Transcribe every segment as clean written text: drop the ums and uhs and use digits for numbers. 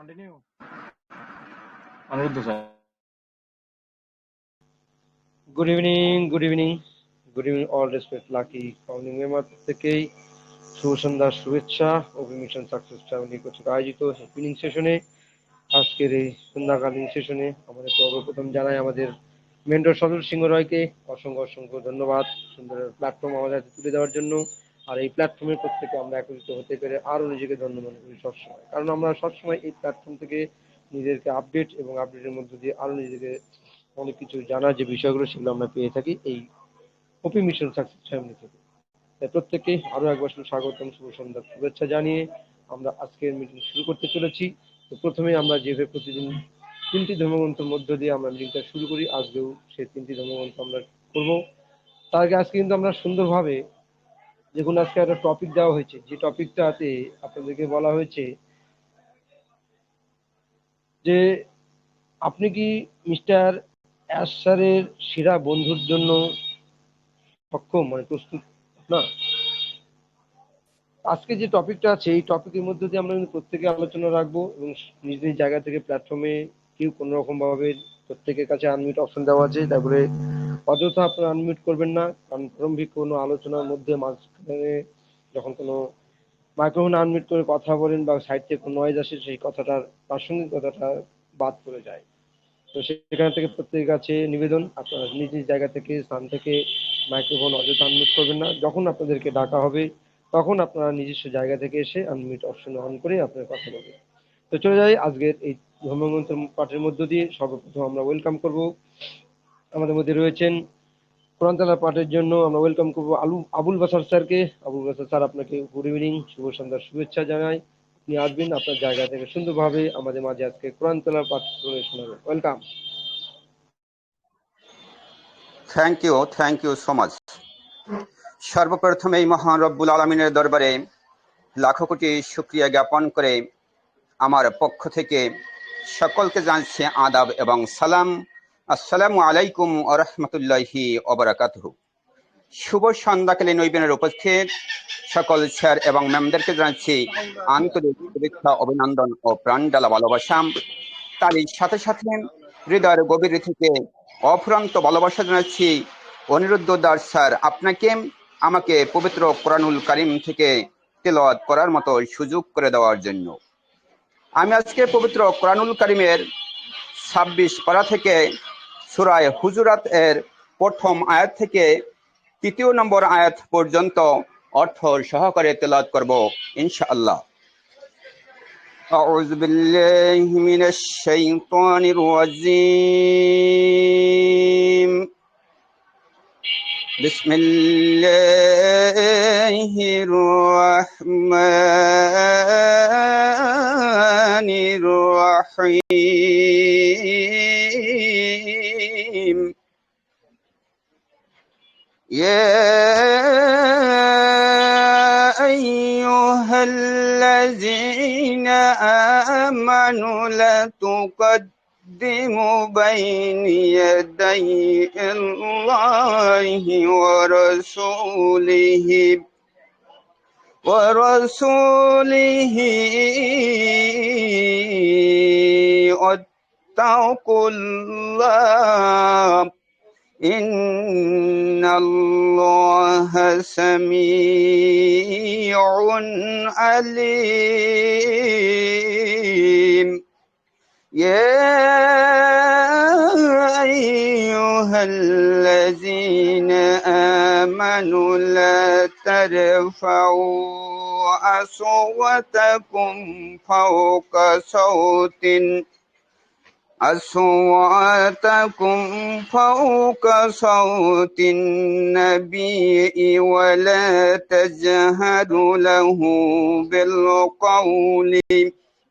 Continue Aniruddha sir. Good evening, good evening, good evening all respect लाकी founding member থেকেই শুভ সন্ধ্যার শুভেচ্ছা। অভিমিশন সাকসেস ফ্যামিলি কর্তৃক আয়োজিত ইভিনিং সেশনে, আজকের এই সন্ধ্যাকালীন সেশনে আমাদের সর্বপ্রথম জানাই আমাদের মেন্টর সজল সিংহ রয়কে অসংখ্য অসংখ্য ধন্যবাদ সুন্দর প্ল্যাটফর্ম আমাদের হাতে তুলে দেওয়ার জন্য। আর এই প্ল্যাটফর্মের প্রত্যেকে আমরা একত্রিত হতে পেরে আরও নিজেকে ধন্য মনে করি সবসময়, কারণ আমরা সবসময় এই প্ল্যাটফর্ম থেকে নিজেদেরকে আপডেট এবং আপডেটের মধ্য দিয়ে আরও নিজেকে অনেক কিছু জানার যে বিষয়গুলো সেগুলো আমরা পেয়ে থাকি এই ওপি মিশন সাকসেস ফ্যামিলি থেকে। তাই প্রত্যেককে আরও একবার স্বাগতম, শুভ সন্ধ্যার শুভেচ্ছা জানিয়ে আমরা আজকের মিটিং শুরু করতে চলেছি। তো প্রথমে আমরা যেভাবে প্রতিদিন 3টি ধর্মগ্রন্থের মধ্য দিয়ে আমরা মিটিংটা শুরু করি, আজকেও সেই 3টি ধর্মগ্রন্থ আমরা করব। তার আগে আজকে কিন্তু আমরা সুন্দরভাবে দেখুন, আজকে একটা টপিক দেওয়া হয়েছে, যে টপিকটাতে আপনাদেরকে বলা হয়েছে যে আপনি কি মিস্টার অ্যাশ স্যারের সেরা বন্ধুর জন্য সক্ষম, মানে প্রস্তুত না। আজকে যে টপিকটা আছে এই টপিকের মধ্যে দিয়ে আমরা কিন্তু প্রত্যেকে আলোচনা রাখবো এবং নিজ নিজ জায়গা থেকে প্ল্যাটফর্মে কেউ কোনো রকম ভাবে প্রত্যেকের কাছে আনমিউট অপশন দেওয়া আছে, তারপরে অযথা আপনারা আনমিউট করবেন না, কারণ প্রারম্ভিক কোনো আলোচনার মধ্যে মাঝখানে যখন কোনো মাইক্রোফোন আনমিউট করে কথা বলেন বা সাইড থেকে কোনো নয়েজ আসে সেই কথাটার প্রাসঙ্গিকতাটা বাদ পড়ে যায়। তো সেখান থেকে প্রত্যেকের কাছে নিবেদন, আপনারা নিজ নিজ জায়গা থেকে স্থান থেকে মাইক্রোফোন অযথা আনমিউট করবেন না। যখন আপনাদেরকে ডাকা হবে তখন আপনারা নিজস্ব জায়গা থেকে এসে আনমিউট অপশন অন করে আপনার কথা বলবেন। তো চলে যাই আজকের এই ধর্মগ্রন্থ পাঠের মধ্য দিয়ে। সর্বপ্রথম আমরা ওয়েলকাম করব, আমাদের মধ্যে রয়েছেন কোরআন তেলাওয়াত পাঠের জন্য আমরা ওয়েলকাম করব আবুল বাসার স্যারকে। আবুল বাসার স্যার, আপনাকে গুড ইভিনিং, শুভ সন্ধ্যার শুভেচ্ছা জানাই। আপনি আসবেন আপনার জায়গা থেকে সুন্দরভাবে আমাদের মাঝে আজকে কোরআন তেলাওয়াত পাঠ করে শোনাবেন। Welcome. Thank you so much. সর্বপ্রথমেই মহান রব্বুল আলমিনের দরবারে লাখো কোটি শুকরিয়া জ্ঞাপন করে আমার পক্ষ থেকে সকলকে জানাচ্ছি আদাব এবং সালাম। আসসালামু আলাইকুম ওয়া রাহমাতুল্লাহি ওয়া বারাকাতুহু। শুভ সন্ধ্যাকালীন নৈবেনের উপস্থিত সকল স্যার এবং ম্যামদেরকে জানাচ্ছি আন্তরিক শুভেচ্ছা, অভিনন্দন ও প্রাণডালা ভালোবাসা। তারই সাথে সাথে হৃদয়ের গভীর থেকে অফুরন্ত ভালোবাসা জানাচ্ছি অনিরুদ্ধ দাস স্যার আপনাকে, আমাকে পবিত্র কোরআনুল কারীম থেকে তেলাওয়াত করার মতো সুযোগ করে দেওয়ার জন্য। আমি আজকে পবিত্র কোরআনুল কারীমের 26 পারা থেকে সূরা হুজুরাত এর প্রথম আয়াত থেকে 3 নম্বর আয়াত পর্যন্ত অর্থ সহকারে তেলাওয়াত করব ইনশাআল্লাহ। أعوذ بالله من الشيطان الرجيم. بسم الله الرحمن الرحيم. يا أيها الذين آمنوا لا تقدموا بين يدي الله ورسوله واتقوا الله إن الله سميع عليم. يا أيها الذين آمنوا لا ترفعوا أصواتكم فوق صوت النبي ولا تجهروا له بالقول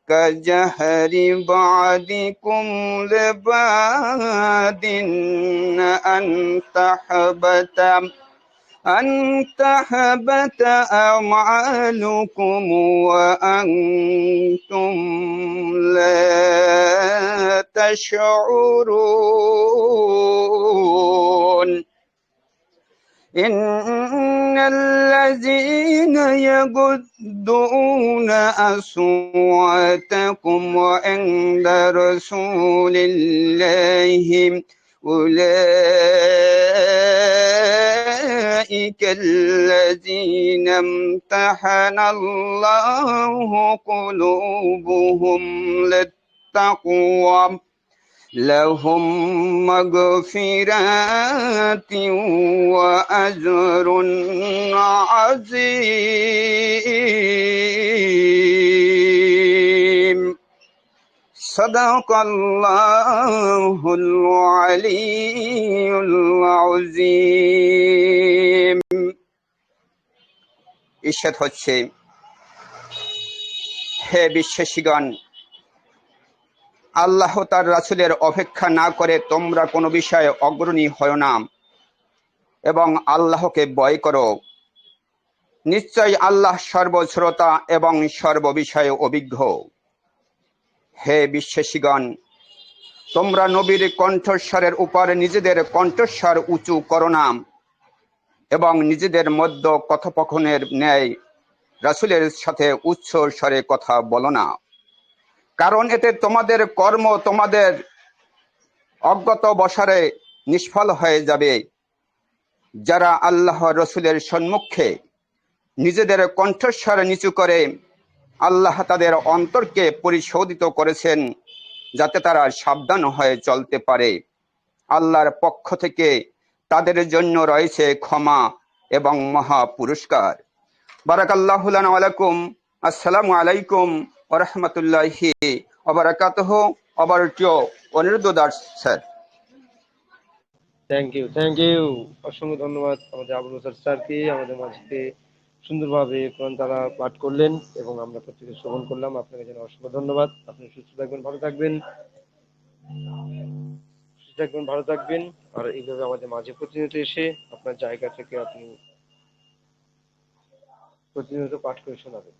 كجهر بعضكم لبعض أن تحبط أعمالكم وأنتم لا تشعرون. إن الذين يغضون أصواتكم عند رسول الله أولئك الذين امتحن الله قلوبهم للتقوى لهم مغفرات وأجر عظيم صدق الله العلي العظيم ঈর্ষাদ হচ্ছে, হে বিশ্বাসীগণ, আল্লাহ তার রাসূলের অপেক্ষা না করে তোমরা কোনো বিষয়ে অগ্রণী হয় না এবং আল্লাহকে ভয় করো। নিশ্চয় আল্লাহ সর্বশ্রোতা এবং সর্ববিষয়ে অভিজ্ঞ। হে বিশ্বাসীগণ, তোমরা নবীর কণ্ঠস্বরের উপর নিজেদের কণ্ঠস্বর উঁচু করো না এবং নিজেদের মধ্যে কথোপকথনের ন্যায় রাসূলের সাথে উচ্চ স্বরে কথা বলো না, কারণ এতে তোমাদের কর্ম তোমাদের অজ্ঞাত বশরে নিষ্ফল হয়ে যাবে। যারা আল্লাহ রসুলের সম্মুখে নিজেদের কণ্ঠস্বর নিচু করে, আল্লাহ তাদের অন্তরকে পরিশোধিত করেছেন যাতে তারা সাবধান হয়ে চলতে পারে। আল্লাহর পক্ষ থেকে তাদের জন্য রয়েছে ক্ষমা এবং মহা পুরস্কার। বারাকাল্লাহু লানা ওয়া লাকুম। আসসালামু আলাইকুম ওয়া রাহমাতুল্লাহি ওয়া বারাকাতুহু। অবরটিও Aniruddha Das sir. Thank you, অসংখ্য ধন্যবাদ আমাদের আবুল বশর স্যারকে আমাদের মাঝে সুন্দরভাবে কোরআন তারা পাঠ করলেন এবং আমরা প্রত্যেকে শ্রবণ করলাম। আপনাকে যেন অসংখ্য ধন্যবাদ। আপনি সুস্থ থাকবেন, ভালো থাকবেন, আর এইভাবে আমাদের মাঝে প্রতিনিয়ত এসে আপনার জায়গা থেকে আপনি প্রতিনিয়ত পাঠ করে শোনাবেন।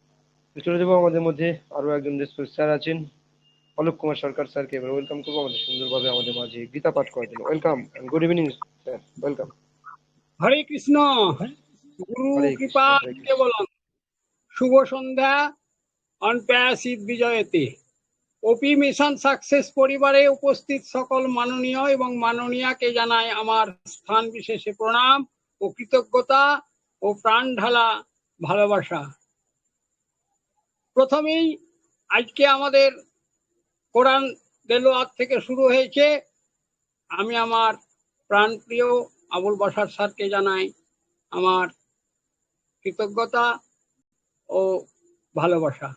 চলে যাবো, আমাদের মধ্যে আরো একজন রেসপেক্ট স্যার আছেন, অলোক কুমার সরকার স্যারকে এবার ওয়েলকাম করবো আমাদের সুন্দরভাবে আমাদের মাঝে গীতা পাঠ করার জন্য। Welcome, good evening sir, welcome. Hare Krishna. গুরু হরে কৃপা কৃষ্ণ, হরে কৃষ্ণ। কেবলম। শুভ সন্ধ্যা। অনপ্যাসিভ বিজয়তে ওপি মিশন সাকসেস পরিবারে উপস্থিত সকল মাননীয় এবং মাননীয়াকে জানাই আমার স্থান বিশেষে প্রণাম ও কৃতজ্ঞতা ও প্রাণ ঢালা ভালোবাসা। প্রথমেই আজকে আমাদের কোরআন তেলাওয়াত থেকে শুরু হয়েছে। আমি আমার প্রাণপ্রিয় আবুল বশর স্যারকে জানাই আমার কৃতজ্ঞতা ও ভালোবাসা।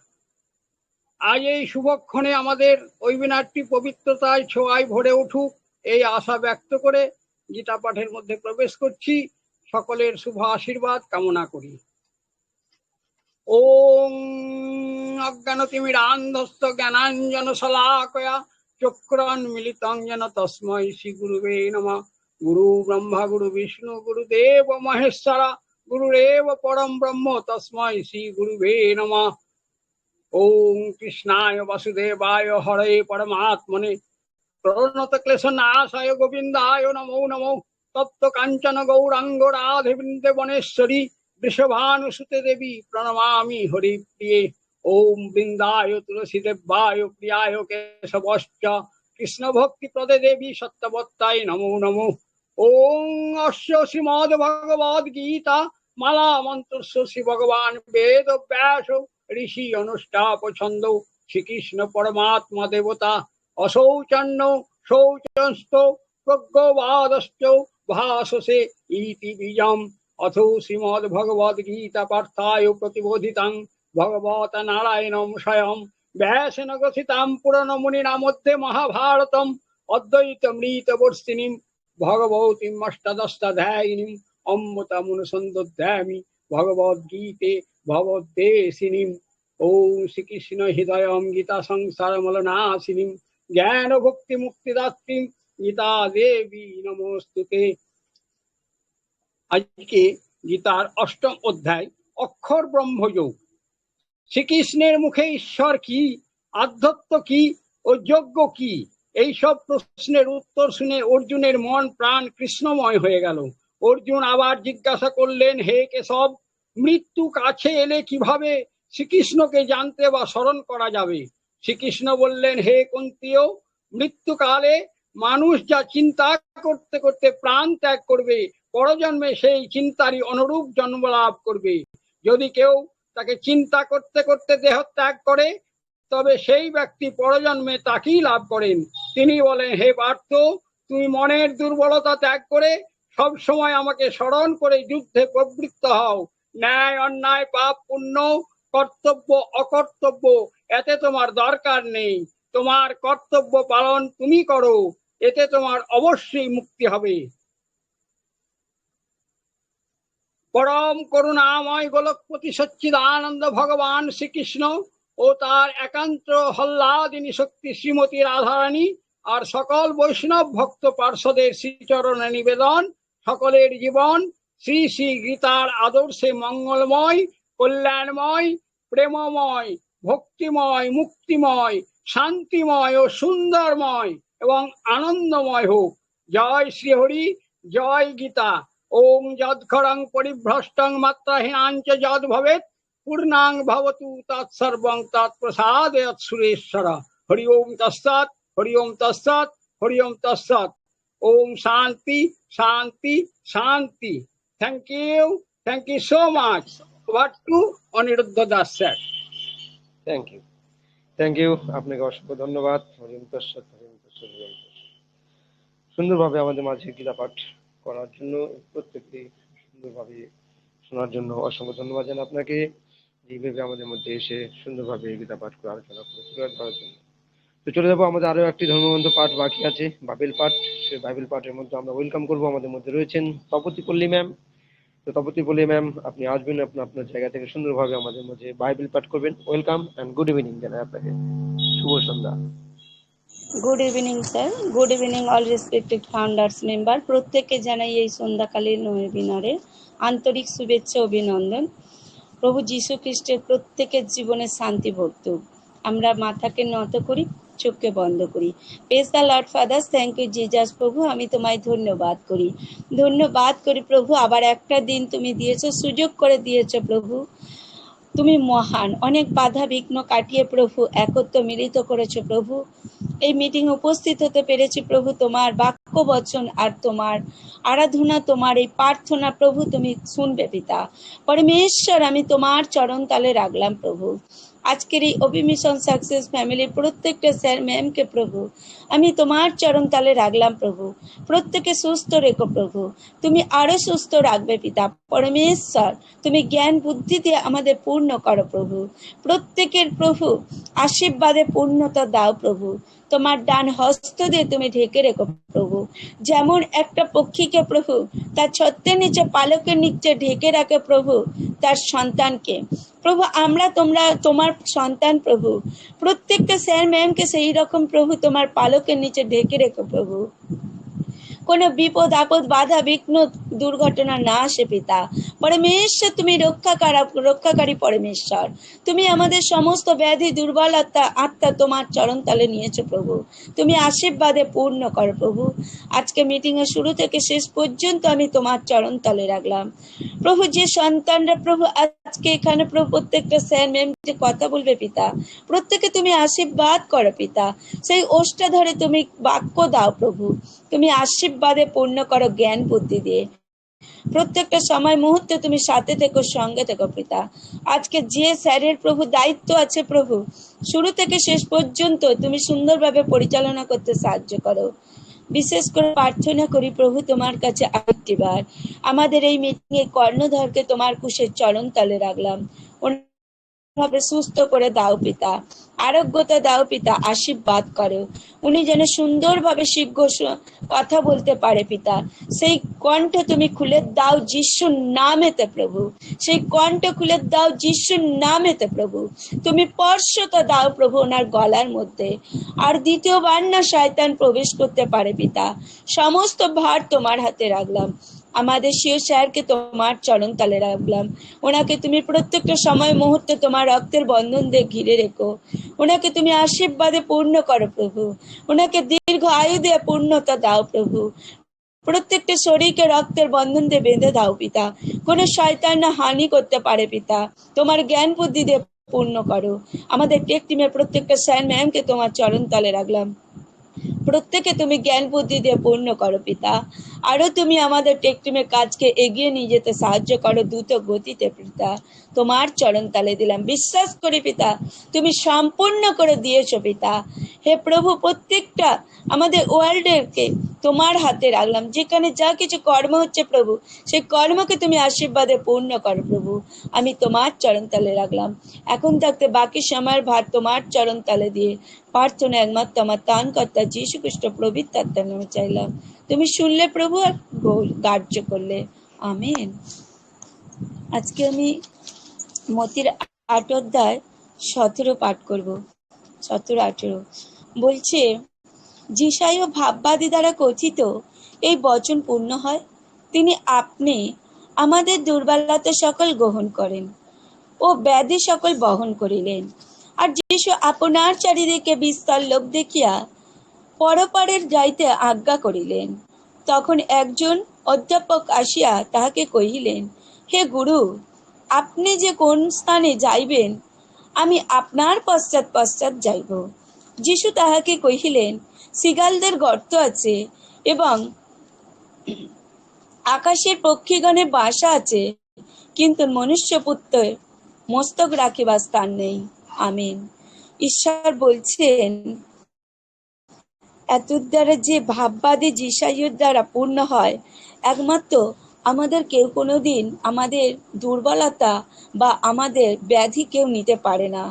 আজ এই শুভক্ষণে আমাদের ওয়েবিনারটি পবিত্রতায় ছোঁয়ায় ভরে উঠুক এই আশা ব্যক্ত করে গীতা পাঠের মধ্যে প্রবেশ করছি। সকলের শুভ আশীর্বাদ কামনা করি। ওম অজ্ঞানতিমিরান্ধস্য জ্ঞানাঞ্জন শলাকয়া চক্ষুরন্মিলিতং যেন তস্मै শ্রী গুরুবে নমঃ। গুরু ব্রহ্মা গুরু বিষ্ণু গুরুদেব মহেশ্বর গুরুরেব পরম ব্রহ্ম তস্मै শ্রী গুরুবে নমঃ। ওম কৃষ্ণায় বাসুদেবায় হরে পরমাত্মনে প্রণত ক্লেশ নাশায় গোবিন্দায় নমো নমো। তপ্ত কাঞ্চন গৌরাঙ্গ রাধে বৃন্দেবনেশ্বরী বৃষভানুসুতে দেবী প্রণমামি হরিপ্রিয়ে। ওম বৃন্দায় তুলসী দেব্যায় প্রিয়ায় কেশবশ্চ কৃষ্ণ ভক্তি প্রদে দেবী সত্যবত্তায় নমো নমো। ওম অস্য শ্রীমদ্ ভগবদ গীতা মালা মন্ত্রস্য শ্রী ভগবান বেদ ব্যাস ঋষি অনুষ্টাপ ছন্দ শ্রীকৃষ্ণ পরমাত্মা দেবতা অশৌচন্ন শৌচস্ত প্রজ্ঞবাদশ্চ ভাসসে ইতি বীজম। অথো শ্রীমদ্ ভগবদ গীতা পার্থায় প্রতিবোধিতাং ভগবত নারায়ণম স্বয়ং ব্যাসেন গ্রথিতাং পুরাণ মুনিনা মধ্যে মহাভারতম অদ্বৈতমৃতবর্ষিণীম ভগবতীম অষ্টাদশাধ্যায়িনীম অমৃতমনুসন্ধধ্যামি ভগবদ্গীতে ভগবদ্দেশিনীম। ওম শ্রীকৃষ্ণ হৃদয়ম গীতা সংসারমলনাশিনীম জ্ঞান ভক্তি মুক্তিদাত্রীম গীতা দেবী নমস্তুতে। আজকে গীতার অষ্টম অধ্যায় অক্ষর ব্রহ্মযোগ। শ্রীকৃষ্ণের মুখে ঈশ্বর কি, আধ্যাত্ম কি ও যজ্ঞ কি, এইসব প্রশ্নের উত্তর শুনে অর্জুনের মন প্রাণ কৃষ্ণময় হয়ে গেল। অর্জুন আবার জিজ্ঞাসা করলেন, হে কেশব, মৃত্যু কাছে এলে কিভাবে শ্রীকৃষ্ণকে জানতে বা স্মরণ করা যাবে? শ্রীকৃষ্ণ বললেন, হে কুন্তীয়, মৃত্যুকালে মানুষ যা চিন্তা করতে করতে প্রাণ ত্যাগ করবে, পরজন্মে সেই চিন্তারই অনুরূপ জন্ম লাভ করবে। যদি কেউ তাকে চিন্তা করতে করতে দেহ ত্যাগ করে, তবে সেই ব্যক্তি পরজন্মে তাকেই লাভ করেন। তিনি বলেন, হে পার্থ, তুমি মনের দুর্বলতা ত্যাগ করে সব সময় আমাকে স্মরণ করে যুদ্ধে প্রবৃত্ত হও। ন্যায় অন্যায়, পাপ পুণ্য, কর্তব্য অকর্তব্য এতে তোমার দরকার নেই। তোমার কর্তব্য পালন তুমি করো, এতে তোমার অবশ্যই মুক্তি হবে। পরম করুণাময় গোলকপতি সচ্চিদানন্দ ভগবান শ্রীকৃষ্ণ ও তার একান্ত হল্লাদিনী শক্তি শ্রীমতী রাধারানী আর সকল বৈষ্ণব ভক্ত পার্শ্বদের শ্রীচরণে নিবেদন, সকলের জীবন শ্রী শ্রী গীতার আদর্শে মঙ্গলময়, কল্যাণময়, প্রেমময়, ভক্তিময়, মুক্তিময়, শান্তিময় ও সুন্দরময় এবং আনন্দময় হোক। জয় শ্রীহরি, জয় গীতা। ওম যৎক্ষরং পরিভ্রষ্টং মাত্রাহীনাঞ্চ যদ ভবেৎ পূর্ণাং ভবতু তৎসর্বং তৎপ্রসাদেৎ সুরেশ্বর। হরি ওম তৎসৎ, হরি ওম তৎসৎ, হরি ওম তৎসৎ। ওম শান্তি শান্তি শান্তি। Thank you so much. Over to Aniruddha Das sir. Thank you আপনাকে অসংখ্য ধন্যবাদ। হরিম তৎসৎ, হরিম তৎসৎ, হরিম তৎসৎ। সুন্দরভাবে আমাদের মাঝে গীতা পাঠ করার জন্য, প্রত্যেককে সুন্দরভাবে শোনার জন্য অসংখ্য ধন্যবাদ জানাই আপনাকে। যেভাবে আমাদের মধ্যে এসে সুন্দরভাবে গীতা পাঠ করে আলোচনা করে তুলে ধরার জন্য। তো চলে যাবো, আমাদের আরো একটি ধর্মগ্রন্থ পাঠ বাকি আছে, বাইবেল পাঠ। সেই বাইবেল পাঠের মধ্যে আমরা ওয়েলকাম করবো, আমাদের মধ্যে রয়েছেন তপতী পল্লী ম্যাম। তো তপতী পল্লী ম্যাম, আপনি আসবেন আপনার জায়গা থেকে সুন্দরভাবে আমাদের মধ্যে বাইবেল পাঠ করবেন। ওয়েলকাম অ্যান্ড গুড ইভিনিং জানাই আপনাকে। শুভ সন্ধ্যা। Good evening sir, good evening all respected founders member. প্রত্যেককে জানাই এই সন্ধ্যাকালীন ওয়েবিনারে আন্তরিক শুভেচ্ছা অভিনন্দন। প্রভু যীশু খ্রিস্টের প্রত্যেকের জীবনে শান্তি ভর্তুক। আমরা মাথাকে নত করি, চোখকে বন্ধ করি। Praise the Lord fathers. Thank you Jesus. প্রভু, আমি তোমায় ধন্যবাদ করি প্রভু। আবার একটা দিন তুমি দিয়েছো, সুযোগ করে দিয়েছো প্রভু। তুমি মহান, অনেক বাধা বিঘ্ন কাটিয়ে প্রভু একত্র মিলিত করেছো প্রভু। এই মিটিং উপস্থিত হতে পেরেছি প্রভু, তোমার বাক্য বচন আর তোমার আরাধনা, তোমার এই প্রার্থনা প্রভু তুমি শুনবে পিতা পরমেশ্বর। আমি তোমার চরণ তালে রাখলাম প্রভু। আজকের এই অভিমিশন সাকসেস ফ্যামিলির প্রত্যেকটা স্যার ম্যামকে প্রভু আমি তোমার চরণ তালে রাখলাম প্রভু। প্রত্যেকে সুস্থ রেখো প্রভু, তুমি আরো সুস্থ রাখবে পিতা পরমেশ্বর। তুমি জ্ঞান বুদ্ধি দিয়ে আমাদের পূর্ণ করো প্রভু। প্রত্যেকের প্রভু আশীর্বাদে পূর্ণতা দাও প্রভু। তোমার ডান হস্ত দিয়ে তুমি ঢেকে রেখো প্রভু। যেমন একটা পক্ষীকে প্রভু তার ছত্রের নিচে, পালকের নিচে ঢেকে রাখে প্রভু তার সন্তানকে প্রভু, আমরা তোমার সন্তান প্রভু। প্রত্যেকটা স্যার ম্যামকে সেই রকম প্রভু তোমার পালকের নিচে ঢেকে রেখো প্রভু। কোনো বিপদ আপদ বাধা বিঘ্ন দুর্ঘটনা না আসে পিতা পরমেশ্বর। তুমি রক্ষাকারী পরমেশ্বর। তুমি আমাদের সমস্ত ব্যাধি দুর্বলতা আত্মা তোমার চরণ তলে নিয়েছো প্রভু। তুমি আশীর্বাদে পূর্ণ করো প্রভু। আজকে মিটিং এর শুরু থেকে শেষ পর্যন্ত আমি তোমার চরণ তলে রাখলাম প্রভু। যে সন্তানরা প্রভু আজকে এখানে প্রভু প্রত্যেকটা স্যার ম্যাম যে কথা বলবে পিতা, প্রত্যেকে তুমি আশীর্বাদ করো পিতা। সেই ওষ্টা ধরে তুমি বাক্য দাও প্রভু। তুমি আশীর্বাদে পূর্ণ করো জ্ঞান বুদ্ধি দিয়ে। প্রত্যেকটা সময় মুহূর্তে তুমি সাথে থেকো, সঙ্গে থেকো পিতা। আজকে যে স্যারের প্রভু দায়িত্ব আছে প্রভু, শুরু থেকে শেষ পর্যন্ত তুমি সুন্দরভাবে পরিচালনা করতে সাহায্য করো। বিশেষ করে প্রার্থনা করি প্রভু তোমার কাছে আরেকটিবার, আমাদের এই মিটিং এ কর্ণধরকে তোমার কুশের চরণ তলে রাখলাম। ভাবে সুস্থ করে দাও পিতা, আরোগ্যতা দাও পিতা, আশীর্বাদ করো। উনি যেন সুন্দরভাবে শীঘ্র কথা বলতে পারে পিতা। সেই কণ্ঠ তুমি খুলে দাও যিশুর নামেতে প্রভু। সেই কণ্ঠ খুলে দাও যিশুর নামেতে প্রভু। তুমি স্পর্শতা দাও প্রভু ওনার গলার মধ্যে, আর দ্বিতীয়বার না শয়তান প্রবেশ করতে পারে পিতা। সমস্ত ভার তোমার হাতে রাখলাম। আমাদের শিও স্যারকে তোমার চরণ তলে রাখলাম। ওনাকে তুমি প্রত্যেকটা সময় মুহূর্তে তোমার রক্তের বন্ধন দিয়ে ঘিরে রেখো। ওনাকে তুমি আশীর্বাদে পূর্ণ করো প্রভু। ওনাকে দীর্ঘ আয়ু দিয়ে পূর্ণতা দাও প্রভু। প্রত্যেকটা শরীরকে রক্তের বন্ধন দিয়ে বেঁধে দাও পিতা। কোনো শয়তান না হানি করতে পারে পিতা। তোমার জ্ঞান বুদ্ধি দিয়ে পূর্ণ করো। আমাদের টেক টিমের প্রত্যেকটা স্যার ম্যামকে তোমার চরণ তলে রাখলাম। প্রত্যেকে তুমি জ্ঞান বুদ্ধি দিয়ে পূর্ণ করো পিতা। আরো তুমি আমাদের টেক টিমের কাজকে এগিয়ে নিয়ে যেতে সাহায্য করো দ্রুত গতিতে পিতা। তোমার চরণ তালে দিলাম, বিশ্বাস করি পিতা তুমি সম্পূর্ণ করে দিয়েছো পিতা। হে প্রভু, প্রত্যেকটা আমাদের ওয়ার্ল্ডকে তোমার হাতে রাখলাম। যেখানে যা কিছু কর্ম হচ্ছে প্রভু, সেই কর্মকে তুমি আশীর্বাদে পূর্ণ করো প্রভু। আমি তোমার চরণ তালে রাখলাম। এখন থাকতে বাকি সময়ের ভার তোমার চরণ তালে দিয়ে প্রার্থনা একমাত্র আমার ত্রাণকর্তা যীশু খ্রিস্ট প্রভৃত আত্মার নামে চাইলাম। তুমি শুনলে প্রভু আর কার্য করলে। আমেন। আজকে আমি মতির ৮ অধ্যায় ১৭ পাঠ করব। ১৭-১৮ বলছে, যিশায় ভাববাদী দ্বারা কথিত এই বচন পূর্ণ হয়, তিনি আপনি আমাদের দুর্বলতা সকল গ্রহণ করেন ও ব্যাধি সকল বহন করিলেন। আর যিশু আপনার চারিদিকে বিস্তর লোক দেখিয়া পরপারের যাইতে আজ্ঞা করিলেন। তখন একজন অধ্যাপক আসিয়া তাহাকে কহিলেন, হে গুরু, আপনি যে কোন স্থানে যাইবেন, আমি আপনার পশ্চাৎ পশ্চাৎ যাইব। যিশু তাহাকে কহিলেন, শৃগালদের গর্ত আছে এবং আকাশের পক্ষীগণের বাসা আছে, কিন্তু মনুষ্যপুত্রের মস্তক রাখিবার স্থান নেই। আমিন। ঈশ্বর বলছেন, এতদ্বারা যে ভাববাদী যিশাইয়ের দ্বারা পূর্ণ হয়, একমাত্র আমাদের কেউ কোনোদিন আমাদের দুর্বলতা বা আমাদের ব্যাধি কেউ নিতে পারে না।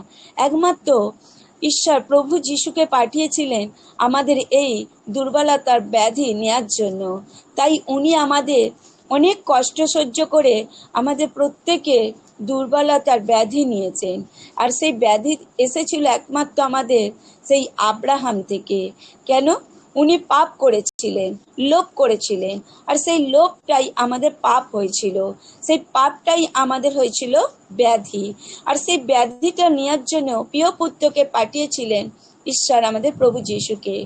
একমাত্র ঈশ্বর প্রভু যিশুকে পাঠিয়েছিলেন আমাদের এই দুর্বলতার ব্যাধি নেয়ার জন্য। তাই উনি আমাদের অনেক কষ্ট সহ্য করে আমাদের প্রত্যেকে দুর্বলতার ব্যাধি নিয়েছেন। আর সেই ব্যাধি এসেছিল একমাত্র আমাদের সেই আব্রাহাম থেকে। কেন? উনি পাপ করেছিলেন, লোভ করেছিলেন, আর সেই লোভটাই আমাদের পাপ হয়েছিল। সেই পাপটাই আমাদের হয়েছিল ব্যাধি। আর সেই ব্যাধিটা নেওয়ার জন্য প্রিয় পুত্রকে পাঠিয়েছিলেন ঈশ্বর আমাদের প্রভু যিশুকে।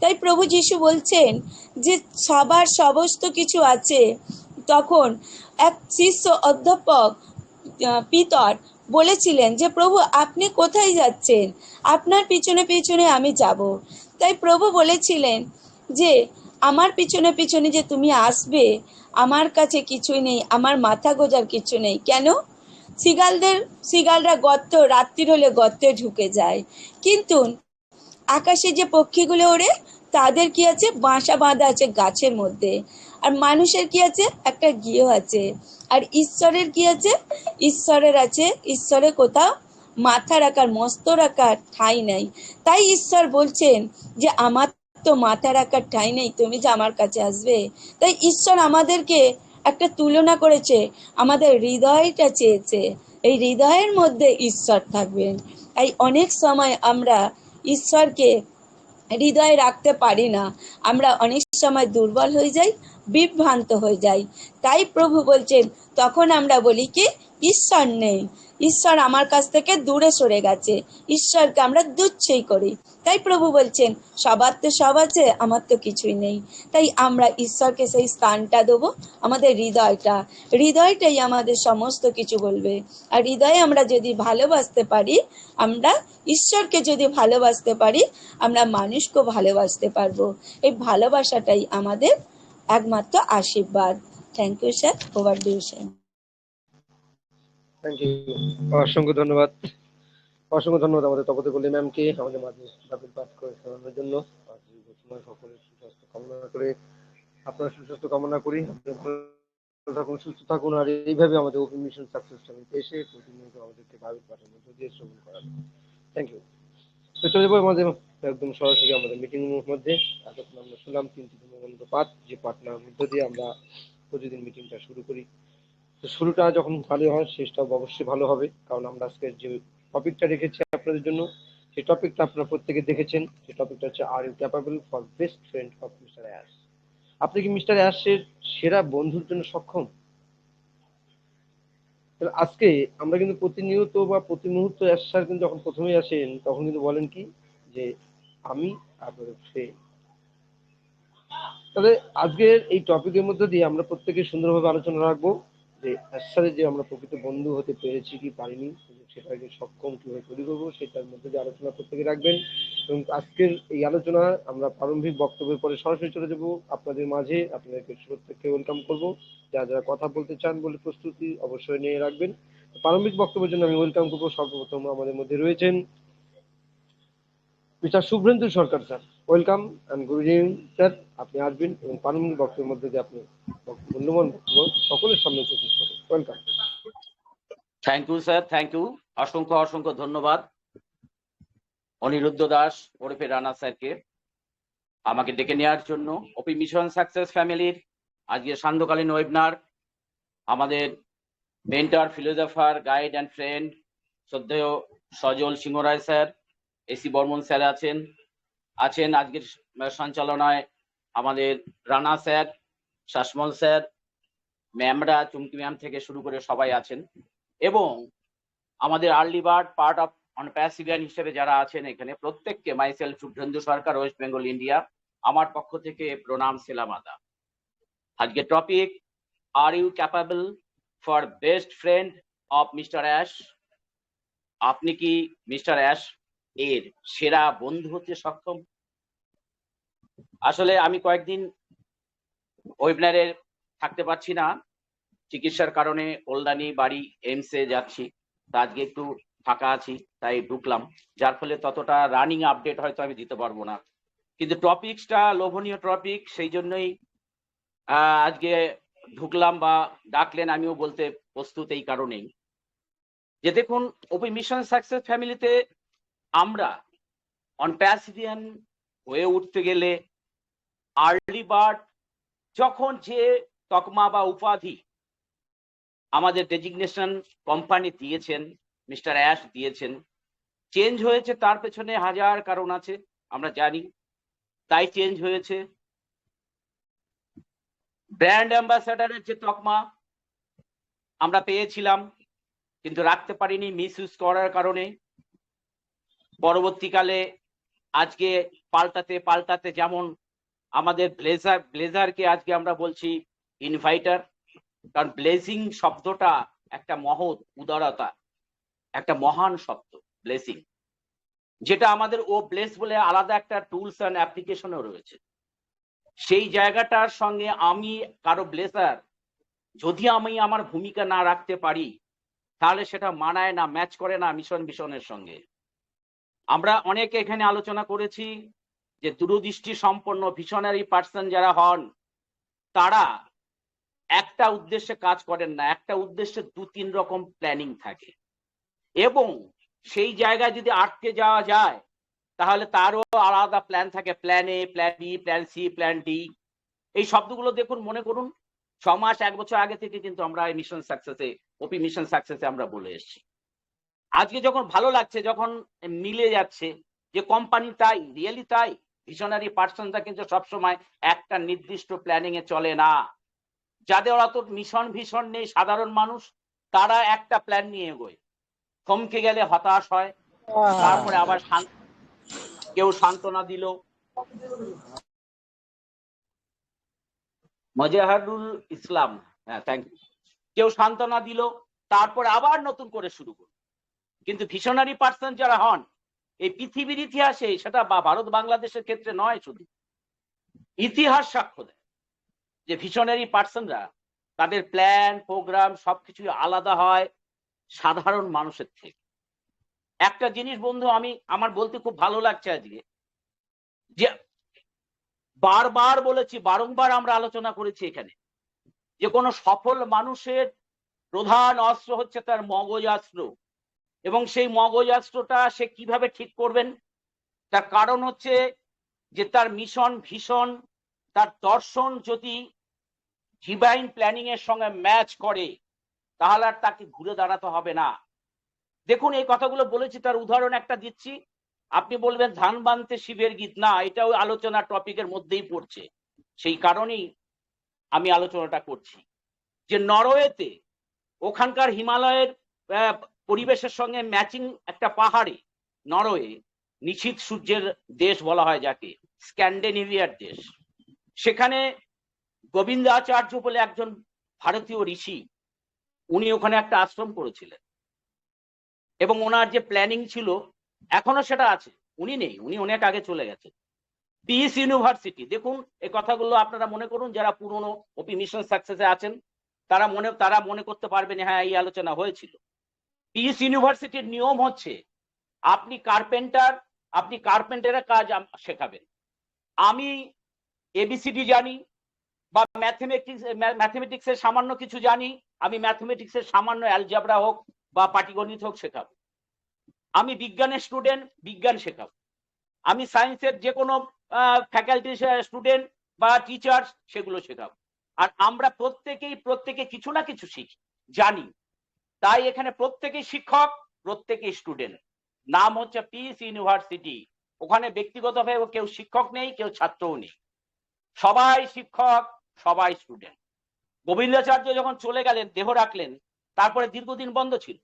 তাই প্রভু যিশু বলছেন যে সবার সমস্ত কিছু আছে। তখন এক শিষ্য অধ্যাপক পিতর বলেছিলেন যে প্রভু, আপনি কোথায় যাচ্ছেন? আপনার পিছনে পিছনে আমি যাব। তাই প্রভু বলেছিলেন যে আমার পিছনে পিছনে যে তুমি আসবে, আমার কাছে কিছুই নেই, আমার মাথা গোজার কিছু নেই। কেন? শৃগালরা গর্ত, রাত্রির হলে গর্তে ঢুকে যায়, কিন্তু আকাশে যে পক্ষীগুলো ওড়ে তাদের কি আছে? বাসা বাঁধা আছে গাছের মধ্যে। আর মানুষের কি আছে? একটা গৃহ আছে। আর ঈশ্বরের কি আছে? ঈশ্বরের আছে, ঈশ্বরের কোথাও মাথা রাখার, মস্ত রাখার ঠাঁই নাই। তাই ঈশ্বর বলছেন যে আমার তো মাথা রাখার ঠাঁই নেই, তুমি যে আমার কাছে আসবে। তাই ঈশ্বর আমাদেরকে একটা তুলনা করেছে, আমাদের হৃদয়টা চেয়েছে, এই হৃদয়ের মধ্যে ঈশ্বর থাকবেন। তাই অনেক সময় আমরা ঈশ্বরকে হৃদয়ে রাখতে পারি না। আমরা অনেক সময় দুর্বল হয়ে যাই, বিভ্রান্ত হয়ে যাই। তাই প্রভু বলছেন, তখন আমরা বলি কি ঈশ্বর নেই, ঈশ্বর আমার কাছ থেকে দূরে সরে গেছে, ঈশ্বরকে আমরা তুচ্ছই করি। তাই প্রভু বলছেন, সবার তো সব আছে, আমার তো কিছুই নেই। তাই আমরা ঈশ্বরকে সেই স্থানটা দেবো, আমাদের হৃদয়টাই আমাদের সমস্ত কিছু বলবে। আর হৃদয়ে আমরা যদি ভালোবাসতে পারি, আমরা ঈশ্বরকে যদি ভালোবাসতে পারি, আমরা মানুষকে ভালোবাসতে পারবো। এই ভালোবাসাটাই আমাদের একমাত্র আশীর্বাদ। Thank you sir. Over to you sir. Thank you. অসংখ্য ধন্যবাদ। অসংখ্য ধন্যবাদ আমাদের তপতী ম্যামকে আমাদের মাঝে দাবির পাঠ করে শোনানোর জন্য। আর দীর্ঘসময় সকলের সুস্বাস্থ্য কামনা করে, আপনার সুস্বাস্থ্য কামনা করি। আপনি ভালো থাকুন, সুস্থ থাকুন, আর এইভাবে আমাদের ওপেন মিশন সাকসেস চ্যানেলকে এসে প্রতিনিয়ত আমাদেরকে দাবির পাঠের মধ্যে দিয়ে শ্রবণ করান। Thank you. তো চলে যাবো আমাদের একদম সরাসরি আমাদের মিটিং রুমের মধ্যে। এতক্ষণ আমরা শুনলাম 3টি ধর্মগ্রন্থ পাঠ, যে পাঠনার মধ্য দিয়ে আমরা প্রতিদিন মিটিংটা শুরু করি। তো শুরুটা যখন ভালো হয়, শেষটাও অবশ্যই ভালো হবে, কারণ আমরা আজকে যে টপিকটা রেখেছি আপনাদের জন্য, সেই টপিকটা আপনারা প্রত্যেকে দেখেছেন। সেই টপিকটা হচ্ছে, are you capable for best friend of mister Ash? আপনি কি মিস্টার অ্যাশের সেরা বন্ধুর জন্য সক্ষম? আজকে আমরা কিন্তু প্রতিনিয়ত বা প্রতি মুহূর্ত অ্যাশ স্যার কিন্তু যখন প্রথমেই আসেন, তখন কিন্তু বলেন কি যে আমি আপনাদের ফ্রেন্ড। তাহলে আজকের এই টপিকের মধ্যে দিয়ে আমরা প্রত্যেকে সুন্দরভাবে আলোচনা রাখবো যে এর সাথে যে আমরা প্রকৃত বন্ধু হতে পেরেছি কি পারিনি, এবং সেটাকে সক্ষম কিভাবে তৈরি করবো সেটার মধ্যে দিয়ে আলোচনা প্রত্যেকে রাখবেন। এবং আজকের এই আলোচনা আমরা প্রারম্ভিক বক্তব্যের পরে সরাসরি চলে যাবো আপনাদের মাঝে। আপনাদেরকে প্রত্যেককে ওয়েলকাম করবো। যারা যারা কথা বলতে চান বলে প্রস্তুতি অবশ্যই নিয়ে রাখবেন। প্রারম্ভিক বক্তব্যের জন্য আমি ওয়েলকাম করবো সর্বপ্রথম আমাদের মধ্যে রয়েছেন mister Shubhrendu Sarkar sir. Welcome and good evening sir. আপনি আসবেন এবং প্রারম্ভিক বক্তব্যের মধ্যে দিয়ে আপনি মূল্যবান বক্তব্য সকলের সামনে উপস্থিত করবেন। Welcome. Thank you sir, thank you. অসংখ্য অসংখ্য ধন্যবাদ অনিরুদ্ধ দাস ওরফে রানা স্যারকে আমাকে ডেকে নেওয়ার জন্য। ওপি মিশন সাকসেস ফ্যামিলির আজকে সান্ধ্যকালীন ওয়েবিনার আমাদের mentor, philosopher, guide and friend শ্রদ্ধেয় সজল Singha Roy sir, AC Barman sir আছেন আজকের সঞ্চালনায় আমাদের রানা স্যার, শাসমল স্যার, ম্যামরা, চুমকি ম্যাম থেকে শুরু করে সবাই আছেন, এবং আমাদের early bird part of on প্যাসিভিয়ান হিসেবে যারা আছেন এখানে প্রত্যেককে মাইসেলফ শুভ্রেন্দু সরকার, ওয়েস্ট বেঙ্গল, ইন্ডিয়া, আমার পক্ষ থেকে প্রণাম, সেলাম, আদাব। আজকে topic, are you capable for best friend of mister Ash? আপনি কি মিস্টার অ্যাশ এর সেরা বন্ধু হতে সক্ষম? আসলে আমি কয়েকদিন ওয়েবিনারে থাকতে পারছি না, চিকিৎসার কারণে কল্যাণী বাড়ি এইমসে যাচ্ছি, তা আজকে একটু ফাঁকা আছি তাই ঢুকলাম, যার ফলে ততটা রানিং আপডেট হয়তো আমি দিতে পারবো না, কিন্তু টপিকসটা লোভনীয় টপিক, সেই জন্যই আজকে ঢুকলাম বা ডাকলেন, আমিও বলতে প্রস্তুত এই কারণেই যে দেখুন, ওপি মিশন সাকসেস ফ্যামিলিতে আমরা অন প্যাসিভিয়ান হয়ে উঠতে গেলে আর্লি বার্ড যখন যে তকমা বা উপাধি আমাদের ডেজিগনেশন কোম্পানি দিয়েছেন, মিস্টার অ্যাশ দিয়েছেন, চেঞ্জ হয়েছে, তার পেছনে হাজার কারণ আছে আমরা জানি, তাই চেঞ্জ হয়েছে। ব্র্যান্ড অ্যাম্বাসাডারের যে তকমা আমরা পেয়েছিলাম কিন্তু রাখতে পারিনি মিস ইউজ করার কারণে, পরবর্তীকালে আজকে পাল্টাতে পাল্টাতে যেমন আমাদের ব্লেজারকে আজকে আমরা বলছি ইনভাইটার, কারণ ব্লেজিং শব্দটা একটা মহৎ উদারতা, একটা মহান শব্দ ব্লেসিং, যেটা আমাদের ও ব্লেস বলে আলাদা একটা টুলস অ্যান্ড অ্যাপ্লিকেশনও রয়েছে। সেই জায়গাটার সঙ্গে আমি কারো ব্লেসার যদি আমি আমার ভূমিকা না রাখতে পারি তাহলে সেটা মানায় না, ম্যাচ করে না মিশনের সঙ্গে। আমরা অনেকে এখানে আলোচনা করেছি যে দূরদৃষ্টি সম্পন্ন ভিশনারি পার্সন যারা হন তারা একটা উদ্দেশ্যে কাজ করেন না, একটা উদ্দেশ্যে 2-3 রকম প্ল্যানিং থাকে, এবং সেই জায়গায় যদি আটকে যাওয়া যায় তাহলে তারও আলাদা প্ল্যান থাকে, plan A, plan B, plan C, plan D. এই শব্দগুলো দেখুন, মনে করুন 6 মাস 1 বছর আগে থেকে কিন্তু আমরা মিশন সাকসেসে, ওপি মিশন সাকসেসে আমরা বলে এসেছি। আজকে যখন ভালো লাগছে, যখন মিলে যাচ্ছে যে কোম্পানি তাই, রিয়েলি তাই, ভিশনারি পার্সনরা কিন্তু সবসময় একটা নির্দিষ্ট প্ল্যানিং এ চলে না। যাদের অত ভীষণ নেই, সাধারণ মানুষ, তারা একটা প্ল্যান নিয়ে এগোয়, থমকে গেলে হতাশ হয়, তারপরে আবার কেউ সান্ত্বনা দিল, মজাহারুল ইসলাম, হ্যাঁ থ্যাংক ইউ, কেউ সান্ত্বনা দিল, তারপরে আবার নতুন করে শুরু করল। কিন্তু ভিশনারি পার্সন যারা হন এই পৃথিবীর ইতিহাসে, সেটা বা ভারত বাংলাদেশের ক্ষেত্রে নয়, শুধু ইতিহাস সাক্ষ্য দেয় যে ভিশনারি পার্সনরা তাদের প্ল্যান, প্রোগ্রাম সবকিছু আলাদা হয় সাধারণ মানুষের থেকে। একটা জিনিস বন্ধু আমার বলতে খুব ভালো লাগছে আজকে, যে বারবার বলেছি, বারংবার আমরা আলোচনা করেছি এখানে, যে কোনো সফল মানুষের প্রধান অস্ত্র হচ্ছে তার মগজাস্ত্র, এবং সেই মগজাস্ত্রটা সে কিভাবে ঠিক করবেন, তার কারণ হচ্ছে যে তার মিশন, ভিশন, তার দর্শন যদি ডিভাইন প্ল্যানিং এর সঙ্গে ম্যাচ করে তাহলে আর তাকে ঘুরে দাঁড়াতে হবে না। দেখুন, এই কথাগুলো বলেছি, তার উদাহরণ একটা দিচ্ছি। আপনি বলবেন ধান বানতে শিবের গীত, না, এটাও আলোচনার টপিকের মধ্যেই পড়ছে, সেই কারণেই আমি আলোচনাটা করছি। যে নরওয়েতে, ওখানকার হিমালয়ের পরিবেশের সঙ্গে ম্যাচিং একটা পাহাড়ে, নরওয়ে নিশীথ সূর্যের দেশ বলা হয় যাকে, স্ক্যান্ডিনেভিয়ার দেশ, সেখানে গোবিন্দাচার্য বলে একজন ভারতীয় ঋষি, উনি ওখানে একটা আশ্রম করেছিলেন এবং ওনার যে প্ল্যানিং ছিল এখনো সেটা আছে। উনি নেই, উনি অনেক আগে চলে গেছে। পিস ইউনিভার্সিটি, দেখুন এই কথাগুলো আপনারা মনে করুন, যারা পুরনো ওপি মিশন সাকসেসে আছেন তারা মনে করতে পারবেন হ্যাঁ এই আলোচনা হয়েছিল। পিস ইউনিভার্সিটির নিয়ম হচ্ছে আপনি কার্পেন্টারের কাজ শেখাবেন। আমি এবিসিডি জানি বা ম্যাথমেটিক্সের সামান্য কিছু জানি, আমি ম্যাথমেটিক্সের সামান্য অ্যালজেব্রা হোক বা পাটিগণিত হোক শেখাবো। আমি বিজ্ঞানের স্টুডেন্ট, বিজ্ঞান শেখাবো। আমি সায়েন্সের যে কোনো ফ্যাকাল্টি স্টুডেন্ট বা টিচার, সেগুলো শেখাবো। আর আমরা প্রত্যেকে কিছু না কিছু শিখি, জানি। তাই এখানে প্রত্যেকেই শিক্ষক, প্রত্যেকেই স্টুডেন্ট। নাম হচ্ছে পিস ইউনিভার্সিটি। ওখানে ব্যক্তিগতভাবে কেউ শিক্ষক নেই, কেউ ছাত্রও নেই, সবাই শিক্ষক, সবাই স্টুডেন্ট। গোবিন্দাচার্য যখন চলে গেলেন, দেহ রাখলেন, তারপরে দীর্ঘদিন বন্ধ ছিল।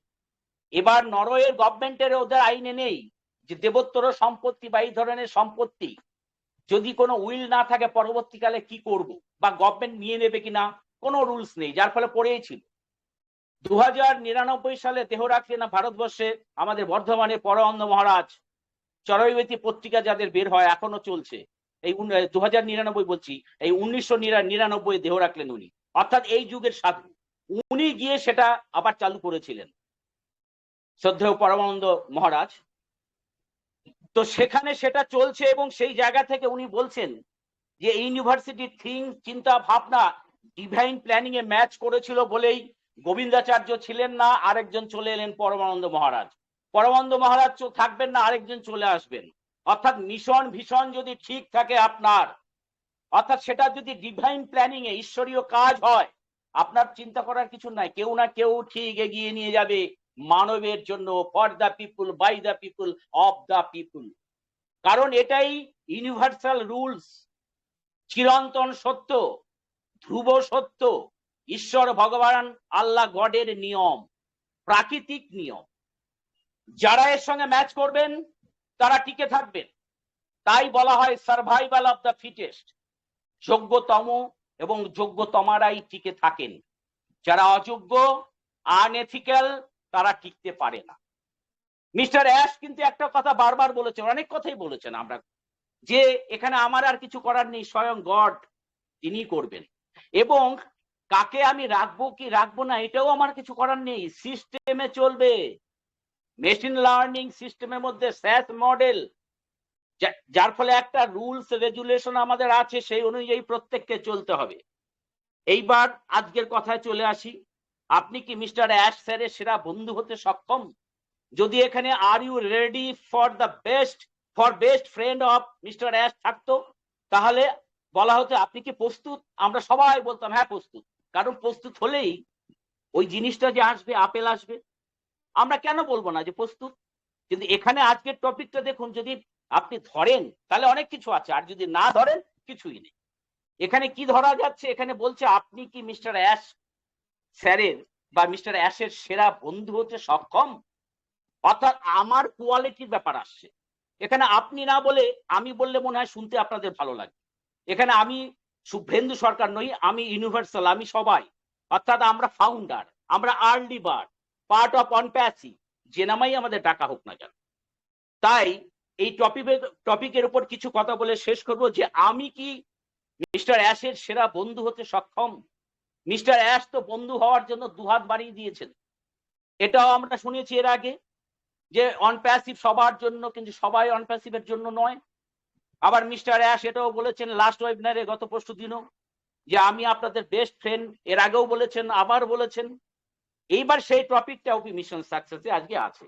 এবার নরওয়ের গভর্নমেন্টের ওদের আইনে নেই যে দেবোত্তর সম্পত্তি বা এই ধরনের সম্পত্তি যদি কোনো উইল না থাকে পরবর্তীকালে কি করব বা গভর্নমেন্ট নিয়ে নেবে কিনা, কোনো রুলস নেই, যার ফলে পড়েই ছিল। 2099 সালে দেহ রাখলেন ভারতবর্ষে আমাদের বর্ধমানে পরমানন্দ মহারাজ। চরৈবতী পত্রিকা যাদের বের হয়, এখনো চলছে। এই 2099 বলছি, এই 1999 দেহ রাখলেন উনি, অর্থাৎ এই যুগের সাধু। উনি গিয়ে সেটা আবার চালু করেছিলেন, শ্রদ্ধেয় পরমানন্দ মহারাজ। তো সেখানে সেটা চলছে এবং সেই জায়গা থেকে উনি বলছেন যে ইউনিভার্সিটির চিন্তা ভাবনা ডিভাইন প্ল্যানিং এ ম্যাচ করেছিল বলেই গোবিন্দাচার্য ছিলেন না, আরেকজন চলে এলেন পরমানন্দ মহারাজ। পরমানন্দ মহারাজ থাকবেন না, আরেকজন চলে আসবেন। অর্থাৎ মিশন ভিশন যদি ঠিক থাকে আপনার, অর্থাৎ সেটা যদি ডিভাইন প্ল্যানিং এ ঈশ্বরীয় কাজ হয়, আপনার চিন্তা করার কিছু নাই, কেউ না কেউ ঠিক এগিয়ে নিয়ে যাবে মানবের জন্য, for the people, by the people, of the people. কারণ এটাই ইউনিভার্সাল রুলস, চিরন্তন সত্য, ধ্রুব সত্য, ঈশ্বর ভগবান আল্লাহ গডের নিয়ম, প্রাকৃতিক নিয়ম। যারা এর সঙ্গে ম্যাচ করবেন তারা টিকে থাকবেন। তাই বলা হয় সার্ভাইভাল অফ দ্য ফিটেস্ট। যোগ্যতম এবং যোগ্যতমারাই টিকে থাকেন, যারা অযোগ্য, আনএথিক্যাল, তারা টিকতে পারে না। মিস্টার অ্যাশ কিন্তু একটা কথা বারবার বলেছেন, অনেক কথাই বলেছেন আমরা, যে এখানে আমার আর কিছু করার নেই, স্বয়ং গড তিনি করবেন। এবং কাকে আমি রাখবো কি রাখবো না এটাও আমার কিছু করার নেই, সিস্টেমে চলবে। মেশিন লার্নিং সিস্টেমের মধ্যে স্যাস মডেল, যার ফলে একটা রুলস রেগুলেশন আমাদের আছে, সেই অনুযায়ী প্রত্যেককে চলতে হবে। এইবার আজকের কথায় চলে আসি। আপনি কি মিস্টার অ্যাশ স্যারের সেরা বন্ধু হতে সক্ষম? যদি এখানে are you ready for the best friend of mister Ash থাকতো, তাহলে বলা হতো আপনি কি প্রস্তুত? আমরা সবাই বলতাম হ্যাঁ প্রস্তুত। কারণ প্রস্তুত হলেই ওই জিনিসটা যে আসবে, আপেল আসবে, আমরা কেন বলবো না যে প্রস্তুত? কিন্তু এখানে আজকের টপিকটা দেখুন, যদি আপনি ধরেন তাহলে অনেক কিছু আছে, আর যদি না ধরেন কিছুই নেই। এখানে কি ধরা যাচ্ছে? এখানে বলছে আপনি কি মিস্টার অ্যাশ স্যারের বা মিস্টার অ্যাশের সেরা বন্ধু হতে সক্ষম? অর্থাৎ আমার কোয়ালিটির ব্যাপার আসছে এখানে। আপনি না বলে আমি বললে মনে হয় শুনতে আপনাদের ভালো লাগে। এখানে আমি শুভেন্দু সরকার নই, আমি ইউনিভার্সাল, আমি সবাই। অর্থাৎ আমরা ফাউন্ডার, আমরা আর্লি বার্ড, পার্ট অফ অনপ্যাসি, যে নামাই আমাদের ডাকা হোক না কেন। তাই এই টপিকের উপর কিছু কথা বলে শেষ করব যে আমি কি মিস্টার অ্যাশের সেরা বন্ধু হতে সক্ষম? মিস্টার অ্যাশ তো বন্ধু হওয়ার জন্য দুহাত বাড়িয়ে দিয়েছেন, এটাও আমরা শুনেছি এর আগে, যে অনপ্যাসিভ সবার জন্য, কিন্তু সবাই অনপ্যাসিভের জন্য নয়। আবার মিস্টার অ্যাশ এটাও বলেছেন লাস্ট ওয়েবিনারে, গত পরশু দিনও, যে আমি আপনাদের বেস্ট ফ্রেন্ড। এর আগেও বলেছেন, আবার বলেছেন। এইবার সেই টপিকটা ওপি মিশন সাকসেসে আজকে আছে।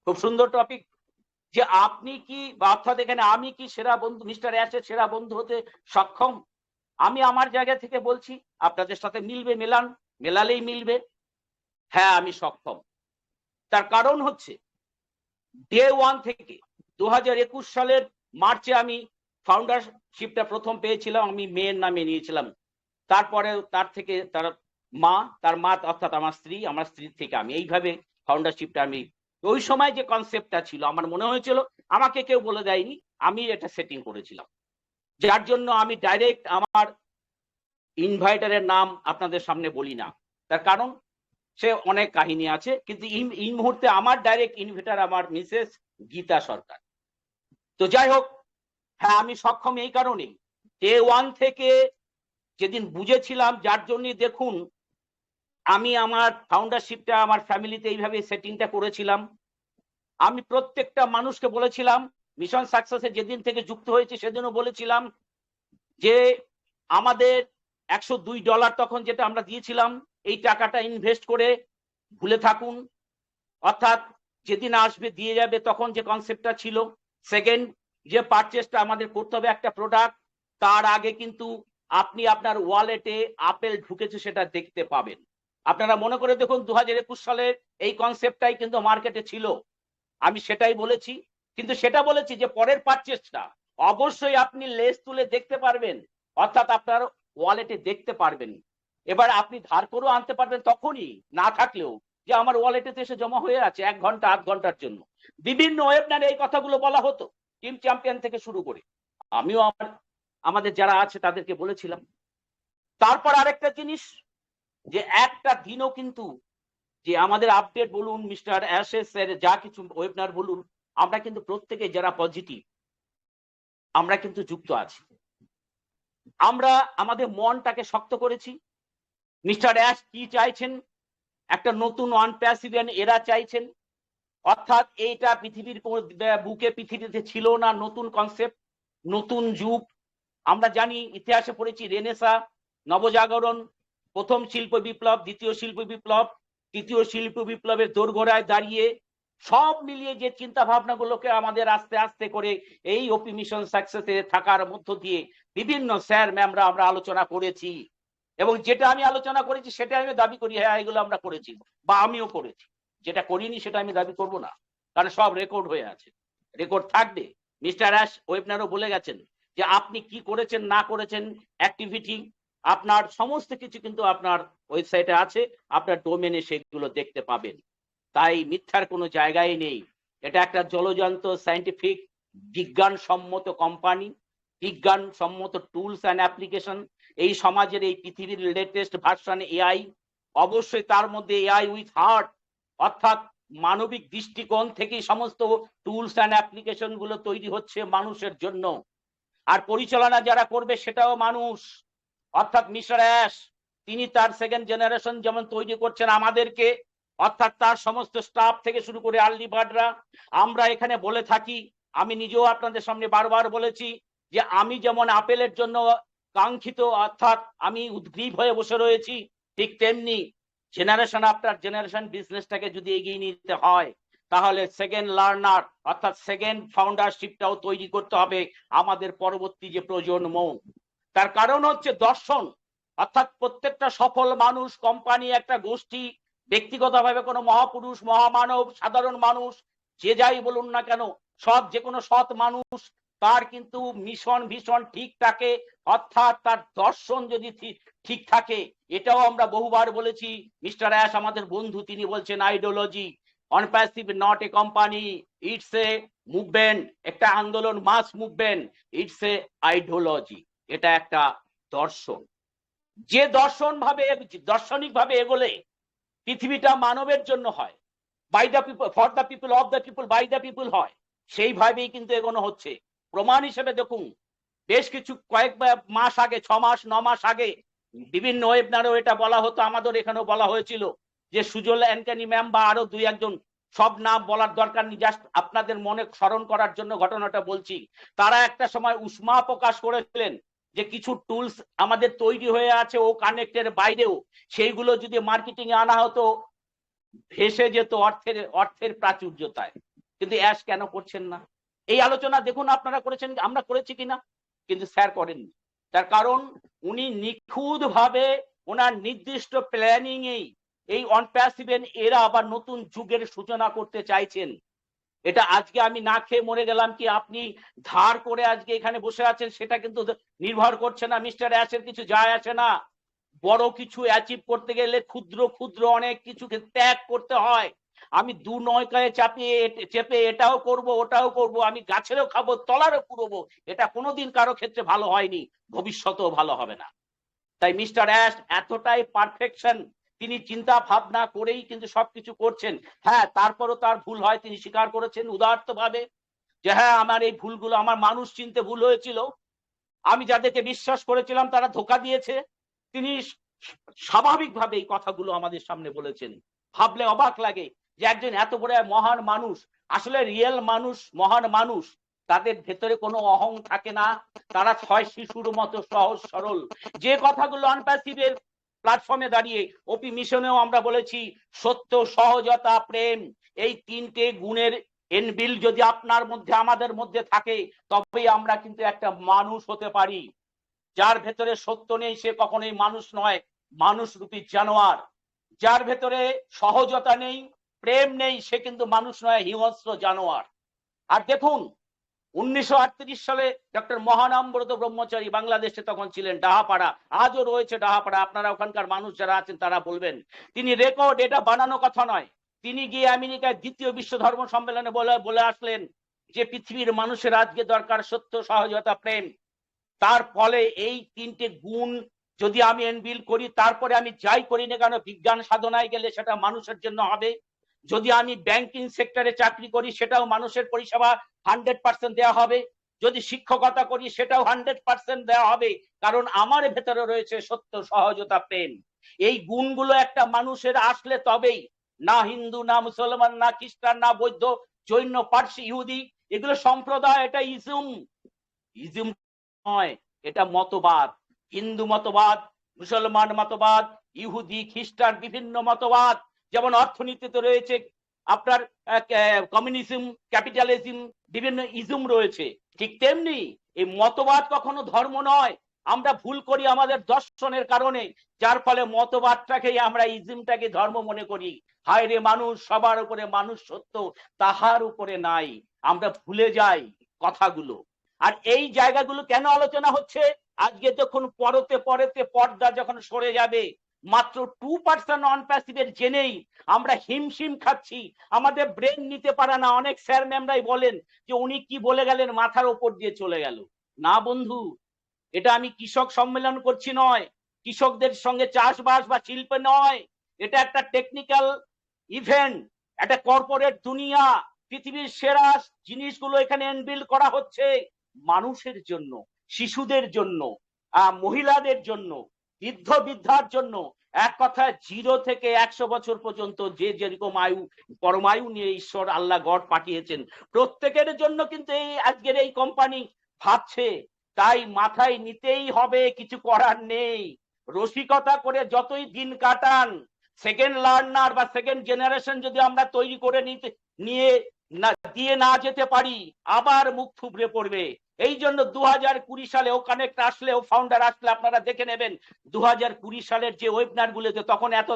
খুব সুন্দর টপিক, যে আপনি কি, অর্থাৎ এখানে আমি কি সেরা বন্ধু, মিস্টার অ্যাশের সেরা বন্ধু হতে সক্ষম? আমি আমার জায়গা থেকে বলছি, আপনাদের সাথে মিলবে, মেলালেই মিলবে, হ্যাঁ আমি সক্ষম। তার কারণ হচ্ছে ডে ওয়ান থেকে 2021 সালের মার্চে আমি ফাউন্ডারশিপটা প্রথম পেয়েছিলাম, আমি মেয়ের নামে নিয়েছিলাম। তারপরে তার মা অর্থাৎ আমার স্ত্রীর থেকে আমি এইভাবে ফাউন্ডারশিপটা আমি, ওই সময় যে কনসেপ্টটা ছিল আমার মনে হয়েছিল, আমাকে কেউ বলে দেয়নি, আমি এটা সেটিং করেছিলাম। যার জন্য আমি ডাইরেক্ট আমার ইনভাইটারের নাম আপনাদের সামনে বলি না। তার কারণ সে অনেক কাহিনী আছে, কিন্তু এই মুহূর্তে আমার ডাইরেক্ট ইনভাইটার আমার মিসেস গীতা সরকার। তো যাই হোক, হ্যাঁ আমি সক্ষম এই কারণেই, ডে ওয়ান থেকে যেদিন বুঝেছিলাম, যার জন্য দেখুন আমি আমার ফাউন্ডারশিপটা আমার ফ্যামিলিতে এইভাবে সেটিংটা করেছিলাম। আমি প্রত্যেকটা মানুষকে বলেছিলাম, মিশন সাকসেসে যেদিন থেকে যুক্ত হয়েছে সেদিনও বলেছিলাম যে আমাদের $102 তখন যেটা আমরা দিয়েছিলাম, এই টাকাটা ইনভেস্ট করে ভুলে থাকুন, অর্থাৎ যেদিন আসবে দিয়ে যাবে, তখন যে কনসেপ্টটা ছিল। সেকেন্ড, যে পারচেসটা আমাদের করতে হবে একটা প্রোডাক্ট, তার আগে কিন্তু আপনি আপনার ওয়ালেটে আপেল ঢুকেছে সেটা দেখতে পাবেন। আপনারা মনে করে দেখুন 2021 সালের এই কনসেপ্টটাই কিন্তু মার্কেটে ছিল। আমি সেটাই বলেছি, কিন্তু সেটা বলেছি যে পরের পারচেসটা অবশ্যই আপনি লেস তুলে দেখতে পারবেন, অর্থাৎ আপনার ওয়ালেটে দেখতে পারবেন। এবার আপনি ধার করেও আনতে পারবেন তখনই, না থাকলেও, যে আমার ওয়ালেটে এসে জমা হয়ে আছে 1 ঘন্টা 8 ঘন্টার জন্য। বিভিন্ন ওয়েবনারে এই কথাগুলো বলা হতো, টিম চ্যাম্পিয়ন থেকে শুরু করে। আমিও আমাদের যারা আছে তাদেরকে বলেছিলাম। তারপর আরেকটা জিনিস, যে একটা দিনও কিন্তু যে আমাদের আপডেট বলুন, মিস্টার অ্যাশেস এর যা কিছু ওয়েবনার বলুন, আমরা কিন্তু প্রত্যেকে যারা পজিটিভ আমরা কিন্তু যুক্ত আছি। আমরা আমাদের মনটাকে শক্ত করেছি। মিস্টার অ্যাশ কি চাইছেন, একটা নতুন অনপ্যাসিভিয়ান এরা চাইছেন, অর্থাৎ এইটা পৃথিবীর বুকে পৃথিবীতে ছিল না, নতুন কনসেপ্ট, নতুন যুগ। আমরা জানি, ইতিহাসে পড়েছি, রেনেসা, নবজাগরণ, প্রথম শিল্প বিপ্লব, দ্বিতীয় শিল্প বিপ্লব, তৃতীয় শিল্প বিপ্লবের দোরগোড়ায় দাঁড়িয়ে সব মিলিয়ে যে চিন্তা ভাবনাগুলোকে আমাদের আস্তে আস্তে করে এই ওপি মিশন সাকসেসে থাকার মধ্য দিয়ে বিভিন্ন স্যার ম্যামরা আমরা আলোচনা করেছি, এবং যেটা আমি আলোচনা করেছি সেটা আমি দাবি করি, হ্যাঁ এগুলো আমরা করেছি বা আমিও করেছি। যেটা করিনি সেটা আমি দাবি করব না, কারণ সব রেকর্ড হয়ে আছে, রেকর্ড থাকবে। মিস্টার অ্যাশ ওয়েবনারও বলে গেছেন যে আপনি কি করেছেন না করেছেন, অ্যাক্টিভিটি আপনার সমস্ত কিছু কিন্তু আপনার ওয়েবসাইটে আছে, আপনার ডোমেনে সেগুলো দেখতে পাবেন। তাই মিথ্যার কোনো জায়গায় নেই। এটা একটা জলজান্ত সায়েন্টিফিক বিজ্ঞানসম্মত কোম্পানি, বিজ্ঞানসম্মত টুলস অ্যান্ড অ্যাপ্লিকেশন। এই সমাজের এই পৃথিবীর লেটেস্ট ভার্সন এআই, অবশ্যই তার মধ্যে এআই উইথ হার্ট, অর্থাৎ মানবিক দৃষ্টিকোণ থেকেই সমস্ত টুলস অ্যান্ড অ্যাপ্লিকেশন গুলো তৈরি হচ্ছে মানুষের জন্য। আর পরিচালনা যারা করবে সেটাও মানুষ, অর্থাৎ মিস্টার অ্যাশ তিনি তার সেকেন্ড জেনারেশন যেমন তৈরি করছেন আমাদেরকে, অর্থাৎ তার সমস্ত স্টাফ থেকে শুরু করে আর্লি বার্ডরা। আমরা এখানে বলে থাকি, আমি নিজেও আপনাদের সামনে বারবার বলেছি যে আমি যেমন আপেলের জন্য কাঙ্ক্ষিত, অর্থাৎ আমি উদ্গ্রীব হয়ে বসে রয়েছি, ঠিক তেমনি জেনারেশন আফটার জেনারেশন বিজনেসটাকে যদি এগিয়ে নিতে হয়, তাহলে সেকেন্ড লার্নার অর্থাৎ সেকেন্ড ফাউন্ডারশিপটাও তৈরি করতে হবে আমাদের পরবর্তী যে প্রজন্ম। তার কারণ হচ্ছে দর্শন, অর্থাৎ প্রত্যেকটা সফল মানুষ, কোম্পানি, একটা গোষ্ঠী, ব্যক্তিগতভাবে কোনো মহাপুরুষ, মহামানব, সাধারণ মানুষ, যে যাই বলুন না কেন, সৎ যে কোনো সৎ মানুষ, তার কিন্তু মিশন ভীষণ ঠিক থাকে, অর্থাৎ তার দর্শন যদি ঠিক থাকে। এটাও আমরা বহুবার বলেছি, মিস্টার অ্যাশ আমাদের বন্ধু, তিনি বলছেন ideology, OnPassive not a company, it's a movement, একটা আন্দোলন, mass movement, it's a ideology, এটা একটা দর্শন। যে দর্শন ভাবে দার্শনিক ভাবে এগোলে পৃথিবীটা মানবের জন্য হয়, by the people, for the people, of the people, by the people হয়, সেইভাবেই কিন্তু এগোনো হচ্ছে। প্রমাণ হিসেবে দেখুন, বেশ কিছু কয়েক মাস আগে, 6 মাস 9 মাস আগে বিভিন্ন ওয়েবনারেও এটা বলা হতো, আমাদের এখানেও বলা হয়েছিল যে সুজল অ্যান্টনি ম্যাম বা আরো 2-1 সব নাম বলার দরকার নেই, জাস্ট আপনাদের মনে স্মরণ করার জন্য ঘটনাটা বলছি। তারা একটা সময় উষ্মা প্রকাশ করেছিলেন যে কিছু টুলস আমাদের তৈরি হয়ে আছে ও কানেক্টের বাইরেও, সেইগুলো যদি মার্কেটিং এ আনা হতো ভেসে যেত অর্থের প্রাচুর্যতায়। কিন্তু অ্যাশ কেন করছেন না? এই আলোচনা দেখুন আপনারা করেছেন, আমরা করেছি কিনা, কিন্তু স্যার করেননি। তার কারণ উনি নিখুঁত ভাবে ওনার নির্দিষ্ট প্ল্যানিং এই অনপ্যাসিভেন এরা আবার নতুন যুগের সূচনা করতে চাইছেন। এটা আজকে আমি না খেয়ে মরে গেলাম কি আপনি ধার করে আজকে এখানে বসে আছেন, সেটা কিন্তু নির্ভর করছে না, মিস্টার অ্যাশের কিছু যায় আসে না। বড় কিছু অ্যাচিভ করতে গেলে ক্ষুদ্র ক্ষুদ্র অনেক কিছুকে ত্যাগ করতে হয়। আমি দু নৌকায় চেপে এটাও করব ওটাও করব, আমি গাছেরও খাবো তলারও পুরবো, এটা কোনোদিন কারো ক্ষেত্রে ভালো হয়নি, ভবিষ্যতেও ভালো হবে না। তাই মিস্টার অ্যাশ এতটাই পারফেকশন, তিনি চিন্তা ভাবনা করেই কিন্তু সবকিছু করছেন। হ্যাঁ, তারপরও তার ভুল হয়, তিনি স্বীকার করেছেন উদার্ত ভাবে যে হ্যাঁ আমার এই ভুলগুলো, আমার মানুষ চিনতে ভুল হয়েছিল, আমি যাদেরকে বিশ্বাস করেছিলাম তারা ধোঁকা দিয়েছে। তিনি স্বাভাবিকভাবে এই কথাগুলো আমাদের সামনে বলেছেন। ভাবলে অবাক লাগে যে একজন এত বড় মহান মানুষ, আসলে রিয়েল মানুষ, মহান মানুষ, তাদের ভেতরে কোনো অহং থাকে না, তারা ছয় শিশুর মতো সহজ সরল। যে কথাগুলো আনপ্যাসিভের প্ল্যাটফর্মে দাঁড়িয়ে ওপি মিশনেও আমরা বলেছি, সত্য, সহজতা, প্রেম, এই তিনটে গুণের এনবিল যদি আপনার মধ্যে আমাদের মধ্যে থাকে, তবেই আমরা কিন্তু একটা মানুষ হতে পারি। যার ভেতরে সত্য নেই সে কখনোই মানুষ নয়, মানুষ রূপী জানোয়ার। যার ভেতরে সহজতা নেই, প্রেম নেই, সে কিন্তু মানুষ নয়, হিংস্র জানোয়ার। আর দেখুন 1938 সালে ডক্টর মহানামব্রত ব্রহ্মচারী বাংলাদেশে তখন ছিলেন, ডাহাপাড়া, আজও রয়েছে ডাহাপাড়া, আপনারা ওখানকার মানুষ যারা আছেন তারা বলবেন, তিনি রেকর্ড, এটা বানানো কথা নয়, তিনি গিয়ে আমেরিকায় দ্বিতীয় বিশ্ব ধর্ম সম্মেলনে বলে আসলেন যে পৃথিবীর মানুষের আজকে দরকার সত্য, সহজতা, প্রেম। তার ফলে এই তিনটে গুণ যদি আমি এনবিল করি, তারপরে আমি যাই করি না কেন, বিজ্ঞান সাধনায় গেলে সেটা মানুষের জন্য হবে, যদি আমি ব্যাংকিং সেক্টরে চাকরি করি সেটাও মানুষের পরিষেবা 100% দেওয়া হবে, যদি শিক্ষকতা করি সেটাও 100% দেওয়া হবে, কারণ আমার ভেতরে রয়েছে সত্য, সহজতা, প্রেম। এই গুণগুলো একটা মানুষের আসলে তবেই, না হিন্দু, না মুসলমান, না খ্রিস্টান, না বৌদ্ধ, জৈন, পার্সি, ইহুদি, এগুলো সম্প্রদায়, এটা ইজম নয়, এটা মতবাদ। হিন্দু মতবাদ, মুসলমান মতবাদ, ইহুদি, খ্রিস্টান, বিভিন্ন মতবাদ, যেমন অর্থনীতিতে রয়েছে আপনার কমিউনিজম, ক্যাপিটালিজম, বিভিন্ন ইজম রয়েছে, ঠিক তেমনি এই মতবাদ কখনো ধর্ম নয়। আমরা ভুল করি আমাদের দর্শনের কারণে, যার ফলে মতবাদটাকে আমরা ইজমটাকে ধর্ম মনে করি। হায় রে মানুষ, সবার উপরে মানুষ সত্য, তাহার উপরে নাই, আমরা ভুলে যাই কথাগুলো। আর এই জায়গাগুলো কেন আলোচনা হচ্ছে, আজকে যখন পরতে পরতে পর্দা যখন সরে যাবে, মাত্র 2% নন প্যাসিভের জেনেই আমরা হিমশিম খাচ্ছি, আমাদের ব্রেন নিতে পারে না। অনেক স্যার ম্যামরাই বলেন যে উনি কি বলে গেলেন, মাথার উপর দিয়ে চলে গেল। না বন্ধু, এটা আমি কৃষক সম্মেলন করছি নয়, কৃষকদের সঙ্গে চাষবাস বা শিল্পে নয়, এটা একটা টেকনিক্যাল ইভেন্ট, একটা কর্পোরেট দুনিয়া। পৃথিবীর সেরা জিনিসগুলো এখানে এনবিল্ড করা হচ্ছে মানুষের জন্য, শিশুদের জন্য, মহিলাদের জন্য, বৃদ্ধ বৃদ্ধার জন্য। এক কথায় 0 থেকে 100 বছর পর্যন্ত যে যেরকম আয়ু, পরমায়ু নিয়ে ঈশ্বর আল্লাহ গড পাঠিয়েছেন, প্রত্যেকের জন্য কিন্তু এই আজকের এই কোম্পানি ভাবছে। তাই মাথায় নিতেই হবে, কিছু করার নেই। রসিকতা করে যতই দিন কাটান, সেকেন্ড লার্নার বা সেকেন্ড জেনারেশন যদি আমরা তৈরি করে দিয়ে না যেতে পারি, আবার মুখ থুবড়ে পড়বে। এই জন্য 2020 সালে ও কানেক্ট আসলে, ও ফাউন্ডার আসলে আপনারা দেখে নেবেন 2020 সালের যে ওয়েবিনার গুলোতে, তখন এত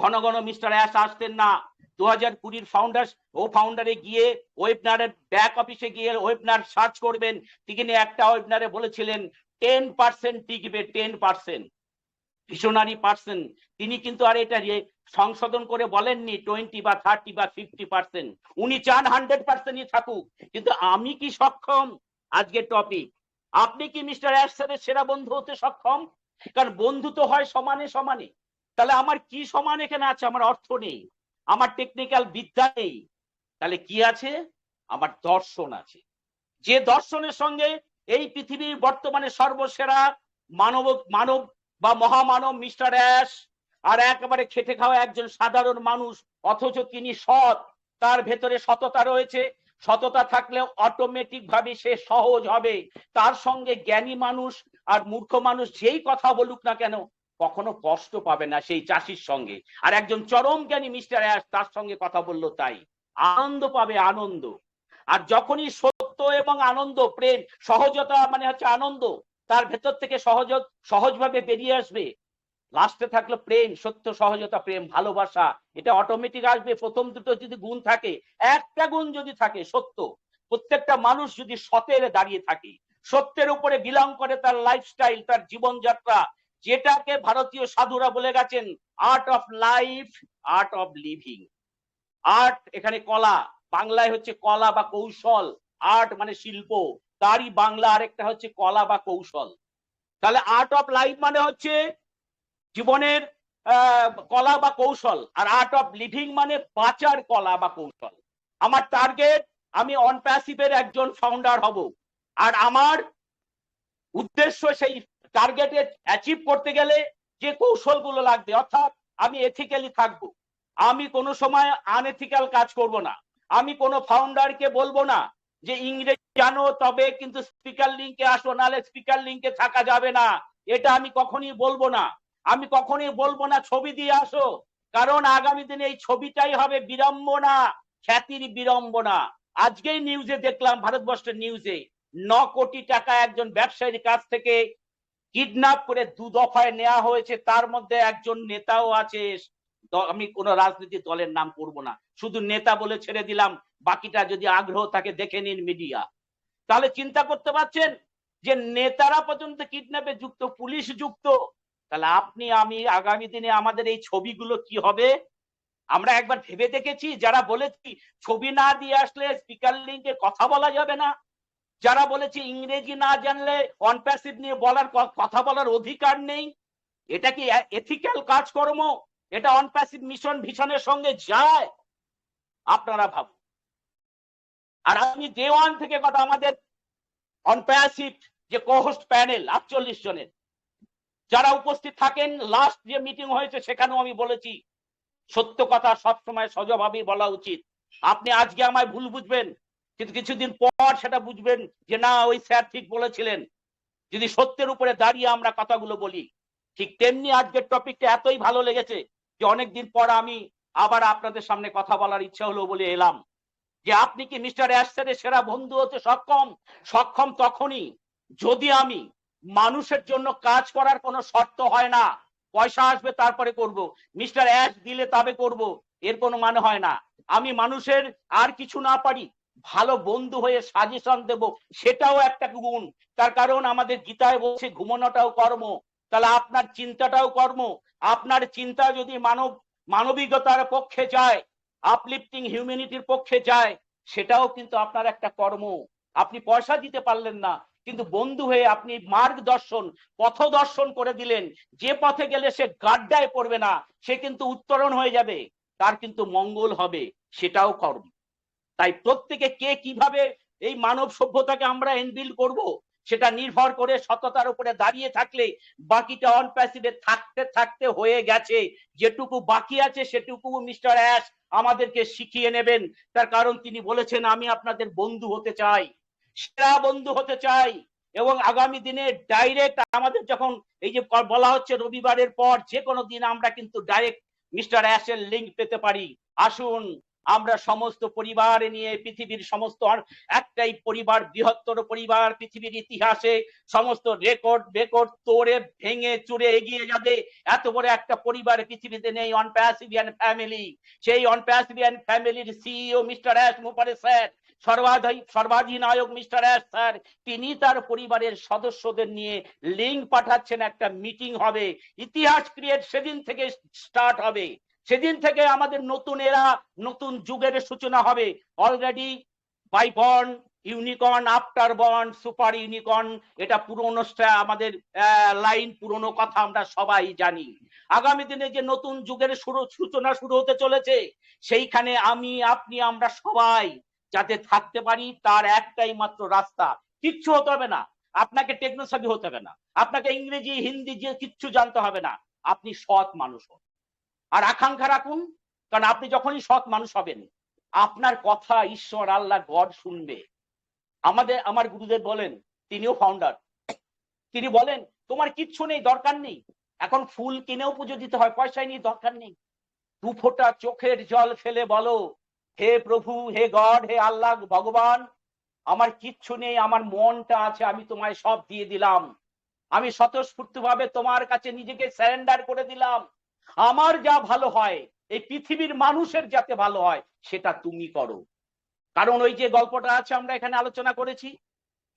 ঘন ঘন মিস্টার অ্যাশ আসতেন না। 2020 ফাউন্ডার, ও ফাউন্ডারে গিয়ে ওয়েবিনারের ব্যাক অফিসে গিয়ে ওয়েবিনার সার্চ করবেন, তিনি একটা ওয়েবিনারে বলেছিলেন 10% টিকবে, 10%, ভিশনারি পার্সন। তিনি কিন্তু আর এটা সংশোধন করে বলেননি 20 বা 30 বা 50%, উনি চান 100%ই থাকুক। কিন্তু আমি কি সক্ষম? আজকে টপিক, আপনি কি মিস্টার অ্যাশারের সেরা বন্ধু হতে সক্ষম? কারণ বন্ধু তো হয় সমানে সমানে। তাহলে আমার কি সমান এখানে আছে? আমার অর্থ নেই, আমার টেকনিক্যাল বিদ্যা নেই, তাহলে কি আছে? আমার দর্শন আছে, যে দর্শনের সঙ্গে এই পৃথিবীর বর্তমানে সর্বসেরা মানব বা মহামানব মিস্টার অ্যাশ আর একেবারে খেটে খাওয়া একজন সাধারণ মানুষ, অথচ তিনি সৎ, তার ভেতরে সততা রয়েছে। সততা থাকলে অটোমেটিক ভাবে সে সহজ হবে। তার সঙ্গে জ্ঞানী মানুষ আর মূর্খ মানুষ যেই কথা বলুক না কেন, কখনো কষ্ট পাবে না সেই চাষির সঙ্গে। আর একজন চরম জ্ঞানী মিস্টার অ্যাশ, তার সঙ্গে কথা বললো তাই আনন্দ পাবে, আনন্দ। আর যখনই সত্য এবং আনন্দ, প্রেম, সহজতা মানে হচ্ছে আনন্দ, তার ভেতর থেকে সহজভাবে বেরিয়ে আসবে। লাস্টে থাকলো প্রেম, সত্য, সহজতা, প্রেম, ভালোবাসা, এটা অটোমেটিক আসবে। প্রথম দুটো যদি গুণ থাকে, একটা গুণ যদি থাকে সত্য, প্রত্যেকটা মানুষ যদি সতের দাঁড়িয়ে থাকে, সত্যের উপরে বিলং করে তার লাইফস্টাইল, তার জীবনযাত্রা, যেটাকে ভারতীয় সাধুরা বলে গেছেন art of life, art of living. Art এখানে কলা, বাংলায় হচ্ছে কলা বা কৌশল, আর্ট মানে শিল্প, তারই বাংলা আরেকটা হচ্ছে কলা বা কৌশল। তাহলে আর্ট অফ লাইফ মানে হচ্ছে জীবনের কলা বা কৌশল, আর আর্ট অফ লিভিং মানে বাঁচার কলা বা কৌশল। আমার টার্গেট, আমি অন প্যাসিভের একজন ফাউন্ডার হব, আর আমার উদ্দেশ্য সেই টার্গেটে অ্যাচিভ করতে গেলে যে কৌশলগুলো লাগবে, অর্থাৎ আমি এথিক্যালি থাকবো, আমি কোনো সময় আনএথিক্যাল কাজ করব না, আমি কোনো ফাউন্ডারকে বলবো না যে ইংরেজি জানো তবে কিন্তু স্পিকার লিঙ্কে আসো, নাহলে স্পিকার লিঙ্কে থাকা যাবে না, এটা আমি কখনই বলবো না। আমি কখনই বলবো না ছবি দিয়ে আসো, কারণ আগামী দিনে এই ছবিটাই হবে বিড়ম্বনা, খ্যাতির বিড়ম্বনা। আজকেই নিউজে দেখলাম, ভারতবর্ষের নিউজে 9 কোটি টাকা একজন ব্যবসায়ীর কাছ থেকে কিডন্যাপ করে 2 দফায় নেওয়া হয়েছে, তার মধ্যে একজন নেতাও আছে। আমি কোন রাজনৈতিক দলের নাম করব না, শুধু নেতা বলে ছেড়ে দিলাম, বাকিটা যদি আগ্রহ থাকে দেখে নিন মিডিয়া। তাহলে চিন্তা করতে পারছেন যে নেতারা পর্যন্ত কিডন্যাপে যুক্ত, পুলিশ যুক্ত। তাহলে আপনি আমি আগামী দিনে আমাদের এই ছবিগুলো কি হবে? আমরা একবার ভেবে দেখেছি যারা বলেছি ছবি না দিয়ে আসলে স্পিকার লিঙ্কে কথা বলা যাবে না, যারা বলেছে ইংরেজি না জানলে অনপ্যাসিভ নিয়ে কথা বলার অধিকার নেই, এটা কি এথিক্যাল কাজকর্ম? এটা অনপ্যাসিভ মিশন ভিশনের সঙ্গে যায়? আপনারা ভাবুন। আর আমি ডে ওয়ান থেকে কথা, আমাদের অনপ্যাসিভ যে কোহোস্ট প্যানেল 48 জনের যারা উপস্থিত থাকেন, লাস্ট যে মিটিং হয়েছে সেখানেও আমি বলেছি সত্য কথা সবসময় সজভাবেই বলা উচিত। আপনি আজকে আমায় ভুল বুঝবেন, কিন্তু কিছুদিন পর সেটা বুঝবেন যে না, ওই স্যার ঠিক বলেছিলেন, যদি সত্যের উপরে দাঁড়িয়ে আমরা কথাগুলো বলি। ঠিক তেমনি আজকের টপিকটা এতই ভালো লেগেছে যে অনেকদিন পর আমি আবার আপনাদের সামনে কথা বলার ইচ্ছা হলো বলে এলাম। যে আপনি কি মিস্টার অ্যাশারের সেরা বন্ধু হতে সক্ষম তখনই যদি আমি মানুষের জন্য কাজ করার কোনো শর্ত হয় না, পয়সা আসবে তারপরে করব, মিস্টার অ্যাশ দিলে তবে করব, এর কোনো মানে হয় না। আমি মানুষের আর কিছু না পারি, ভালো বন্ধু হয়ে সাজেশন দেব, সেটাও একটা গুণ। তার কারণ আমাদের গীতায় বলছে ঘুমানোটাও কর্ম, তাহলে আপনার চিন্তাটাও কর্ম। আপনার চিন্তা যদি মানবিকতার পক্ষে যায়, আপলিফটিং হিউম্যানিটির পক্ষে যায়, সেটাও কিন্তু আপনার একটা কর্ম। আপনি পয়সা দিতে পারলেন না, কিন্তু বন্ধু হয়ে আপনি মার্গদর্শন, পথদর্শন করে দিলেন, যে পথে গেলে সে গাড্ডায় পড়বে না, সে কিন্তু উত্তরণ হয়ে যাবে, তার কিন্তু মঙ্গল হবে, সেটাও কর্ম। তাই প্রত্যেকে কে কিভাবে এই মানব সভ্যতাকে আমরা এনবিল্ড করব, সেটা নির্ভর করে সততার উপরে দাঁড়িয়ে থাকলে বাকিটা অনপ্যাসিভে থাকতে থাকতে হয়ে গেছে। যেটুকু বাকি আছে সেটুকু মিস্টার অ্যাশ আমাদেরকে শিখিয়ে নেবেন। তার কারণ তিনি বলেছেন আমি আপনাদের বন্ধু হতে চাই, সেরা বন্ধু হতে চাই। এবং আগামী দিনে ডাইরেক্ট আমাদের যখন এই যে বলা হচ্ছে রবিবারের পর যে কোনো দিন আমরা কিন্তু ডাইরেক্ট মিস্টার অ্যাশের লিঙ্ক পেতে পারি। আসুন আমরা সমস্ত পরিবার নিয়ে, পৃথিবীর সমস্ত একটাই পরিবার, বৃহত্তর পরিবার, পৃথিবীর ইতিহাসে সমস্ত রেকর্ড তোড়ে ভেঙে চুরে এগিয়ে যাবে এত বড় একটা পরিবার পৃথিবীতে নেই, অনপ্যাসিভিয়ান ফ্যামিলি। সেই অনপ্যাসিভিয়ান ফ্যামিলির সিইও মিস্টার অ্যাশ মুপারে স্যার, সর্বাধিনায়ক মিস্টার অ্যাশ স্যার, তিনি তার পরিবারের সদস্যদের নিয়ে লিঙ্ক পাঠাচ্ছেন, একটা মিটিং হবে, ইতিহাস ক্রিয়েট সেদিন থেকে স্টার্ট হবে। সেদিন থেকে আমাদের নতুন এরা, নতুন যুগের সূচনা হবে। Already by born unicorn, after born super unicorn, এটা পুরনো আমাদের লাইন, পুরনো কথা আমরা সবাই জানি। আগামী দিনে যে নতুন যুগের সূচনা শুরু হতে চলেছে, সেইখানে আমি আপনি আমরা সবাই যাতে থাকতে পারি, তার একটাই মাত্র রাস্তা। কিচ্ছু হতে হবে না, আপনাকে টেকনোসেভি হতে হবে না, আপনাকে ইংরেজি হিন্দি যে কিচ্ছু জানতে হবে না, আপনি সৎ মানুষ হন। আর আকাঙ্ক্ষা রাখুন, কারণ আপনি যখনই সৎ মানুষ হবেন, আপনার কথা ঈশ্বর আল্লাহ গড শুনবে। আমার গুরুদেব বলেন, তিনিও ফাউন্ডার, তিনি বলেন তোমার কিচ্ছু নেই, দরকার নেই, এখন ফুল কিনেও পুজো দিতে হয়, পয়সায় নিয়ে দরকার নেই, 2 ফোঁটা চোখের জল ফেলে বলো হে প্রভু, হে গড, হে আল্লাহ ভগবান, আমার কিচ্ছু নেই, আমার মনটা আছে, আমি তোমায় সব দিয়ে দিলাম, আমি স্বতঃস্ফূর্ত ভাবে তোমার কাছে নিজেকে সারেন্ডার করে দিলাম। আমার যা ভালো হয়, এই পৃথিবীর মানুষের যাতে ভালো হয়, সেটা তুমি করো। কারণ ওই যে গল্পটা আছে আমরা এখানে আলোচনা করেছি,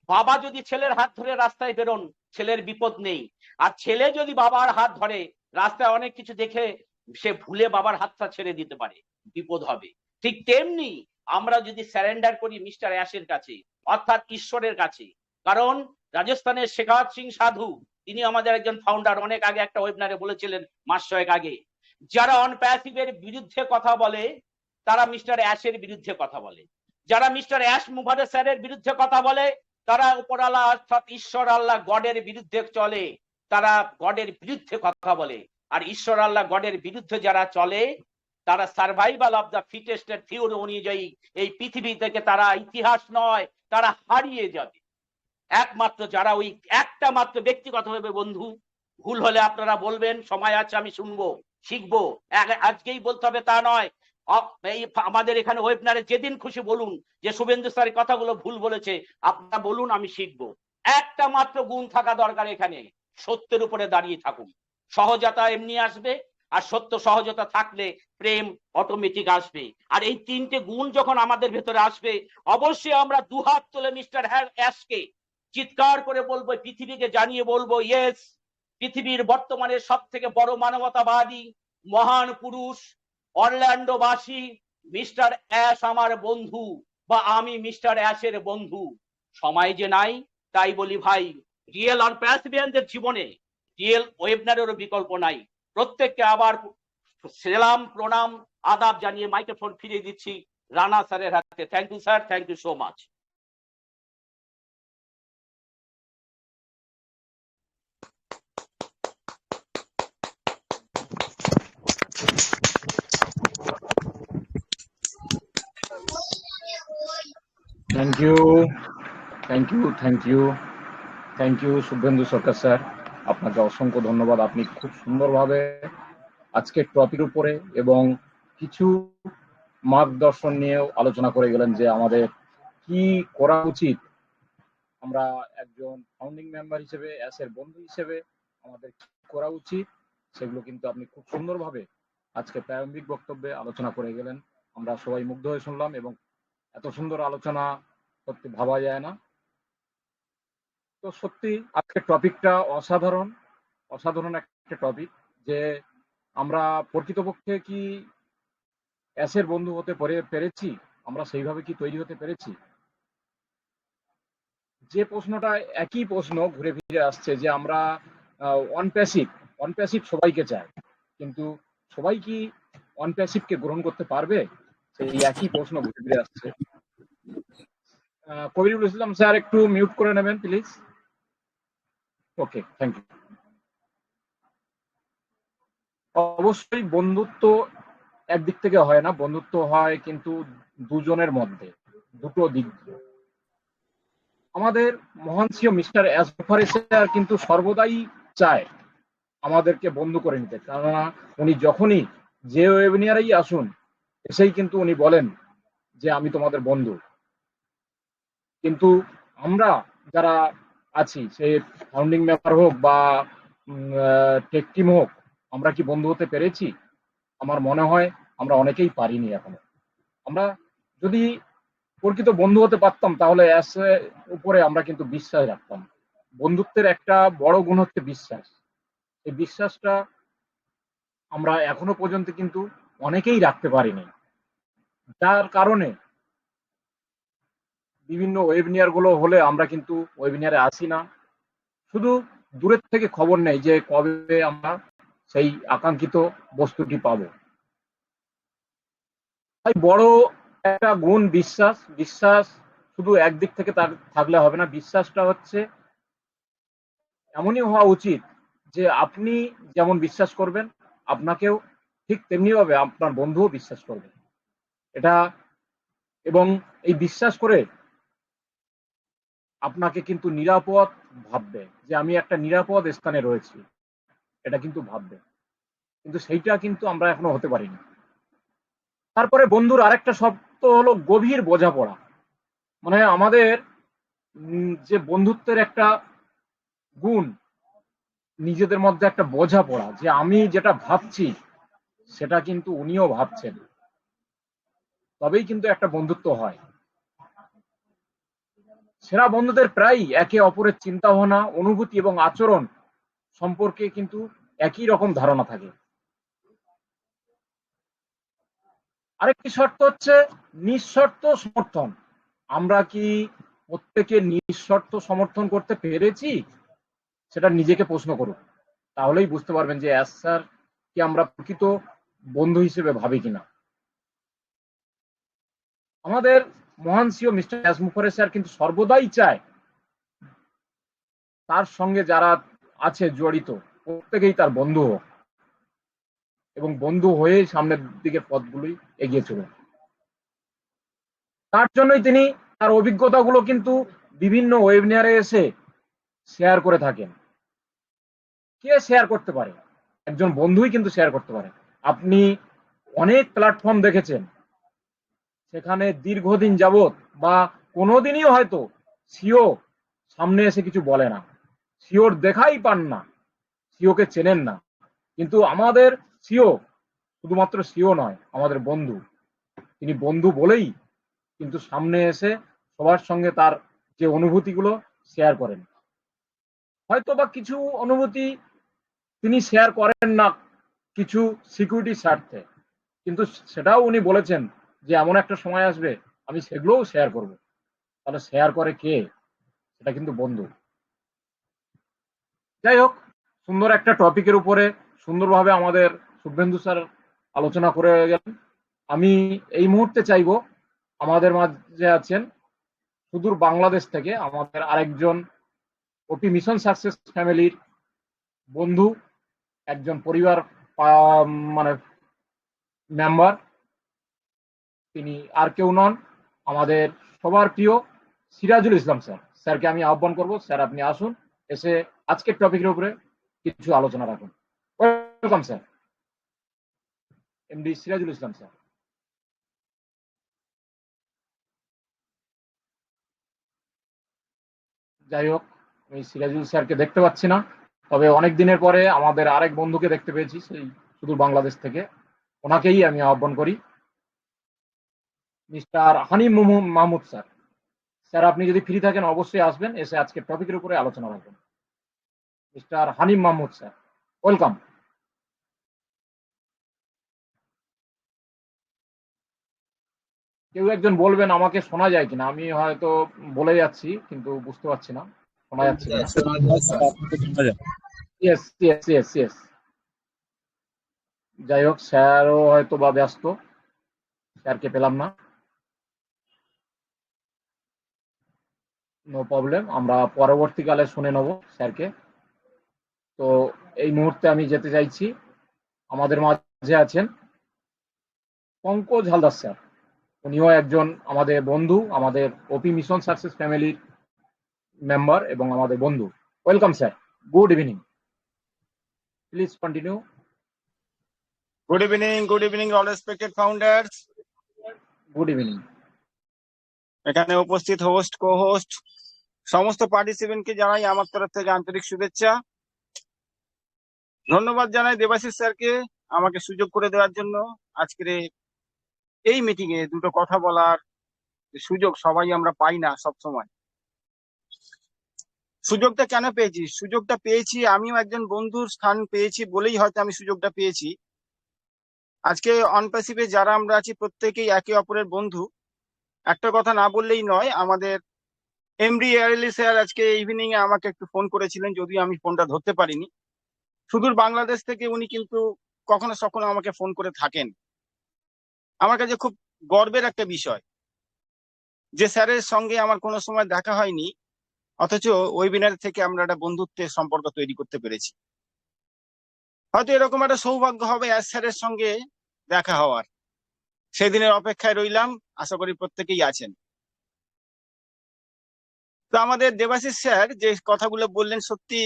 বাবা যদি ছেলের হাত ধরে রাস্তায় বেরোন, ছেলের বিপদ নেই। আর ছেলে যদি বাবার হাত ধরে রাস্তায়, অনেক কিছু দেখে সে ভুলে বাবার হাতটা ছেড়ে দিতে পারে, বিপদ হবে। ঠিক তেমনি আমরা যদি স্যারেন্ডার করি মিস্টার অ্যাশের কাছে, অর্থাৎ ঈশ্বরের কাছে, কারণ রাজস্থানের শেখাওয়াত সিং সাধু তিনি আমাদের একজন ফাউন্ডার, অনেক আগে একটা ওয়েবিনারে বলেছিলেন মাস ছয়েক আগে, যারা অনপ্যাসিভের বিরুদ্ধে কথা বলে তারা মিস্টার অ্যাশের বিরুদ্ধে কথা বলে, যারা মিস্টার অ্যাশ মুখার্জি স্যারের বিরুদ্ধে কথা বলে তারা উপরালা অর্থাৎ ঈশ্বর আল্লাহ গডের বিরুদ্ধে চলে, তারা গডের বিরুদ্ধে কথা বলে। আর ঈশ্বর আল্লাহ গডের বিরুদ্ধে যারা চলে তারা সার্ভাইভাল অফ দ্য ফিটেস্টের থিওরি অনুযায়ী এই পৃথিবী থেকে তারা ইতিহাস নয়, তারা হারিয়ে যাবে। একমাত্র যারা ওই একটা মাত্র ব্যক্তিগতভাবে বন্ধু, ভুল হলে আপনারা বলবেন, সময় আছে, আমি শুনবো, শিখবো, আজকেই বলতে হবে তা নয়। এই আমাদের এখানে ওয়েবিনারে যেদিন খুশি বলুন যে শুভেন্দু স্যার কথাগুলো ভুল বলেছে, আপনারা বলুন, আমি শিখবো। একটা মাত্র গুণ থাকা দরকার এখানে, সত্যের উপরে দাঁড়িয়ে থাকুন। সহজতা এমনি আসবে, আর সত্য সহজতা থাকলে প্রেম অটোমেটিক আসবে। আর এই তিনটে গুণ যখন আমাদের ভেতরে আসবে, অবশ্যই আমরা দুহাত তুলে মিস্টার অ্যাশকে চিৎকার করে বলবো, পৃথিবীকে জানিয়ে বলবো, ইয়েস, পৃথিবীর বর্তমানে সব থেকে বড় মানবতাবাদী মহান পুরুষ অরল্যান্ডোবাসী মিস্টার অ্যাশ আমার বন্ধু, বা আমি মিস্টার অ্যাশের বন্ধু। সময় যে নাই, তাই বলি ভাই, রিয়েল অনপ্যাসিভিয়ানদের জীবনে রিয়েল ওয়েবিনারেরও বিকল্প নাই। প্রত্যেককে আবার সালাম, প্রণাম, আদাব জানিয়ে মাইক্রোফোন ফিরিয়ে দিচ্ছি রানা স্যারের হাতে। Thank you sir, thank you so much. Thank you, thank you, thank you, thank you Subhendu Sarkar sir, আপনাকে অসংখ্য ধন্যবাদ। আপনি খুব সুন্দরভাবে আজকের টপিক উপরে এবং কিছু মার্গদর্শন নিয়েও আলোচনা করে গেলেন যে আমাদের কি করা উচিত। আমরা একজন ফাউন্ডিং মেম্বার হিসেবে, অ্যাসের বন্ধু হিসেবে আমাদের কি করা উচিত সেগুলো কিন্তু আপনি খুব সুন্দরভাবে আজকে প্রারম্ভিক বক্তব্যে আলোচনা করে গেলেন। আমরা সবাই মুগ্ধ হয়ে শুনলাম এবং এত সুন্দর আলোচনা সত্যি ভাবা যায় না। তো সত্যি আজকের টপিকটা অসাধারণ, অসাধারণ একটা টপিক, যে আমরা প্রকৃতপক্ষে কি অ্যাসের বন্ধু হতে পেরেছি, আমরা সেইভাবে কি তৈরি হতে পেরেছি। যে প্রশ্নটা একই প্রশ্ন ঘুরে ফিরে আসছে যে আমরা অনপ্যাসিভ সবাইকে চায়, কিন্তু সবাই কি অনপ্যাসিভকে গ্রহণ করতে পারবে, সেই একই প্রশ্ন ঘুরে ফিরে আসছে। কবিরুল ইসলাম স্যার একটু মিউট করে নেবেন প্লিজ। Okay, thank you. অবশ্যই বন্ধুত্ব একদিক থেকে হয় না, বন্ধুত্ব হয় কিন্তু দুজনের মধ্যে, দুটো দিক দিয়ে। আমাদের মহান সিও মিস্টার অ্যাসফারি স্যার কিন্তু সর্বদাই চায় আমাদেরকে বন্ধু করে নিতে, কেননা উনি যখনই যে ওয়েবিনারেই আসুন এসেই কিন্তু উনি বলেন যে আমি তোমাদের বন্ধু। কিন্তু আমরা যারা আছি, সে ফাউন্ডিং মেম্বার হোক বা টেক টিম হোক, আমরা কি বন্ধু হতে পেরেছি? আমার মনে হয় আমরা অনেকেই পারিনি এখনো। আমরা যদি প্রকৃত বন্ধু হতে পারতাম তাহলে অ্যাসের উপরে আমরা কিন্তু বিশ্বাস রাখতাম। বন্ধুত্বের একটা বড় গুণ হচ্ছে বিশ্বাস। এই বিশ্বাসটা আমরা এখনো পর্যন্ত কিন্তু অনেকেই রাখতে পারিনি, যার কারণে বিভিন্ন ওয়েবিনার গুলো হলে আমরা কিন্তু ওয়েবিনারে আসি না, শুধু দূরের থেকে খবর নেই যে কবে আমরা সেই আকাঙ্ক্ষিত বস্তুটি পাবো। তাই বড় একটা গুণ বিশ্বাস। বিশ্বাস শুধু একদিক থেকে থাকলে হবে না, বিশ্বাসটা হচ্ছে এমনই হওয়া উচিত যে আপনি যেমন বিশ্বাস করবেন আপনাকেও ঠিক তেমনি ভাবে আপনার বন্ধুও বিশ্বাস করবে এটা, এবং এই বিশ্বাস করে আপনাকে কিন্তু নিরাপদ ভাববে যে আমি একটা নিরাপদ স্থানে রয়েছি, এটা কিন্তু ভাববে। কিন্তু সেইটা কিন্তু আমরা এখনো হতে পারিনি। তারপরে বন্ধুর আরেকটা শব্দ হলো গভীর বোঝাপড়া। মানে আমাদের যে বন্ধুত্বের একটা গুণ, নিজেদের মধ্যে একটা বোঝাপড়া, যে আমি যেটা ভাবছি সেটা কিন্তু উনিও ভাবছেন, তবেই কিন্তু একটা বন্ধুত্ব হয়। সেরা বন্ধুদের প্রায়ই একে অপরের চিন্তা ভাবনা, অনুভূতি এবং আচরণ সম্পর্কে কিন্তু একই রকম ধারণা থাকে। আরেকটি শর্ত হচ্ছে নিঃশর্ত সমর্থন। আমরা কি প্রত্যেকে নিঃশর্ত সমর্থন করতে পেরেছি? সেটা নিজেকে প্রশ্ন করুন, তাহলেই বুঝতে পারবেন যে এস স্যার কি আমরা প্রকৃত বন্ধু হিসেবে ভাবি কিনা। আমাদের মহান CO mister S Mukherjee sir কিন্তু সর্বদাই চায় তার সঙ্গে যারা আছে জড়িত প্রত্যেকেই তার বন্ধু হোক এবং বন্ধু হয়ে সামনের দিকে পথগুলোই এগিয়ে চলুন। তার জন্যই তিনি তার অভিজ্ঞতাগুলো কিন্তু বিভিন্ন ওয়েবিনারে এসে শেয়ার করে থাকেন। কে শেয়ার করতে পারে? একজন বন্ধুই কিন্তু শেয়ার করতে পারে। আপনি অনেক প্ল্যাটফর্ম দেখেছেন, সেখানে দীর্ঘদিন যাবত বা কোনোদিনই হয়তো সিও সামনে এসে কিছু বলে না, সিওর দেখাই পান না, সিওকে চেনেন না। কিন্তু আমাদের সিও শুধুমাত্র সিও নয়, আমাদের বন্ধু। তিনি বন্ধু বলেই কিন্তু সামনে এসে সবার সঙ্গে তার যে অনুভূতিগুলো শেয়ার করেন। হয়তো বা কিছু অনুভূতি তিনি শেয়ার করেন না কিছু সিকিউরিটির স্বার্থে, কিন্তু সেটাও উনি বলেছেন যে এমন একটা সময় আসবে আমি সেগুলোও শেয়ার করব। তাহলে শেয়ার করে কে? সেটা কিন্তু বন্ধু। যাই হোক, সুন্দর একটা টপিকের উপরে সুন্দরভাবে আমাদের শুভেন্দু স্যার আলোচনা করে গেলেন। আমি এই মুহূর্তে চাইবো আমাদের মাঝে আছেন সুদূর বাংলাদেশ থেকে আমাদের আরেকজন ওপি মিশন সাকসেস ফ্যামিলির বন্ধু, একজন পরিবার মানে মেম্বার, তিনি আর কেউ নন, আমাদের সবার প্রিয় সিরাজুল ইসলাম স্যার। স্যারকে আমি আহ্বান করব, স্যার আপনি আসুন, এসে আজকের টপিকের উপরে কিছু আলোচনা রাখুন। Welcome sir, MD Sirajul Islam sir. যাই হোক, আমি সিরাজুল স্যারকে দেখতে পাচ্ছি না, তবে অনেক দিনের পরে আমাদের আরেক বন্ধুকে দেখতে পেয়েছি সেই সুদূর বাংলাদেশ থেকে, ওনাকেই আমি আহ্বান করি, mister Hanim Mahmud sir. Sir আপনি যদি ফ্রি থাকেন অবশ্যই আসবেন, এসে আজকের টপিকের উপরে আলোচনা রাখবেন। Mister Hanim Mahmud sir, welcome. কেউ একজন বলবেন আমাকে শোনা যায় কিনা, আমি হয়তো বলে যাচ্ছি কিন্তু বুঝতে পারছি না শোনা যাচ্ছে কিনা। Yes yes yes yes. যাই হোক, স্যারও হয়তো বা ব্যস্ত, স্যারকে পেলাম না। নো প্রবলেম, আমরা পরবর্তীকালে শুনে নেব স্যারকে। তো এই মুহূর্তে আমি যেতে চাইছি, আমাদের মাঝে আছেন পঙ্কজ হালদার স্যার। উনিও একজন আমাদের বন্ধু, আমাদের ওপি মিশন সাকসেস ফ্যামিলির মেম্বার এবং আমাদের বন্ধু। Welcome sir, good evening, please continue. Good evening all respected founders. Good evening. এখানে উপস্থিত হোস্ট, কো হোস্ট, সমস্ত পার্টিসিপেন্টকে জানাই আমার তরফ থেকে আন্তরিক শুভেচ্ছা। ধন্যবাদ জানাই দেবাশিস স্যারকে আমাকে সুযোগ করে দেওয়ার জন্য। আজকের এই মিটিং এ দুটো কথা বলার সুযোগ সবাই আমরা পাই না সব সময়। সুযোগটা কেন পেয়েছি? সুযোগটা পেয়েছি আমিও একজন বন্ধুর স্থান পেয়েছি বলেই হয়তো আমি সুযোগটা পেয়েছি। আজকে অনপ্যাসিভে যারা আমরা আছি প্রত্যেকেই একে অপরের বন্ধু। একটা কথা না বললেই নয়, আমাদের এমডি এয়ারলি স্যার আজকে ইভিনিং এ আমাকে একটু ফোন করেছিলেন, যদিও আমি ফোনটা ধরতে পারিনি। সুদূর বাংলাদেশ থেকে উনি কিন্তু কখনো কখনো আমাকে ফোন করে থাকেন। আমার কাছে খুব গর্বের একটা বিষয় যে স্যারের সঙ্গে আমার কোনো সময় দেখা হয়নি, অথচ ওয়েবিনার থেকে আমরা একটা বন্ধুত্বের সম্পর্ক তৈরি করতে পেরেছি। হয়তো এরকম একটা সৌভাগ্য হবে এস স্যারের সঙ্গে দেখা হওয়ার, সেদিনের অপেক্ষায় রইলাম। আশা করি প্রত্যেকেই আছেন। তো আমাদের দেবাশিস স্যার যে কথাগুলো বললেন সত্যি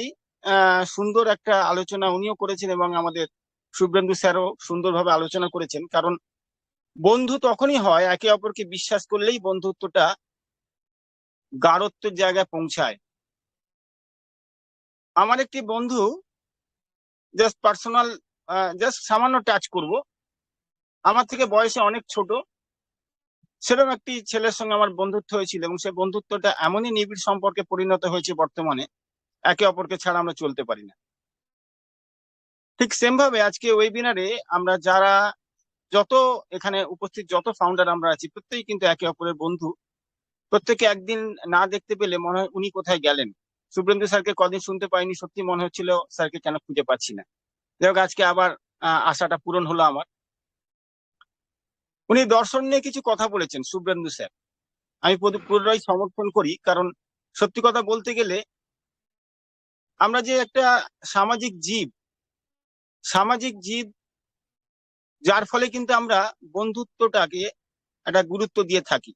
সুন্দর একটা আলোচনা উনিও করেছেন এবং আমাদের শুভেন্দু স্যারও সুন্দরভাবে আলোচনা করেছেন। কারণ বন্ধু তখনই হয় একে অপরকে বিশ্বাস করলেই বন্ধুত্বটা গাঢ়ত্বের জায়গায় পৌঁছায়। আমার একটি বন্ধু, জাস্ট পার্সোনাল, জাস্ট সামান্য টাচ করব, আমার থেকে বয়সে অনেক ছোট, সেরকম একটি ছেলের সঙ্গে আমার বন্ধুত্ব হয়েছিল এবং সেই বন্ধুত্বটা এমনই নিবিড় সম্পর্কে পরিণত হয়েছে বর্তমানে, একে অপরকে ছাড়া আমরা চলতে পারি না। ঠিক সেম ভাবে আজকে ওয়েবিনারে আমরা যারা যত এখানে উপস্থিত যত ফাউন্ডার আমরা আছি প্রত্যেকেই কিন্তু একে অপরের বন্ধু। প্রত্যেকে একদিন না দেখতে পেলে মনে হয় উনি কোথায় গেলেন। শুভ্রেন্দু স্যারকে কদিন শুনতে পাইনি, সত্যি মনে হচ্ছিল স্যারকে কেন খুঁজে পাচ্ছি না। যাই হোক, আজকে আবার আশাটা পূরণ হলো আমার। উনি দর্শন নিয়ে কিছু কথা বলেছেন শুভ্রেন্দু স্যার, আমি পুরোটাই সমর্থন করি। কারণ সত্যি কথা বলতে গেলে আমরা যে একটা সামাজিক জীব, যার ফলে কিন্তু আমরা বন্ধুত্বটাকে একটা গুরুত্ব দিয়ে থাকি।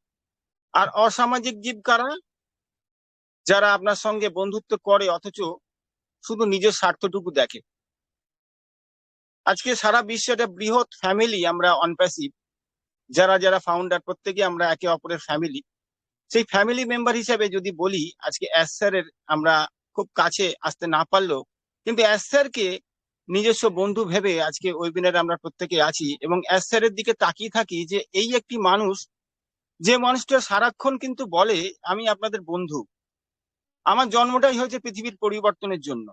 আর অসামাজিক জীব কারা? যারা আপনার সঙ্গে বন্ধুত্ব করে অথচ শুধু নিজের স্বার্থটুকু দেখে। আজকে সারা বিশ্বে একটা বৃহৎ ফ্যামিলি আমরা অনপ্যাসিভ, যারা যারা ফাউন্ডার প্রত্যেকে আমরা একে অপরের ফ্যামিলি। সেই ফ্যামিলি মেম্বার হিসেবে যদি বলি, আজকে এস স্যারের আমরা খুব কাছে আসতে না পারলেও কিন্তু এস স্যারকে নিজস্ব বন্ধু ভেবে আজকে ওয়েবিনারে আমরা প্রত্যেকে আছি এবং এস স্যারের দিকে তাকিয়ে থাকি যে এই একটি মানুষ, যে মানুষটা সারাক্ষণ কিন্তু বলে আমি আপনাদের বন্ধু। আমার জন্মটাই হয়েছে পৃথিবীর পরিবর্তনের জন্য,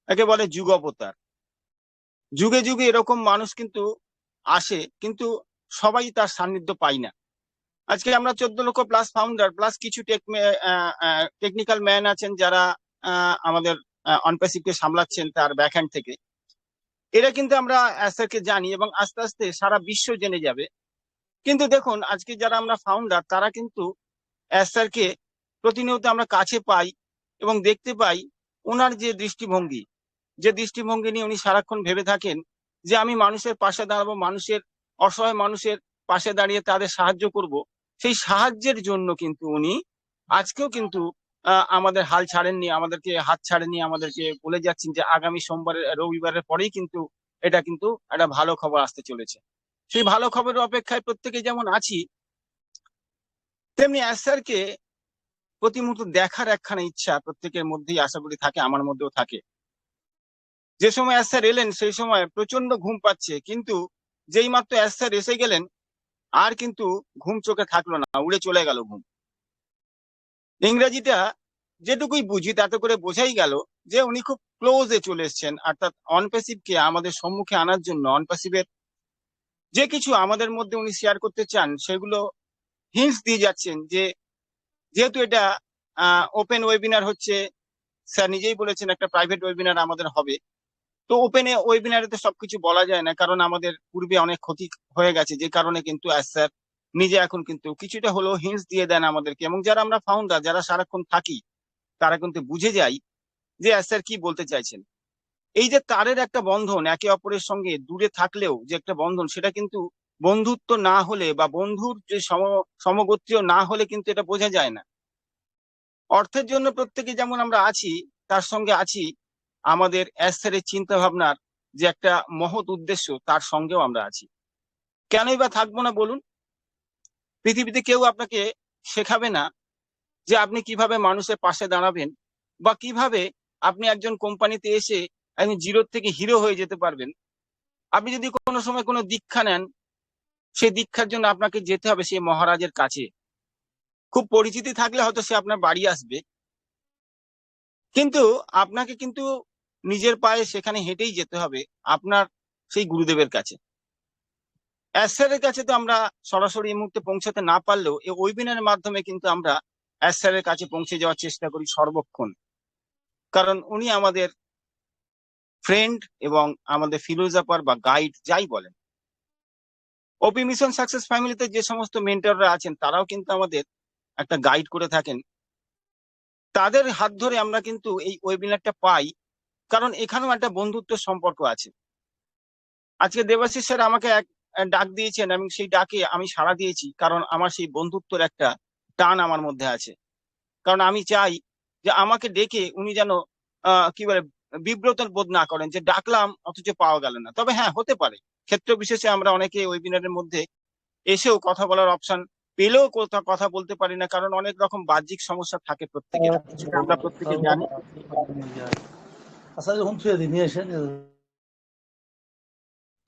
একে বলে যুগ অবতার। যুগে যুগে এরকম মানুষ কিন্তু আসে, কিন্তু সবাই তার সান্নিধ্য পাই না। আজকে আমরা 14 লক্ষ প্লাস ফাউন্ডার প্লাস কিছু টেকনিক্যাল ম্যান আছেন যারা আমাদের অনপ্যাসিভকে সামলাচ্ছেন তার ব্যাকহ্যান্ড থেকে। এরা কিন্তু আমরা স্যারকে জানি এবং আস্তে আস্তে সারা বিশ্ব জেনে যাবে। কিন্তু দেখুন, আজকে যারা আমরা ফাউন্ডার তারা কিন্তু স্যারকে প্রতিনিয়ত আমরা কাছে পাই এবং দেখতে পাই ওনার যে দৃষ্টিভঙ্গি নিয়ে উনি সারাক্ষণ ভেবে থাকেন যে আমি মানুষের পাশে দাঁড়াবো, মানুষের অসহায় মানুষের পাশে দাঁড়িয়ে তাদের সাহায্য করব। সেই সাহায্যের জন্য কিন্তু উনি আজকেও কিন্তু আমাদের হাল ছাড়েননি, আমাদেরকে হাত ছাড়েননি, আমাদেরকে বলে যাচ্ছেন যে আগামী রবিবারের পরেই কিন্তু এটা কিন্তু একটা ভালো খবর আসতে চলেছে। সেই ভালো খবরের অপেক্ষায় প্রত্যেকে যেমন আছি, তেমনি স্যারকে প্রতি মুহূর্তে দেখার একখানা ইচ্ছা প্রত্যেকের মধ্যেই আশা করি থাকে, আমার মধ্যেও থাকে। যে সময় স্যার এলেন সেই সময় প্রচন্ড ঘুম পাচ্ছে, কিন্তু যেই মাত্র স্যার এসে গেলেন আর কিন্তু ঘুম চোখে থাকলো না, উড়ে চলে গেল ঘুম। ইংরেজিটা যেটুকুই বুঝি তাতে করে বোঝাই গেল যে উনি খুব ক্লোজে চলে এসছেন, অর্থাৎ অনপ্যাসিভকে আমাদের সম্মুখে আনার জন্য, অনপ্যাসিভের যে কিছু আমাদের মধ্যে উনি শেয়ার করতে চান সেগুলো হিন্টস দিয়ে যাচ্ছেন। যে যেহেতু এটা ওপেন ওয়েবিনার হচ্ছে, স্যার নিজেই বলেছেন একটা প্রাইভেট ওয়েবিনার আমাদের হবে। তো ওপেন ওয়েবিনারে তো সবকিছু বলা যায় না, কারণ আমাদের পূর্বে অনেক ক্ষতি হয়ে গেছে, যে কারণে কিন্তু স্যার নিজে এখন কিন্তু কিছুটা হলেও হিন্টস দিয়ে দেন আমাদেরকে। এবং যারা আমরা ফাউন্ডার, যারা সারাক্ষণ থাকি, তারা কিন্তু বুঝে যাই যে স্যার কি বলতে চাইছেন। এই যে তারের একটা বন্ধন, একে অপরের সঙ্গে দূরে থাকলেও যে একটা বন্ধন, সেটা কিন্তু বন্ধুত্ব না হলে বা বন্ধুর যে সমগোত্রীয় না হলে কিন্তু এটা বোঝা যায় না। অর্থের জন্য প্রত্যেকে যেমন আমরা আছি, তার সঙ্গে আছি আমাদের স্যারের চিন্তা ভাবনার যে একটা মহৎ উদ্দেশ্য, তার সঙ্গেও আমরা আছি। কেনই বা থাকবো না বলুন? পৃথিবীতে কেউ আপনাকে শেখাবে না যে আপনি কিভাবে মানুষের পাশে দাঁড়াবেন বা কিভাবে আপনি একজন কোম্পানিতে এসে একজন জিরো থেকে হিরো হয়ে যেতে পারবেন। আপনি যদি কোনো সময় কোনো দীক্ষা নেন, সেই দীক্ষার জন্য আপনাকে যেতে হবে সেই মহারাজের কাছে। খুব পরিচিতি থাকলে হয়তো সে আপনার বাড়ি আসবে, কিন্তু আপনাকে কিন্তু নিজের পায়ে সেখানে হেঁটেই যেতে হবে আপনার সেই গুরুদেবের কাছে। স্যারের কাছে তো আমরা সরাসরি এই মুহূর্তে পৌঁছাতে না পারলেও এই ওয়েবিনারের মাধ্যমে কিন্তু আমরা স্যারের কাছে পৌঁছে যাওয়ার চেষ্টা করি সর্বক্ষণ, কারণ উনি আমাদের ফ্রেন্ড এবং আমাদের ফিলোজফার বা গাইড যাই বলেন। ওপি মিশন সাকসেস ফ্যামিলিতে যে সমস্ত মেন্টররা আছেন তারাও কিন্তু আমাদের একটা গাইড করে থাকেন। তাদের হাত ধরে আমরা কিন্তু এই ওয়েবিনারটা পাই, কারণ এখানেও একটা বন্ধুত্বের সম্পর্ক আছে। আজকে দেবাশিস স্যার আমাকে এক ডাক দিয়েছেন এবং সেই ডাকে আমি সাড়া দিয়েছি, কারণ আমার সেই বন্ধুত্বের একটা টান আমার মধ্যে আছে। কারণ আমি চাই যে আমাকে ডেকে উনি যেন কি বলে বিব্রত বোধ না করেন যে ডাকলাম অথচ পাওয়া গেল না। তবে হ্যাঁ, হতে পারে ক্ষেত্র বিশেষে আমরা অনেকে ওয়েবিনারের মধ্যে এসেও কথা বলার অপশন পেলেও কথা বলতে পারি না, কারণ অনেক রকম বাহ্যিক সমস্যা থাকে প্রত্যেকের, সেটা আমরা প্রত্যেকে জানি।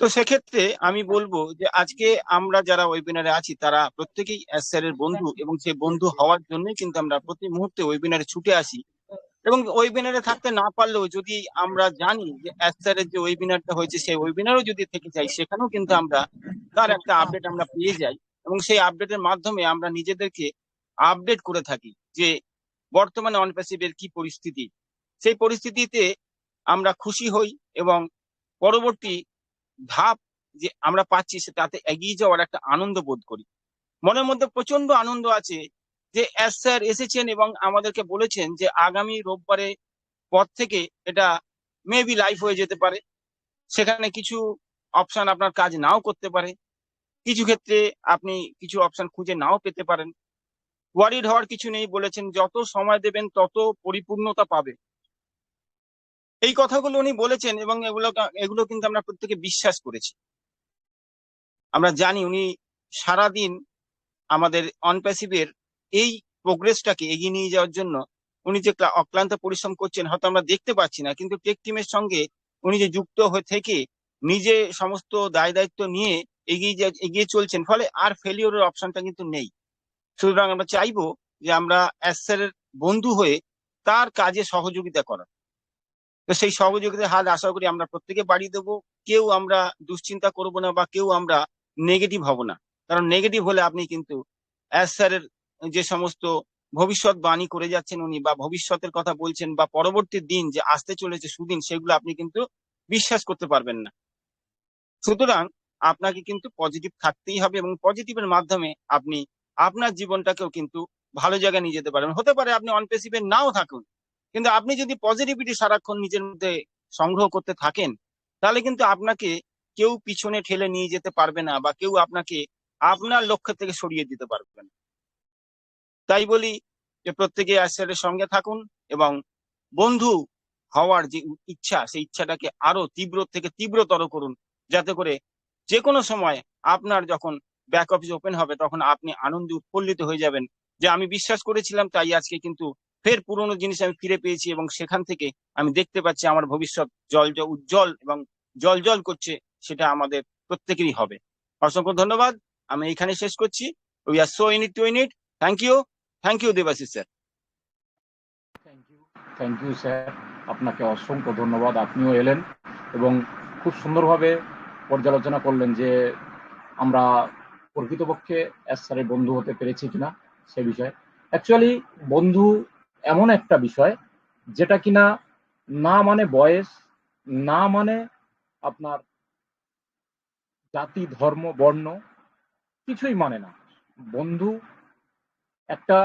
তো সেক্ষেত্রে আমি বলবো যে আজকে আমরা যারা ওয়েবিনারে আছি তারা প্রত্যেকেই স্যারের বন্ধু, এবং সেই বন্ধু হওয়ার জন্যই কিন্তু আমরা প্রতি মুহূর্তে ওয়েবিনারে ছুটে আসি। এবং ওয়েবিনারে থাকতে না পারলেও যদি আমরা জানি যে স্যারের যে ওয়েবিনারটা হয়েছে সেই ওয়েবিনারও যদি থেকে যাই, সেখানেও কিন্তু আমরা তার একটা আপডেট আমরা পেয়ে যাই এবং সেই আপডেটের মাধ্যমে আমরা নিজেদেরকে আপডেট করে থাকি যে বর্তমানে অনপ্যাসিভের কি পরিস্থিতি। সেই পরিস্থিতিতে আমরা খুশি হই এবং পরবর্তী ধাপ যে আমরা পাচ্ছি তাতে এগিয়ে যাওয়ার একটা আনন্দ বোধ করি। মনের মধ্যে প্রচন্ড আনন্দ আছে যে স্যার এসেছেন এবং আমাদেরকে বলেছেন যে আগামী রোববারে পর থেকে এটা মেবি লাইভ হয়ে যেতে পারে। সেখানে কিছু অপশন আপনার কাজ নাও করতে পারে, কিছু ক্ষেত্রে আপনি কিছু অপশন খুঁজে নাও পেতে পারেন। ওয়ারিড হওয়ার কিছু নেই, বলেছেন যত সময় দেবেন তত পরিপূর্ণতা পাবে। এই কথাগুলো উনি বলেছেন এবং এগুলো কিন্তু আমরা প্রত্যেকে বিশ্বাস করেছি। আমরা জানি উনি সারাদিন আমাদের অনপ্যাসিভের এই প্রোগ্রেসটাকে এগিয়ে নিয়ে যাওয়ার জন্য উনি যে অক্লান্ত পরিশ্রম করছেন হয়তো আমরা দেখতে পাচ্ছি না, কিন্তু টেক টিমের সঙ্গে উনি যে যুক্ত হয়ে থেকে নিজে সমস্ত দায় দায়িত্ব নিয়ে এগিয়ে চলছেন, ফলে আর ফেলিওরের অপশনটা কিন্তু নেই। সুতরাং আমরা চাইবো যে আমরা স্যারের বন্ধু হয়ে তার কাজে সহযোগিতা করা। তো সেই সহযোগিতার হাত আশা করি আমরা প্রত্যেকে বাড়িয়ে দেবো। কেউ আমরা দুশ্চিন্তা করব না বা কেউ আমরা নেগেটিভ হব না, কারণ নেগেটিভ হলে আপনি কিন্তু স্যারের যে সমস্ত ভবিষ্যৎবাণী করে যাচ্ছেন উনি বা ভবিষ্যতের কথা বলছেন বা পরবর্তী দিন যে আসতে চলেছে সুদিন, সেগুলো আপনি কিন্তু বিশ্বাস করতে পারবেন না। সুতরাং আপনাকে কিন্তু পজিটিভ থাকতেই হবে এবং পজিটিভের মাধ্যমে আপনি আপনার জীবনটাকেও কিন্তু ভালো জায়গায় নিয়ে যেতে পারবেন। হতে পারে আপনি অনপ্যাসিভে নাও থাকুন, কিন্তু আপনি যদি পজিটিভিটি সারাক্ষণ নিজের মধ্যে সংগ্রহ করতে থাকেন, তাহলে কিন্তু আপনাকে কেউ পিছনে ঠেলে নিয়ে যেতে পারবে না বা কেউ আপনাকে আপনার লক্ষ্য থেকে সরিয়ে দিতে পারবে না। তাই বলি যে প্রত্যেকে আশ্রয়ের সঙ্গে থাকুন এবং বন্ধু হওয়ার যে ইচ্ছা, সেই ইচ্ছাটাকে আরো তীব্র থেকে তীব্রতর করুন, যাতে করে যে কোনো সময় আপনার যখন ব্যাক অফিস ওপেন হবে তখন আপনি আনন্দে উৎফুল্লিত হয়ে যাবেন যে আমি বিশ্বাস করেছিলাম, তাই আজকে কিন্তু ফের পুরোনো জিনিস আমি ফিরে পেয়েছি এবং সেখান থেকে আমি দেখতে পাচ্ছি আমার ভবিষ্যৎ উজ্জ্বল এবং জল জল করছে। সেটা আমাদের প্রত্যেকেরই হবে। অসংখ্য ধন্যবাদ, আমি এখানে শেষ করছি। We are so in it to win it. Thank you Debashis sir. Thank you sir, আপনাকে অসংখ্য ধন্যবাদ। আপনিও এলেন এবং খুব সুন্দরভাবে পর্যালোচনা করলেন যে আমরা প্রকৃতপক্ষে স্যারের বন্ধু হতে পেরেছি কিনা সে বিষয়ে। অ্যাকচুয়ালি বন্ধু এমন একটা বিষয় যেটা কিনা না মানে বয়স, না মানে আপনার জাতি, ধর্ম, বর্ণ, কিছুই মানে না। বন্ধু একটা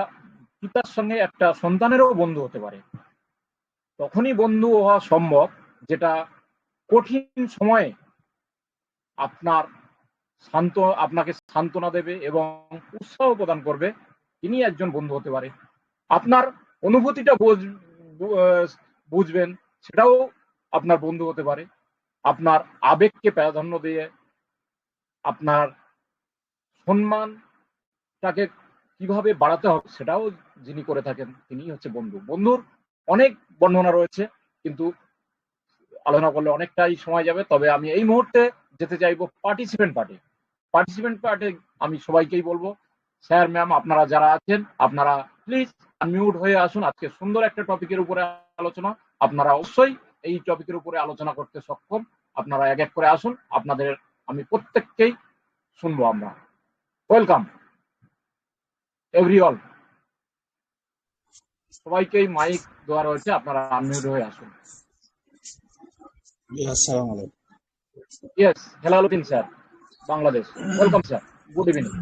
পিতার সঙ্গে একটা সন্তানেরও বন্ধু হতে পারে। তখনই বন্ধু হওয়া সম্ভব যেটা কঠিন সময়ে আপনাকে সান্ত্বনা দেবে এবং উৎসাহ প্রদান করবে, তিনি একজন বন্ধু হতে পারে। আপনার অনুভূতিটা বুঝবেন, সেটাও আপনার বন্ধু হতে পারে। আপনার আবেগকে প্রাধান্য দিয়ে আপনার সম্মানটাকে কিভাবে বাড়াতে হবে সেটাও যিনি করে থাকেন, তিনি হচ্ছে বন্ধু। বন্ধুর অনেক বর্ণনা রয়েছে, কিন্তু আলোচনা করলে অনেকটাই সময় যাবে। তবে আমি এই মুহূর্তে যেতে চাইবো পার্টিসিপেন্ট পার্টে। আমি সবাইকেই বলবো, স্যার, ম্যাম, আপনারা যারা আছেন আপনারা প্লিজ আনমিউট হয়ে আসুন। আজকে সুন্দর একটা টপিকের উপরে আলোচনা, আপনারা অবশ্যই এই টপিকের উপরে আলোচনা করতে সক্ষম। আপনারা এক এক করে আসুন, আপনাদের আমি প্রত্যেককেই শুনবো। আমরা ওয়েলকাম এভরিওয়ান। সবাইকেই মাইক দেওয়া রয়েছে, আপনারা আনমিউট হয়ে আসুন। আসসালামু আলাইকুম। Yes, Helaluddin sir, Bangladesh. Welcome sir, good evening.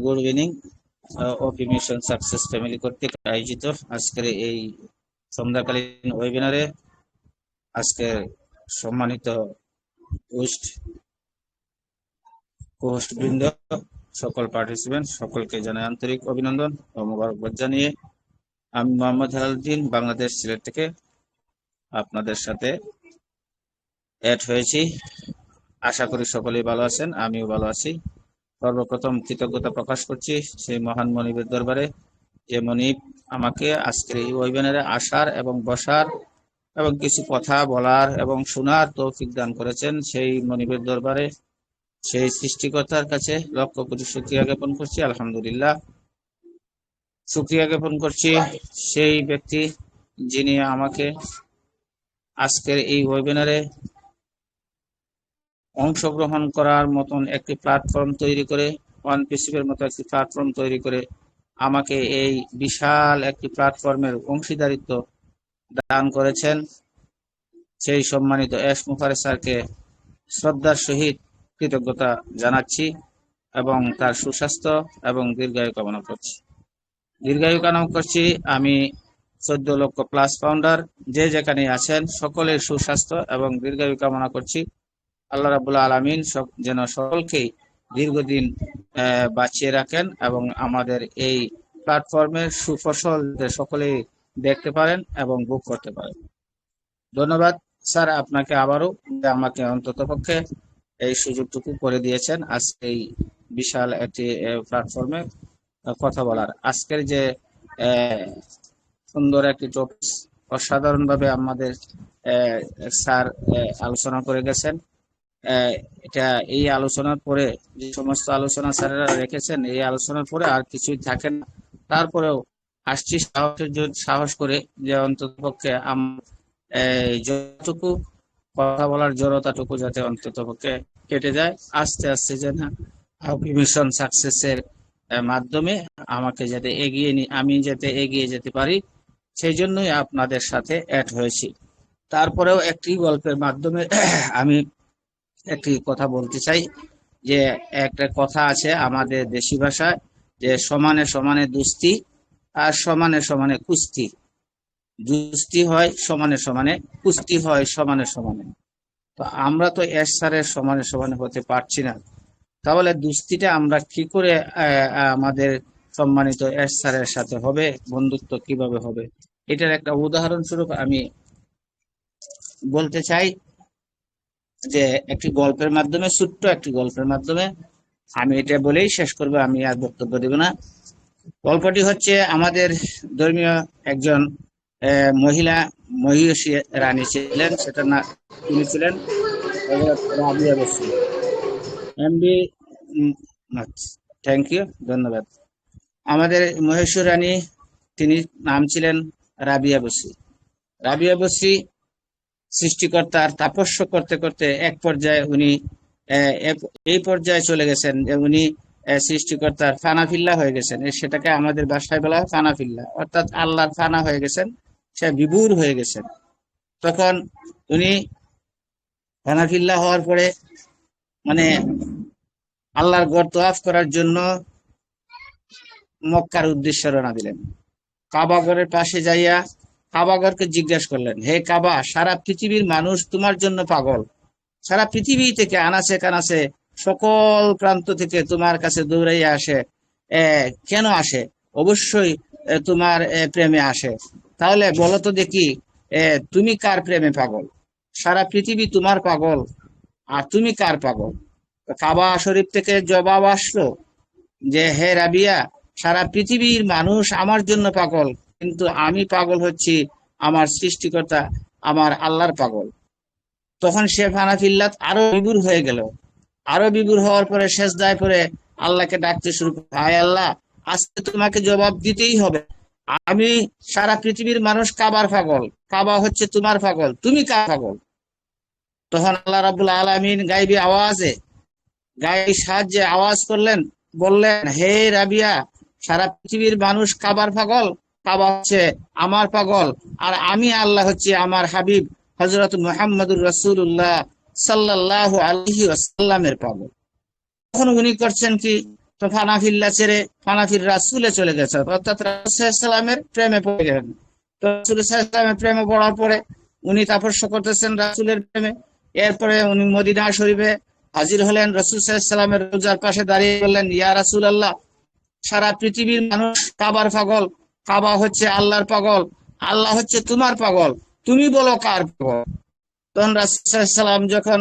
Good evening. OP mission success family কর্তৃক আয়োজিত আজকের এই সন্ধ্যাকালীন ওয়েবিনারে আজকে সম্মানিত হোস্ট বৃন্দ, সকল পার্টিসিপেন্ট, সকলকে জানাই আন্তরিক অভিনন্দন ও মোবারকবাদ জানিয়ে আমি মোহাম্মদ হেলালুদ্দিন, বাংলাদেশ সিলেট থেকে আপনাদের সাথে অ্যাড হয়েছি। আশা করি সকলেই ভালো আছেন, আমিও ভালো আছি। সর্বপ্রথম কৃতজ্ঞতা প্রকাশ করছি সেই মহান মনিবের দরবারে, যে মনিব আমাকে আজকের এই ওয়েবিনারে আসার এবং বসার এবং কিছু কথা বলার এবং শোনার তৌফিক দান করেছেন। সেই মনিবের দরবারে, সেই সৃষ্টিকর্তার কাছে লক্ষ কোটি শুকরিয়া জ্ঞাপন করছি। আলহামদুলিল্লাহ। শুকরিয়া জ্ঞাপন করছি সেই ব্যক্তি যিনি আমাকে আজকের এই ওয়েবিনারে অংশগ্রহণ করার মতন একটি প্ল্যাটফর্ম তৈরি করে, ওয়ান পিসির মতো একটি প্ল্যাটফর্ম তৈরি করে আমাকে এই বিশাল একটি প্ল্যাটফর্মের অংশীদারিত্ব দান করেছেন, সেই সম্মানিত এস মুফারেজ স্যারকে শ্রদ্ধার সহিত কৃতজ্ঞতা জানাচ্ছি এবং তার সুস্বাস্থ্য এবং দীর্ঘায়ু কামনা করছি। আমি 14 লক্ষ প্লাস ফাউন্ডার যে যেখানে আছেন সকলের সুস্বাস্থ্য এবং দীর্ঘায়ু কামনা করছি। আল্লাহ রাব্বুল আলামিন যেন সকলকেই দীর্ঘদিন বাঁচিয়ে রাখেন এবং আমাদের এই প্ল্যাটফর্মের সুফসল সকলেই দেখতে পারেন এবং ভোগ করতে পারেন। ধন্যবাদ স্যার আপনাকে আবারও, আমাকে অন্ততপক্ষে এই সুযোগটুকু করে দিয়েছেন আজকে এই বিশাল একটি প্ল্যাটফর্মে কথা বলার। আজকের যে সুন্দর একটি টপিক অসাধারণভাবে আমাদের স্যার আলোচনা করে গেছেন। এটা এই আলোচনার পরে যে সমস্ত আলোচনা স্যারেরা রেখেছেন, এই আলোচনার পরে আর কিছুই থাকে না। তারপরেও আসছি সাহস করে যে অন্ততপক্ষে যতটুকু কথা বলার জড়তাটুকু যাতে অন্ততপক্ষে কেটে যায়, আস্তে আস্তে যেন মিশন সাকসেসের মাধ্যমে আমাকে যাতে আমি যাতে এগিয়ে যেতে পারি, সেই জন্যই আপনাদের সাথে অ্যাড হয়েছি। তারপরেও একটি গল্পের মাধ্যমে আমি একটি কথা বলতে চাই যে একটা কথা আছে আমাদের দেশি ভাষায় যে সমানে সমানে দুস্তি আর সমানে সমানে কুস্তি। দুস্তি হয় সমানে সমানে, কুস্তি হয় সমানে সমানে। তো আমরা তো এস স্যারের সমানে সমানে হতে পারছি না, তাহলে দুস্তিটা আমরা কি করে আমাদের সম্মানিত এস স্যারের সাথে হবে, বন্ধুত্ব কিভাবে হবে, এটার একটা উদাহরণস্বরূপ আমি বলতে চাই যে একটি গল্পের মাধ্যমে, ছোট্ট একটি গল্পের মাধ্যমে আমি এটা বলেই শেষ করবো, আমি আর বক্তব্য দেব না। গল্পটি হচ্ছে আমাদের ধর্মীয় একজন মহিলা মহিষী রানী ছিলেন, সেটা না তিনি ছিলেন রাবিয়া বসু। থ্যাংক ইউ, ধন্যবাদ। আমাদের মহেশ্বর রানী, তিনি নাম ছিলেন রাবিয়া বসু। রাবিয়া বসু সৃষ্টিকর্তার তাপস্য করতে করতে এক পর্যায়ে উনি এই পর্যায়ে চলে গেছেন যে উনি সৃষ্টিকর্তার ফানাফিল্লা হয়ে গেছেন। সেটাকে আমাদের ভাষায় বলা হয় ফানাফিল্লা, অর্থাৎ আল্লাহর ফানা হয়ে গেছেন, সে বিভোর হয়ে গেছেন। তখন উনি ফানাফিল্লা হওয়ার পরে মানে আল্লাহর ঘর তওয়াফ করার জন্য মক্কার উদ্দেশ্যে রওনা দিলেন। কাবা ঘরের পাশে যাইয়া কাবাঘরকে জিজ্ঞাসা করলেন, হে কাবা, সারা পৃথিবীর মানুষ তোমার জন্য পাগল, সারা পৃথিবী থেকে আনাচে কানাচে সকল প্রান্ত থেকে তোমার কাছে দৌড়াইয়া আসে, কেন আসে? অবশ্যই তোমার প্রেমে আসে। তাহলে বলো তো দেখি তুমি কার প্রেমে পাগল? সারা পৃথিবী তোমার পাগল, আর তুমি কার পাগল? কাবা শরীফ থেকে জবাব আসলো যে হে রাবিয়া, সারা পৃথিবীর মানুষ আমার জন্য পাগল, কিন্তু আমি পাগল হচ্ছি আমার সৃষ্টিকর্তা, আমার আল্লাহর পাগল। তখন সে ফানাফিল্লাত আরো বিভোর হয়ে গেল। আরো বিভোর হওয়ার পরে সেজদায় পরে আল্লাহকে ডাকতে শুরু করে, হায় আল্লাহ, আজকে তোমাকে জবাব দিতেই হবে। আমি সারা পৃথিবীর মানুষ কাবার পাগল, কাবা হচ্ছে তোমার পাগল, তুমি কার পাগল? তখন আল্লাহ রাব্বুল আলামিন গায়বী আওয়াজে, গায়বী সাহায্যে আওয়াজ করলেন, বললেন, হে রাবিয়া, সারা পৃথিবীর মানুষ কাবার পাগল, কাবা হচ্ছে আমার পাগল, আর আমি আল্লাহ হচ্ছে আমার হাবিব হযরত মুহাম্মদুর রাসূলুল্লাহ সাল্লাল্লাহু আলাইহি ওয়াসাল্লামের পাগল। তখন উনি করছেন কি, তো ফানাফিল্লা ছেড়ে ফানাফির রাসূলে চলে গেছে, অর্থাৎ রাসূল সাল্লাল্লাহু আলাইহি ওয়াসাল্লামের প্রেমে পড়ে গেলেন। তো রাসূল সাল্লাল্লাহু আলাইহি ওয়াসাল্লামের প্রেমে পড়ার পরে উনি তাপস্য করতেছেন রাসূলের প্রেমে। এরপরে উনি মদিনা শরীফে হাজির হলেন, রাসূল সাল্লাল্লাহু আলাইহি ওয়াসাল্লামের রওজার পাশে দাঁড়িয়ে বললেন, ইয়া রাসূলুল্লাহ, সারা পৃথিবীর মানুষ কাবার পাগল, কাবা হচ্ছে আল্লাহর পাগল, আল্লাহ হচ্ছে তোমার পাগল, তুমি বলো কার পাগল? তখন রাসূল সাল্লাল্লাহু আলাইহি ওয়াসাল্লাম যখন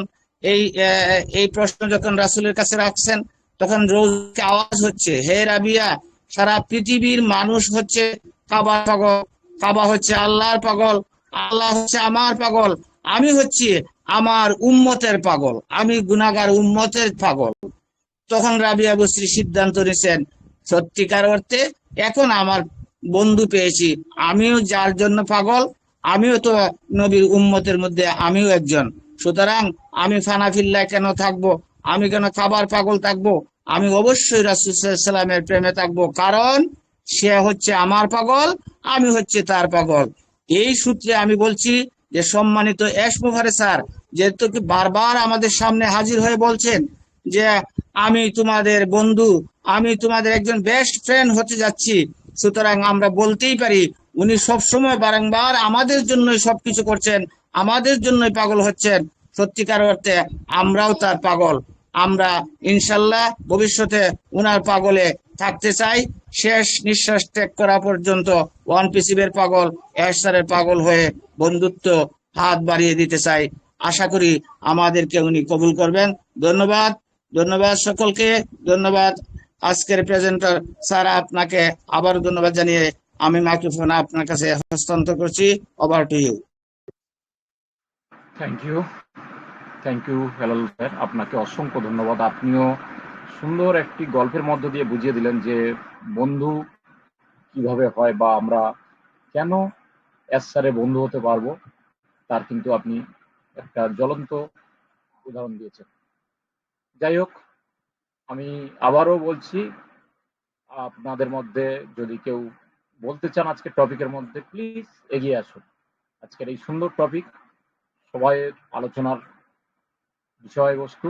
এই প্রশ্ন যখন রাসূলের কাছে রাখছেন, তখন রোজকে আওয়াজ হচ্ছে, হে রাবিয়া, সারা পৃথিবীর মানুষ হচ্ছে কাবার পাগল, কাবা হচ্ছে আল্লাহর পাগল, আল্লাহ হচ্ছে আমার পাগল, আমি হচ্ছি আমার উম্মতের পাগল, আমি গুনাহগার উম্মতের পাগল। তখন রাবিয়া বসরি সিদ্ধান্ত নিয়েছেন, সত্যিকার অর্থে এখন আমার বন্ধু পেয়েছি। আমিও যার জন্য পাগল, আমিও তো নবীর উম্মতের মধ্যে আমিও একজন। সুতরাং আমি ফানাফিল্লাহ কেন থাকবো, আমি কেন খাবার পাগল থাকবো? আমি অবশ্যই রাসূল সাল্লাল্লাহু আলাইহি সাল্লামের প্রেমে থাকবো, কারণ সে হচ্ছে আমার পাগল, আমি হচ্ছে তার পাগল। এই সূত্রে আমি বলছি যে সম্মানিত এস মুফারে স্যার, যেহেতু কি বারবার আমাদের সামনে হাজির হয়ে বলছেন যে আমি তোমাদের বন্ধু, আমি তোমাদের একজন বেস্ট ফ্রেন্ড হতে যাচ্ছি, সুতরাং আমরা বলতেই পারি উনি সবসময় বারংবার আমাদের জন্যই সবকিছু করছেন, আমাদের জন্যই পাগল হচ্ছেন। সত্যিকার অর্থে আমরাও তার পাগল। আমরা ইনশাল্লাহ ভবিষ্যতে উনার পাগলে থাকতে চাই, শেষ নিঃশ্বাস ত্যাগ করা পর্যন্ত ওয়ান পিসিবের পাগল, এরশাদের পাগল হয়ে বন্ধুত্ব হাত বাড়িয়ে দিতে চাই। আশা করি আমাদেরকে উনি কবুল করবেন। ধন্যবাদ, ধন্যবাদ সকলকে, ধন্যবাদ। আজকের প্রেজেন্টার স্যার আপনাকে আবার ধন্যবাদ জানিয়ে আমি মাইক্রোফোন আপনার কাছে হস্তান্তর করছি। Over to you. Thank you Helal sir, আপনাকে অসংখ্য ধন্যবাদ। আপনিও সুন্দর একটি গল্পের মধ্য দিয়ে বুঝিয়ে দিলেন যে বন্ধু কিভাবে হয় বা আমরা কেন এস স্যারে বন্ধু হতে পারবো, তার কিন্তু আপনি একটা জ্বলন্ত উদাহরণ দিয়েছেন। যাই হোক, আমি আবারও বলছি, আপনাদের মধ্যে যদি কেউ বলতে চান আজকের টপিকের মধ্যে, প্লিজ এগিয়ে আসুন। আজকের এই সুন্দর টপিক সবাই আলোচনার বিষয়বস্তু।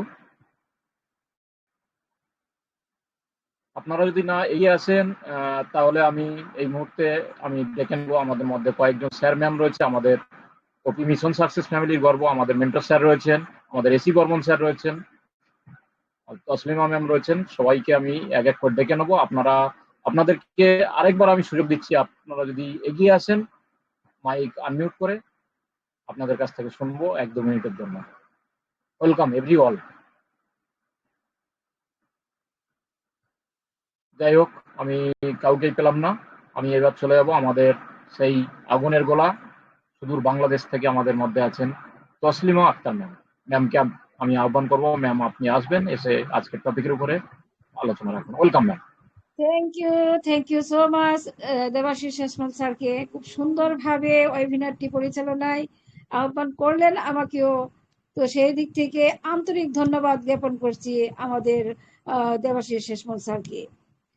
আপনারা যদি না এগিয়ে আসেন তাহলে আমি এই মুহূর্তে আমি দেখে নেবো আমাদের মধ্যে কয়েকজন স্যার ম্যাম রয়েছে, আমাদের ওপি মিশন সাকসেস ফ্যামিলির গর্ব, আমাদের মেন্টর স্যার রয়েছেন, আমাদের এসি বর্মন স্যার রয়েছেন, তসলিমা ম্যাম রয়েছেন। সবাইকে আমি এক এক করে ডেকে নেবো। আপনাদেরকে আরেকবার আমি সুযোগ দিচ্ছি, আপনারা যদি এগিয়ে আসেন মাইক আনমিউট করে আপনাদের কাছ থেকে শুনবো 1-2 মিনিটের জন্য। Welcome every all. যাই হোক, আমি কাউকেই পেলাম না, আমি এবার চলে যাব আমাদের সেই আগুনের গোলা সুদূর বাংলাদেশ থেকে আমাদের মধ্যে আছেন তসলিমা আক্তার ম্যাম। ম্যামকে আমি আহ্বান করবো, ম্যাম আপনি আসবেন, এসে আজকের টপিকের উপরে আলোচনা রাখুন। Welcome ma'am. Thank you so much Debashish Asmal স্যারকে, খুব সুন্দরভাবে ওয়েবিনারটি পরিচালনায় আহ্বান করলেন আমাকেও। তো সেই দিক থেকে আন্তরিক ধন্যবাদ জ্ঞাপন করছি আমাদের দেবাশিস আসমল স্যারকে।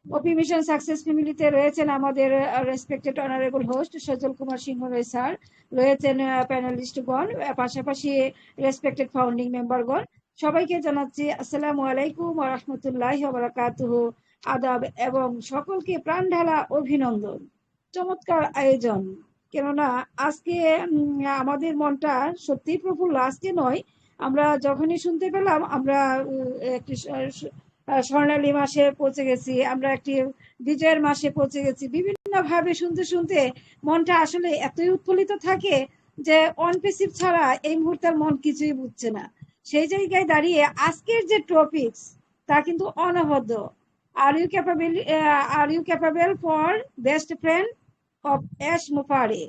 ওপি মিশন সাকসেস ফ্যামিলিতে রয়েছেন আমাদের রেসপেক্টেড অনারেবল হোস্ট সজল কুমার সিংহ রায় স্যার, রয়েছেন প্যানেলিস্টগণ, পাশাপাশি রেসপেক্টেড ফাউন্ডিং মেম্বারগণ। সবাইকে জানাচ্ছি আসসালামু আলাইকুম ওয়া রাহমাতুল্লাহি ওয়া বারাকাতুহু, আদাব এবং সকলকে প্রাণ ঢালা অভিনন্দন। চমৎকার আয়োজন, কেননা আজকে আমাদের মনটা সত্যি প্রফুল্ল। আজকে নয়, আমরা যখনই শুনতে পেলাম আমরা একটি স্বর্ণালী মাসে পৌঁছে গেছি, আমরা একটি বিজয়ের মাসে পৌঁছে গেছি। বিভিন্ন ভাবে শুনতে শুনতে মনটা আসলে এতই উৎফুল্লিত থাকে যে অনপেসিভ ছাড়া এই মুহূর্তের মন কিছুই বুঝছে না। সেই জায়গায় দাঁড়িয়ে আজকের যে টপিকস তা কিন্তু অনবদ্য। Are you capable for best friend of এস মুফারে।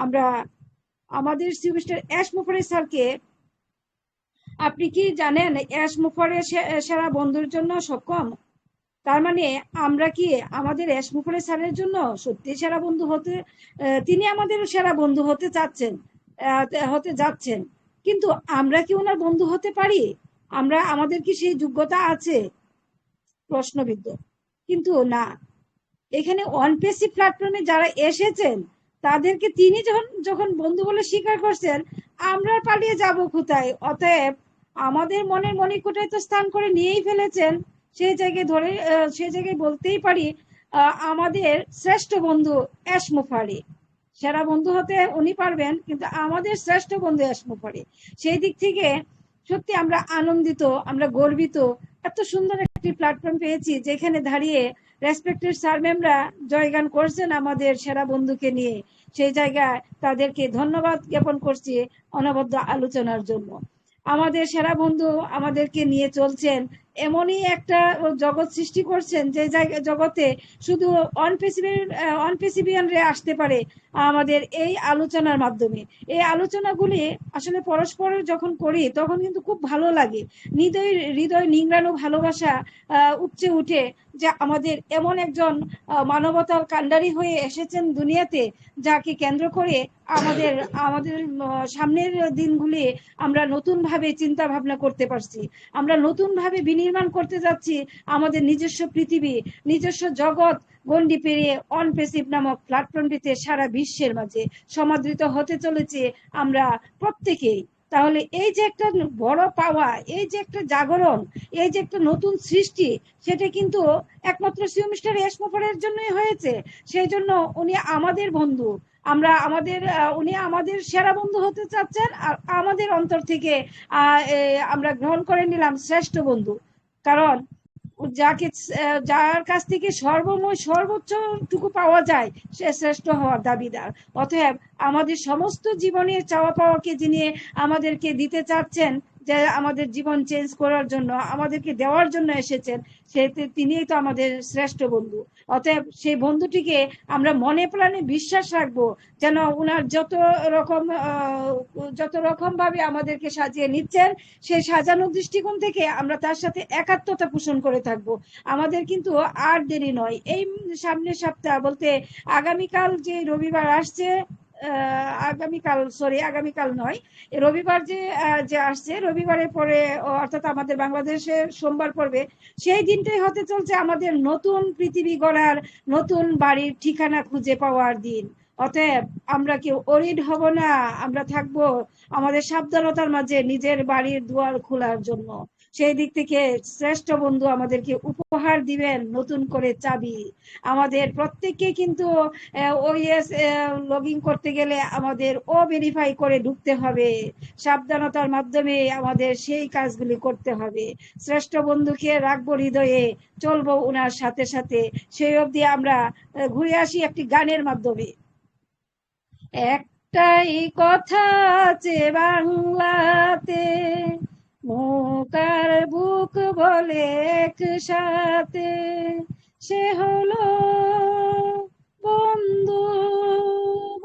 আমরা আমাদের সেমিস্টার এস মুফারে স্যারকে, আপনি কি জানেন এস মুফারে সেরা বন্ধুর জন্য সক্ষম? তার মানে আমরা কি আমাদের এস মুফারে স্যারের জন্য সত্যি সেরা বন্ধু হতে, তিনি আমাদের সেরা বন্ধু হতে যাচ্ছেন, কিন্তু আমরা কি ওনার বন্ধু হতে পারি? আমাদের কি সেই যোগ্যতা আছে? প্রশ্নবিদ্ধ। কিন্তু না, এখানে অনপেসিভ প্ল্যাটফর্মে যারা এসেছেন তাদেরকে তিনি যখন বন্ধু বলে স্বীকার করছেন, আমরা পালিয়ে যাব কোথায়? অতএব আমাদের মনের মণিকোটায় তো স্থান করে নিয়েই ফেলেছেন। সেই জায়গায় বলতেই পারি আমাদের শ্রেষ্ঠ বন্ধু এস মুফারে। সেরা বন্ধু হতে উনি পারবেন, কিন্তু আমাদের শ্রেষ্ঠ বন্ধু এস মুফারে। সেই দিক থেকে সত্যি আমরা আনন্দিত, আমরা গর্বিত। এত সুন্দর একটি প্ল্যাটফর্ম পেয়েছি যেখানে দাঁড়িয়ে রেসপেক্টেড স্যার ম্যামরা জয়গান করছেন আমাদের সেরা বন্ধুকে নিয়ে। সেই জায়গায় তাদেরকে ধন্যবাদ জ্ঞাপন করছি অনবদ্য আলোচনার জন্য। আমাদের সেরা বন্ধু আমাদেরকে নিয়ে চলছেন এমনই একটা জগৎ সৃষ্টি করছেন যে জগতে শুধু অনপেসিভিয়ানরা আসতে পারে আমাদের এই আলোচনার মাধ্যমে। এই আলোচনাগুলি আসলে পরস্পর যখন করি তখন কিন্তু খুব ভালো লাগে, হৃদয় নিংড়ানো ভালোবাসা উপচে উঠে যে আমাদের এমন একজন মানবতার কাণ্ডারি হয়ে এসেছেন দুনিয়াতে, যাকে কেন্দ্র করে আমাদের আমাদের সামনের দিনগুলি আমরা নতুন ভাবে চিন্তা ভাবনা করতে পারছি। আমরা নতুন ভাবে বিনির্মাণ করতে যাচ্ছি আমাদের নিজস্ব পৃথিবী, নিজস্ব জগৎ গণ্ডি পেরিয়ে অনপেসিভ নামক প্ল্যাটফর্মটিতে সারা বিশ্বের মাঝে সমাদৃত হতে চলেছে আমরা প্রত্যেকেই। তাহলে এই যে একটা বড় পাওয়া, এই যে একটা জাগরণ, এই যে একটা নতুন সৃষ্টি, সেটা কিন্তু একমাত্র সিও মিস্টার এসমোফারের জন্যই হয়েছে। সেই জন্য উনি আমাদের বন্ধু, উনি আমাদের সেরা বন্ধু হতে চাচ্ছেন, আর আমাদের অন্তর থেকে আমরা গ্রহণ করে নিলাম শ্রেষ্ঠ বন্ধু। কারণ যার কাছ থেকে সর্বোচ্চটুকু পাওয়া যায় সে শ্রেষ্ঠ হওয়ার দাবিদার। অতএব আমাদের সমস্ত জীবনের চাওয়া পাওয়াকে যিনি আমাদেরকে দিতে চাচ্ছেন, যে আমাদের জীবন চেঞ্জ করার জন্য, আমাদেরকে দেওয়ার জন্য এসেছেন, তিনিই তো আমাদের শ্রেষ্ঠ বন্ধু। অতএব সেই বন্ধুটিকে আমরা মনে প্রাণে বিশ্বাস রাখবো, যেন উনার যত রকম ভাবে আমাদেরকে সাজিয়ে নিচ্ছেন, সেই সাজানো দৃষ্টিকোণ থেকে আমরা তার সাথে একাত্মতা পোষণ করে থাকবো। আমাদের কিন্তু আর দেরি নয়, এই সামনের সপ্তাহ বলতে আগামীকাল যে রবিবার আসছে, আগামীকাল নয়, রবিবার যে আসছে, রবিবারের পরে অর্থাৎ আমাদের বাংলাদেশের সোমবার পড়বে, সেই দিনটাই হতে চলছে আমাদের নতুন পৃথিবী গড়ার, নতুন বাড়ির ঠিকানা খুঁজে পাওয়ার দিন। অতএব আমরা কেউ অরিড হব না, আমরা থাকবো আমাদের সাবধানতার মাঝে নিজের বাড়ির দুয়ার খোলার জন্য। সেই দিক থেকে শ্রেষ্ঠ বন্ধু আমাদেরকে উপহার দিবেন নতুন করে চাবি। আমাদের প্রত্যেককে কিন্তু ওএস লগ ইন করতে গেলে আমাদের ভেরিফাই করে ঢুকতে হবে, সাবধানতার মাধ্যমে আমাদের সেই কাজগুলি করতে হবে। শ্রেষ্ঠ বন্ধুকে রাখবো হৃদয়ে, চলবো উনার সাথে সাথে। সেই অবধি আমরা ঘুরে আসি একটি গানের মাধ্যমে। একটাই কথা আছে বাংলাতে, মুখ আর বুক বলে একসাথে, সে হলো বন্ধু,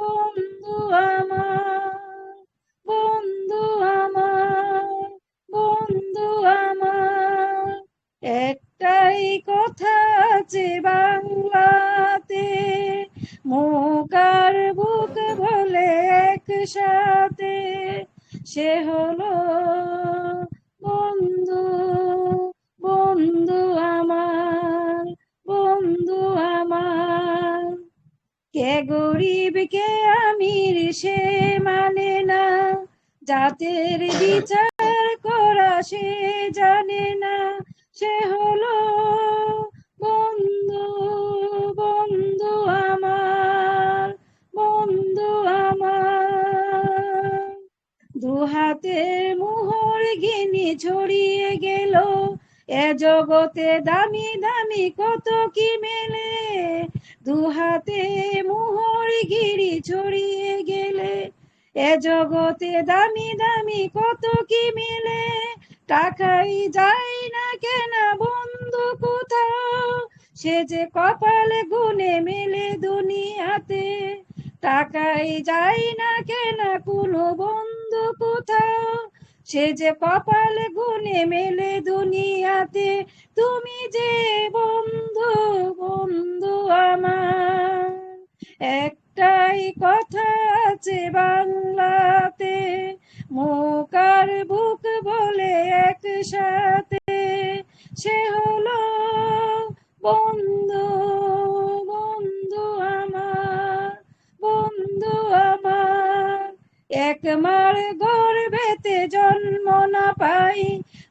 বন্ধু আমার, বন্ধু আমার, বন্ধু আমার। একটাই কথা আছে বাংলাতে, মুখ আর বুক বলে একসাথে, সে হলো বন্ধু, বন্ধু আমার, বন্ধু আমার। কে গরিব কে আমির সে মানে না, জাতের বিচার করা সে জানে না, সে হলো বন্ধু, বন্ধু আমার, বন্ধু আমার। দু হাতের মোহর গিনি ছড়িয়ে গেল, এ জগতে দামি দামি কত কি মেলে। দু হাতে মোহর গিরি ছড়িয়ে গেলে, এ জগতে দামি দামি কত কি মেলে। টাকাই যায় না কেন বন্ধু কোথাও, সে যে কপালে গুনে মেলে দুনিয়াতে। টাকাই যায় না কেন কোনো বন্ধু কোথাও, সে যে কপালে গুনে মেলে দুনিয়াতে। তুমি যে বন্ধু, বন্ধু আমার। একটাই কথা আছে বাংলাতে, মুখ আর বুক বলে একসাথে, সে হলো বন্ধু, বন্ধু আমার, বন্ধু আমার। এক মার গর্ভেতে জন্ম না পাই,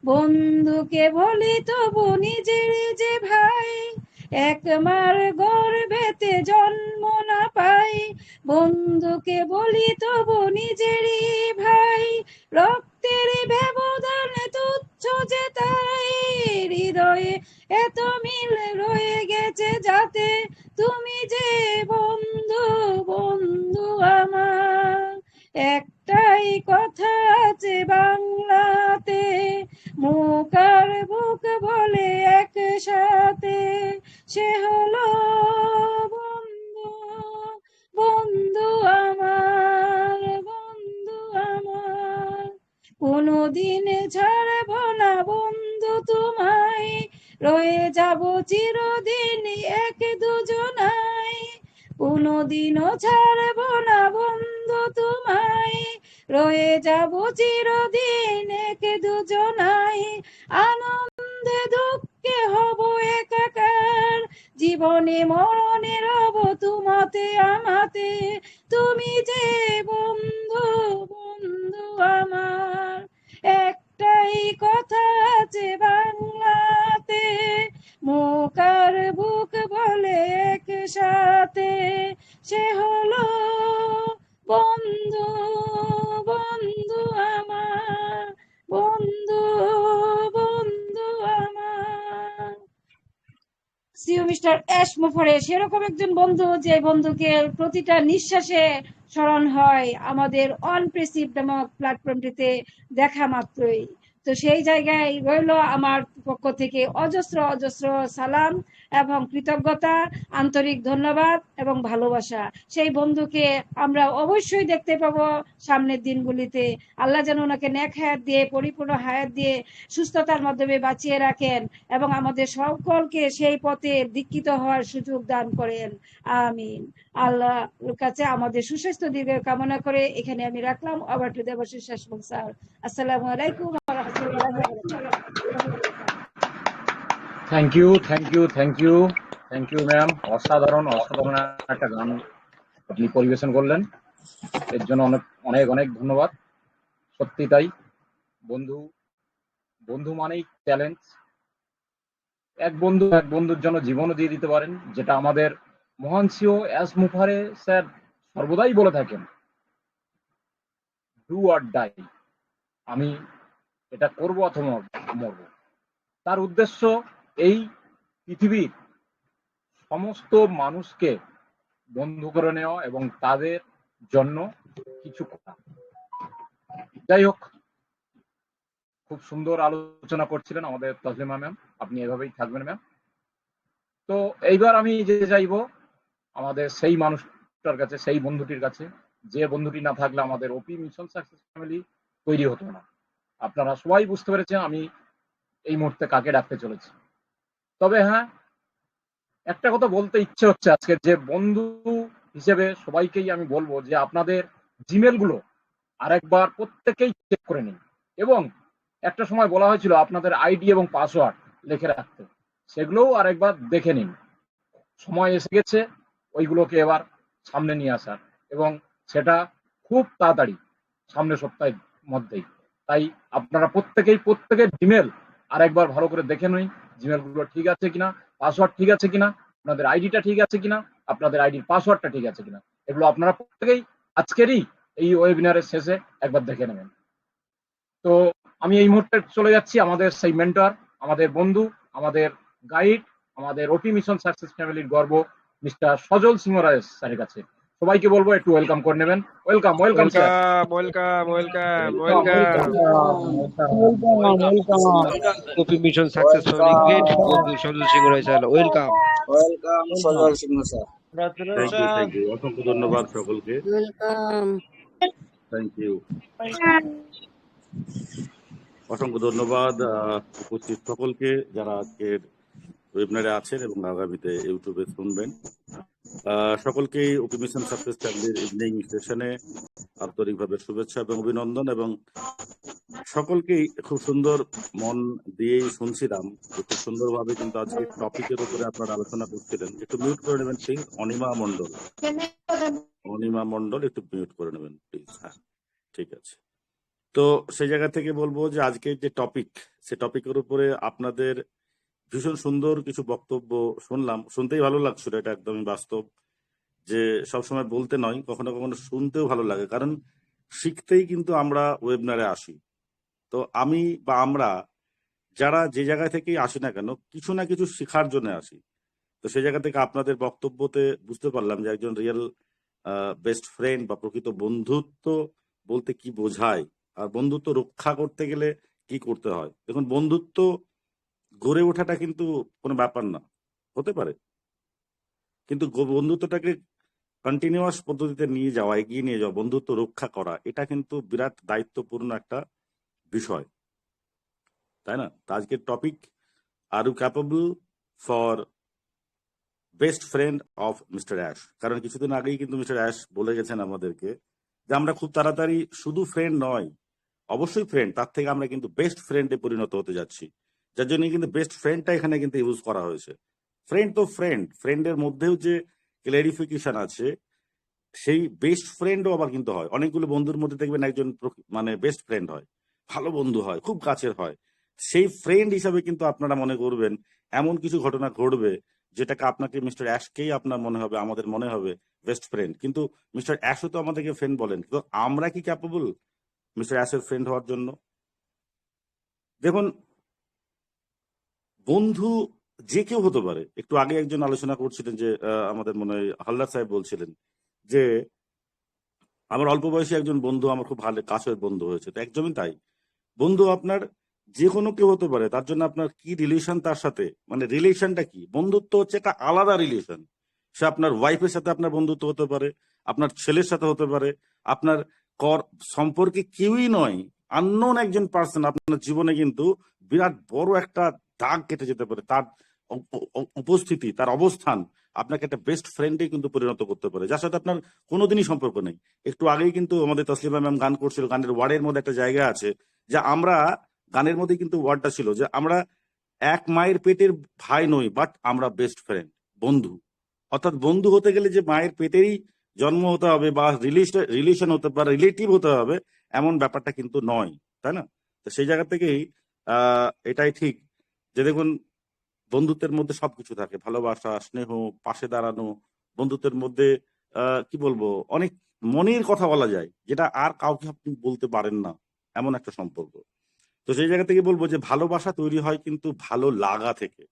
বন্ধুকে বলি তবু নিজের যে ভাই। এক মার গর্ভেতে জন্ম না পাই, বন্ধুকে বলি তবু নিজেরই ভাই। রক্তের ব্যবধানে তুচ্ছ যে তাই, হৃদয়ে এত মিল রয়ে গেছে যাতে। তুমি যে বন্ধু, বন্ধু আমার। একটাই কথা আছে বাংলাতে, মুখ আর বুক কোনোদিন ছাড়ব না বন্ধু তোমায়, রয়ে যাব চিরদিন এক দুজনায়। কোনোদিনও ছাড়ব না বন্ধু তোমায়, রয়ে যাব চিরদিন এক দুজনায়। আনন্দে দুঃখে হব একাকার, জীবনে মরণে রব তোমাতে আমাতে। তুমি যে বন্ধু, বন্ধু আমার। একটাই কথা আছে বাংলাতে, মুখ আর বুক বলে একসাথে, সে হলো বন্ধু, বন্ধু আমার, বন্ধু, বন্ধু আমার। সিও মিস্টার এস মুফারে সেরকম একজন বন্ধু, যে বন্ধুকে প্রতিটা নিঃশ্বাসে স্মরণ হয় আমাদের অনপ্রেসিভ নামক প্ল্যাটফর্মটিতে দেখা মাত্রই। তো সেই জায়গায় রইল আমার পক্ষ থেকে অজস্র অজস্র সালাম এবং কৃতজ্ঞতা, আন্তরিক ধন্যবাদ এবং ভালোবাসা। সেই বন্ধুকে আমরা অবশ্যই দেখতে পাবো সামনের দিনগুলিতে। আল্লাহ যেন ওনাকে নেক হায়াত দিয়ে, পরিপূর্ণ হায়াত দিয়ে সুস্থতার মাধ্যমে বাঁচিয়ে রাখেন এবং আমাদের সকলকে সেই পথে দীক্ষিত হওয়ার সুযোগ দান করেন। আমিন। আল্লাহর কাছে আমাদের সুস্বাস্থ্য দীর্ঘ কামনা করে এখানে আমি রাখলাম। Over to Debashis Sasmal sir. আসসালামু আলাইকুম ওয়া রাহমাতুল্লাহি ওয়া বারাকাতুহু। Thank you, thank you, thank you, thank you ma'am. অসাধারণ অসাধারণ একটা গান আপনি পরিবেশন করলেন, এর জন্য অনেক অনেক অনেক ধন্যবাদ। সত্যি তাই, বন্ধু বন্ধু মানেই চ্যালেঞ্জ। এক বন্ধুর জন্য জীবনও দিয়ে দিতে পারেন, যেটা আমাদের মহান সিও এস মুফারে স্যার সর্বদাই বলে থাকেন, ডু অর ডাই। আমি এটা করবো অথবা মরবো। তার উদ্দেশ্য এই পৃথিবীর সমস্ত মানুষকে বন্ধু করে নেওয়া এবং তাদের জন্য কিছু করা। যাই হোক, খুব সুন্দর আলোচনা করছিলেন আমাদের তসলিমা ম্যাম, আপনি এভাবেই থাকবেন ম্যাম। তো এইবার আমি যে চাইবো আমাদের সেই মানুষটার কাছে, সেই বন্ধুটির কাছে, যে বন্ধুটি না থাকলে আমাদের ওপি মিশন সাকসেস ফ্যামিলি তৈরি হতো না। আপনারা সবাই বুঝতে পেরেছেন আমি এই মুহূর্তে কাকে ডাকতে চলেছি। তবে হ্যাঁ, একটা কথা বলতে ইচ্ছে হচ্ছে আজকে, যে বন্ধু হিসেবে সবাইকেই আমি বলবো যে আপনাদের জিমেল গুলো আরেকবার প্রত্যেকেই চেক করে নিন, এবং একটা সময় বলা হয়েছিল আপনাদের আইডি এবং পাসওয়ার্ড লিখে রাখতে, সেগুলোও আরেকবার দেখে নিন। সময় এসে গেছে ওইগুলোকে এবার সামনে নিয়ে আসার, এবং সেটা খুব তাড়াতাড়ি, সামনের সপ্তাহের মধ্যেই। তাই আপনারা প্রত্যেকের জিমেল আরেকবার ভালো করে দেখে নিন, জিমেল গুলো ঠিক আছে কিনা, পাসওয়ার্ড ঠিক আছে কিনা, আপনাদের আইডিটা ঠিক আছে কিনা, আপনাদের আইডির পাসওয়ার্ডটা ঠিক আছে কিনা, এগুলো আপনারা প্রত্যেকেই আজকেরই এই ওয়েবিনারের শেষে একবার দেখে নেবেন। তো আমি এই মুহূর্তে চলে যাচ্ছি আমাদের সেই মেন্টর, আমাদের বন্ধু, আমাদের গাইড, আমাদের ওটি মিশন সাকসেস ফ্যামিলির গর্ব মিস্টার সজল সিংহ রায় স্যারের কাছে। সবাইকে বলবো একটু ওয়েলকাম করে নেবেন। Welcome, welcome sir. Welcome, welcome, OP mission success family great বন্ধু Sajal Singha Roy sir, welcome. Welcome Sajal Singha sir. Thank you, অসংখ্য ধন্যবাদ সকলকে। থ্যাংক ইউ, অসংখ্য ধন্যবাদ উপস্থিত সকলকে যারা আজকের ওয়েবিনারে আছেন এবং আগামীতে ইউটিউবে শুনবেন। সকলকেই ওপি মিশন সাকসেস ফ্যামিলির ইভিনিং সেশনে আন্তরিকভাবে শুভেচ্ছা এবং অভিনন্দন, এবং সকলকেই খুব সুন্দর মন দিয়েই শুনছিলাম, খুব সুন্দরভাবে কিন্তু আজকে টপিকের উপরে আপনারা আলোচনা করছিলেন। একটু মিউট করে নেবেন প্লিজ, অনিমা মন্ডল একটু মিউট করে নেবেন প্লিজ। হ্যাঁ, ঠিক আছে। তো সেই জায়গা থেকে বলবো যে আজকে যে টপিক, সে টপিকের উপরে আপনাদের ভীষণ সুন্দর কিছু বক্তব্য শুনলাম, শুনতেই ভালো লাগছিল। এটা একদমই বাস্তব যে সবসময় বলতে নয়, কখনো কখনো শুনতেও ভালো লাগে, কারণ শিখতেই কিন্তু আমরা ওয়েবিনারে আসি। তো আমি বা আমরা যারা যে জায়গা থেকেই আসি না কেন, কিছু না কিছু শেখার জন্য আসি। তো সেই জায়গা থেকে আপনাদের বক্তব্যতে বুঝতে পারলাম যে একজন রিয়েল বেস্ট ফ্রেন্ড বা প্রকৃত বন্ধুত্ব বলতে কি বোঝায়, আর বন্ধুত্ব রক্ষা করতে গেলে কি করতে হয়। দেখুন, বন্ধুত্ব গড়ে ওঠাটা কিন্তু কোনো ব্যাপার না, হতে পারে, কিন্তু বন্ধুত্বটাকে কন্টিনিউয়াস পদ্ধতিতে নিয়ে যাওয়া, এগিয়ে নিয়ে যাওয়া, বন্ধুত্ব রক্ষা করা, এটা কিন্তু বিরাট দায়িত্বপূর্ণ একটা বিষয়, তাই না? তো আজকের topic, are you capable for best friend of mister Ash. কারণ কিছুদিন আগেই কিন্তু মিস্টার অ্যাশ বলে গেছেন আমাদেরকে যে আমরা খুব তাড়াতাড়ি শুধু ফ্রেন্ড নয়, অবশ্যই ফ্রেন্ড, তার থেকে আমরা কিন্তু বেস্ট ফ্রেন্ডে পরিণত হতে যাচ্ছি, যার জন্য কিন্তু বেস্ট ফ্রেন্ডটা এখানে কিন্তু ইউজ করা হয়েছে। ফ্রেন্ড তো ফ্রেন্ড, ফ্রেন্ডের মধ্যেও যে ক্লারিফিকেশন আছে, সেই বেস্ট ফ্রেন্ডও আবার কিন্তু হয়। অনেকগুলো বন্ধুর মধ্যে দেখবেন একজন মানে বেস্ট ফ্রেন্ড হয়, ভালো বন্ধু হয়, খুব কাছের হয়। সেই ফ্রেন্ড হিসাবে কিন্তু আপনারা মনে করবেন এমন কিছু ঘটনা ঘটবে যেটাকে আপনাকে মিস্টার অ্যাশকেই আপনার মনে হবে, আমাদের মনে হবে বেস্ট ফ্রেন্ড। কিন্তু মিস্টার অ্যাশও তো আমাদেরকে ফ্রেন্ড বলেন, তো আমরা কি ক্যাপেবল মিস্টার অ্যাশের ফ্রেন্ড হওয়ার জন্য? দেখুন, বন্ধু যে কেউ হতে পারে। একটু আগে একজন আলোচনা করছিলেন যে আমাদের মনে হয় হালদার সাহেব বলছিলেন যে আমার অল্প বয়সী একজন বন্ধু আমার খুব ভালো কাছের বন্ধু হয়েছে। তো একদমই তাই, বন্ধু আপনার যে কোনো কেউ হতে পারে, তার জন্য আপনার কি রিলেশন তার সাথে, মানে রিলেশনটা কি। বন্ধুত্ব হচ্ছে একটা আলাদা রিলেশন। সে আপনার ওয়াইফের সাথে আপনার বন্ধুত্ব হতে পারে, আপনার ছেলের সাথে হতে পারে, আপনার সম্পর্কে কেউই নয়, আননোন একজন পার্সন আপনার জীবনে কিন্তু বিরাট বড় একটা দাগ কেটে যেতে পারে। তার উপস্থিতি, তার অবস্থান আপনাকে একটা বেস্ট ফ্রেন্ডে কিন্তু পরিণত করতে পারে, যার সাথে আপনার কোনোদিনই সম্পর্ক নেই। একটু আগেই কিন্তু আমাদের তসলিমা ম্যাম গান করছিল, গানের ওয়ার্ডের মধ্যে একটা জায়গা আছে যে আমরা, গানের মধ্যে কিন্তু ওয়ার্ডটা ছিল যে আমরা এক মায়ের পেটের ভাই নই, বাট আমরা বেস্ট ফ্রেন্ড, বন্ধু। অর্থাৎ বন্ধু হতে গেলে যে মায়ের পেটেরই জন্ম হতে হবে বা রিলেশন হতে পারে, রিলেটিভ হতে হবে, এমন ব্যাপারটা কিন্তু নয়, তাই না? তো সেই জায়গা থেকেই এটাই ঠিক যে দেখুন, বন্ধুত্বের মধ্যে সবকিছু থাকে, ভালোবাসা, স্নেহ, পাশে দাঁড়ানো। বন্ধুত্বের মধ্যে কি বলবো, অনেক মনের কথা বলা যায় যেটা আর কাউকে আপনি বলতে পারেন না, এমন একটা সম্পর্ক। তো সেই জায়গা থেকে বলবো যে ভালোবাসা তৈরি হয় কিন্তু ভালো লাগা থেকে।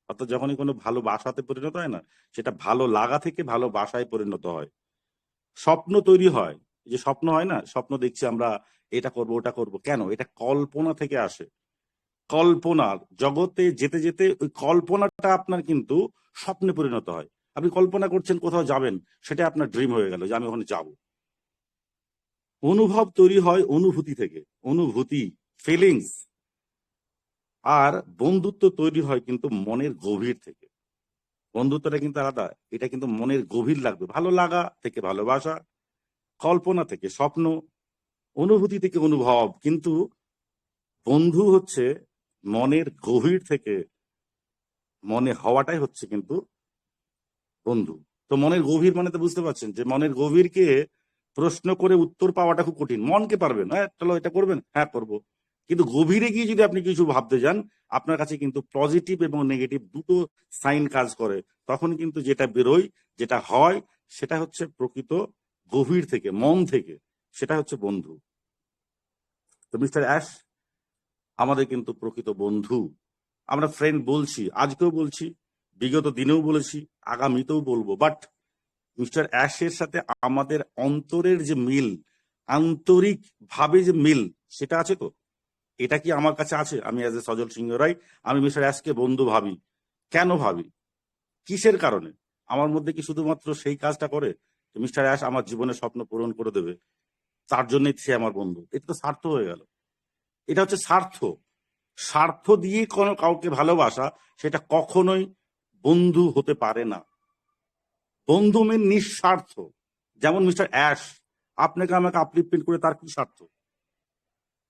অর্থাৎ যখনই কোনো ভালোবাসাতে পরিণত হয় না, সেটা ভালো লাগা থেকে ভালোবাসায় পরিণত হয়। স্বপ্ন তৈরি হয়, যে স্বপ্ন হয় না, স্বপ্ন দেখছি আমরা এটা করব ওটা করব, কেন? এটা কল্পনা থেকে আসে। কল্পনার জগতে যেতে যেতে ওই কল্পনাটা আপনার কিন্তু স্বপ্নে পরিণত হয়। আপনি কল্পনা করছেন কোথাও যাবেন, সেটা আপনার ড্রিম হয়ে গেল যে আমি ওখানে যাব। অনুভব তৈরি হয় অনুভূতি থেকে, অনুভূতি, ফিলিংস। আর বন্ধুত্ব তৈরি হয় কিন্তু মনের গভীর থেকে। বন্ধুত্বটা কিন্তু আলাদা, এটা কিন্তু মনের গভীর লাগবে। ভালো লাগা থেকে ভালোবাসা, কল্পনা থেকে স্বপ্ন, অনুভূতি থেকে অনুভব। কিন্তু বন্ধু হচ্ছে মনের গভীর থেকে মনে হওয়াটাই হচ্ছে কিন্তু বন্ধু। তো মনের গভীর মানে তো বুঝতে পারছেন যে মনের গভীরকে প্রশ্ন করে উত্তর পাওয়াটা খুব কঠিন। মনকে পারবেন, হ্যাঁ চলো এটা করবেন, হ্যাঁ করবো। কিন্তু গভীরে গিয়ে যদি আপনি কিছু ভাবতে যান, আপনার কাছে কিন্তু পজিটিভ এবং নেগেটিভ দুটো সাইন কাজ করে। তখন কিন্তু যেটা বেরোয়, যেটা হয়, সেটা হচ্ছে প্রকৃত গভীর থেকে, মন থেকে, সেটা হচ্ছে বন্ধু। তো মিস্টার অ্যাশ আমাদের কিন্তু প্রকৃত বন্ধু। আমরা ফ্রেন্ড বলছি, আজকেও বলছি, বিগত দিনেও বলেছি, আগামীতেও বলবো। বাট মিস্টার অ্যাশের সাথে আমাদের অন্তরের যে মিল, আন্তরিক ভাবে যে মিল, সেটা আছে তো? এটা কি আমার কাছে আছে? আমি অ্যাজ এ সজল সিংহ রায়, আমি মিস্টার অ্যাশকে বন্ধু ভাবি। কেন ভাবি? কিসের কারণে? আমার মধ্যে কি শুধুমাত্র সেই কাজটা করে মিস্টার অ্যাশ আমার জীবনের স্বপ্ন পূরণ করে দেবে, তার জন্যই সে আমার বন্ধু? এটা তো স্বার্থ হয়ে গেল। এটা হচ্ছে স্বার্থ। স্বার্থ দিয়ে কোনো কাউকে ভালোবাসা, সেটা কখনোই বন্ধু হতে পারে না। বন্ধু মেন নিঃস্বার্থ। যেমন মিস্টার অ্যাশ আপনাকে আমাকে আপলিফমেন্ট করে, তার কি স্বার্থ?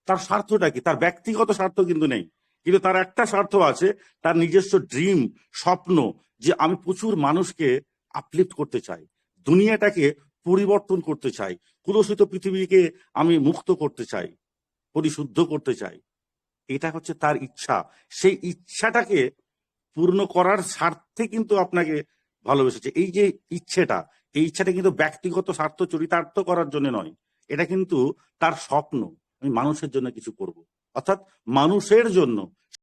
তার স্বার্থটা কি? তার ব্যক্তিগত স্বার্থ কিন্তু নেই, কিন্তু তার একটা স্বার্থ আছে, তার নিজস্ব ড্রিম, স্বপ্ন, যে আমি প্রচুর মানুষকে আপলিফট করতে চাই, দুনিয়াটাকে পরিবর্তন করতে চাই, কুলসিত পৃথিবীকে আমি মুক্ত করতে চাই, পরিশুদ্ধ করতে চাই। এটা হচ্ছে তার ইচ্ছা। সেই ইচ্ছাটাকে পূর্ণ করার স্বার্থে কিন্তু আপনাকে ভালোবেসেছে। এই যে ইচ্ছেটা, এই ইচ্ছাটা কিন্তু ব্যক্তিগত স্বার্থ চরিতার্থ করার জন্য নয়, এটা কিন্তু তার স্বপ্ন, আমি মানুষের জন্য কিছু করব, অর্থাৎ মানুষের জন্য।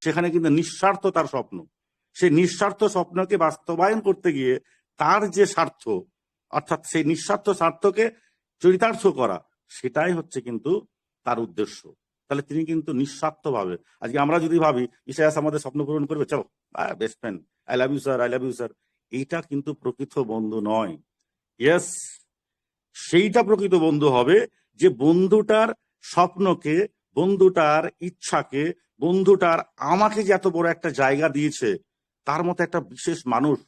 সেখানে কিন্তু নিঃস্বার্থ তার স্বপ্ন। সেই নিঃস্বার্থ স্বপ্নকে বাস্তবায়ন করতে গিয়ে তার যে স্বার্থ, অর্থাৎ সেই নিঃস্বার্থ স্বার্থকে চরিতার্থ করা, সেটাই হচ্ছে কিন্তু তার উদ্দেশ্য। তাহলে তিনি কিন্তু নিঃস্বার্থ ভাবে, আজকে আমরা যদি ভাবি ইসায়াস আমাদের স্বপ্ন পূরণ করবে, চলো best friend, I love you sir, I love you sir, এইটা কিন্তু প্রকৃত বন্ধু নয়। ইয়েস, সেইটা প্রকৃত বন্ধু হবে যে বন্ধুটার স্বপ্নকে বন্ধুটার ইচ্ছাকে, বন্ধুটার আমাকে যে এত বড় একটা জায়গা দিয়েছে, তার মতো একটা বিশেষ মানুষ,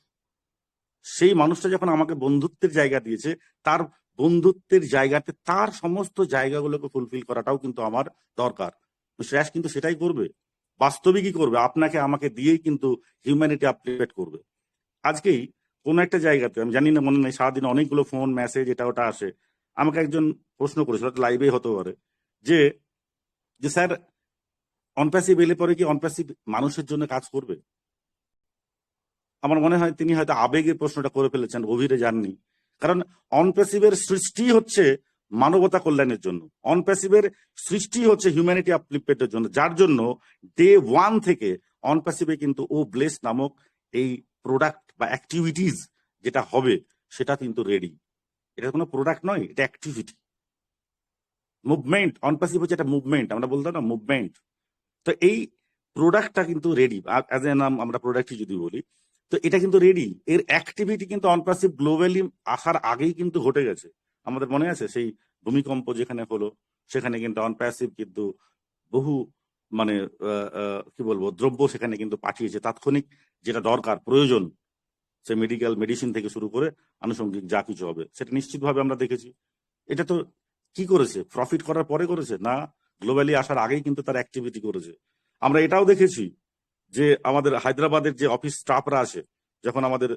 সেই মানুষটা যখন আমাকে বন্ধুত্বের জায়গা দিয়েছে, তার বন্ধুত্বের জায়গাতে তার সমস্ত জায়গাগুলোকে ফুলফিল করাটাও কিন্তু আমার দরকার। শ্রেয়াস কিন্তু সেটাই করবে, বাস্তবিকই করবে, আপনাকে আমাকে দিয়েই কিন্তু হিউম্যানিটি আপলিফ্ট করবে। আজকেই কোনো একটা জায়গাতে, আমি জানি না, মনে নেই, সারাদিন অনেকগুলো ফোন মেসেজ এটা ওটা আসে, আমাকে একজন প্রশ্ন করেছিল, লাইভে হতে পারে, যে যে স্যার অনপ্যাসিভ এলে পরে কি অনপ্যাসিভ মানুষের জন্য কাজ করবে? আমার মনে হয় তিনি হয়তো আবেগের প্রশ্নটা করে ফেলেছেন, গভীরে যাননি। কারণ অনপ্যাসিভের সৃষ্টি হচ্ছে মানবতা কল্যাণের জন্য, অনপ্যাসিভের সৃষ্টি হচ্ছে হিউম্যানিটি আপলিফ্টের জন্য, যার জন্য ডে 1 থেকে অনপ্যাসিভে কিন্তু ও ব্লেস নামক এই প্রোডাক্ট বা অ্যাক্টিভিটিস যেটা হবে সেটা কিন্তু রেডি। এটা কোনো প্রোডাক্ট নয়, এটা অ্যাক্টিভিটি, মুভমেন্ট। অনপ্যাসিভ হচ্ছে একটা মুভমেন্ট, আমরা বলতাম না মুভমেন্ট। তো এই প্রোডাক্টটা কিন্তু রেডি, অ্যাজ এ নাম আমরা প্রোডাক্টই যদি বলি, তো এটা কিন্তু রেডি। এর অ্যাক্টিভিটি কিন্তু অনপ্যাসিভ গ্লোবালি আসার আগেই কিন্তু ঘটে গেছে। আমাদের মনে আছে সেই ভূমিকম্প যেখানে হলো, সেখানে কিন্তু অনপ্যাসিভ কিন্তু বহু মানে কি বলবো দ্রব্য সেখানে কিন্তু পাঠিয়েছে, তাৎক্ষণিক যেটা দরকার প্রয়োজন, সে মেডিসিন থেকে শুরু করে আনুষঙ্গিক যা কিছু হবে সেটা নিশ্চিতভাবে আমরা দেখেছি। এটা তো কি করেছে, প্রফিট করার পরে করেছে না, গ্লোবালি আসার আগেই কিন্তু তার অ্যাক্টিভিটি করেছে। আমরা এটাও দেখেছি যে আমাদের হায়দ্রাবাদের যে অফিস স্টাফরা আছে, যখন আমাদের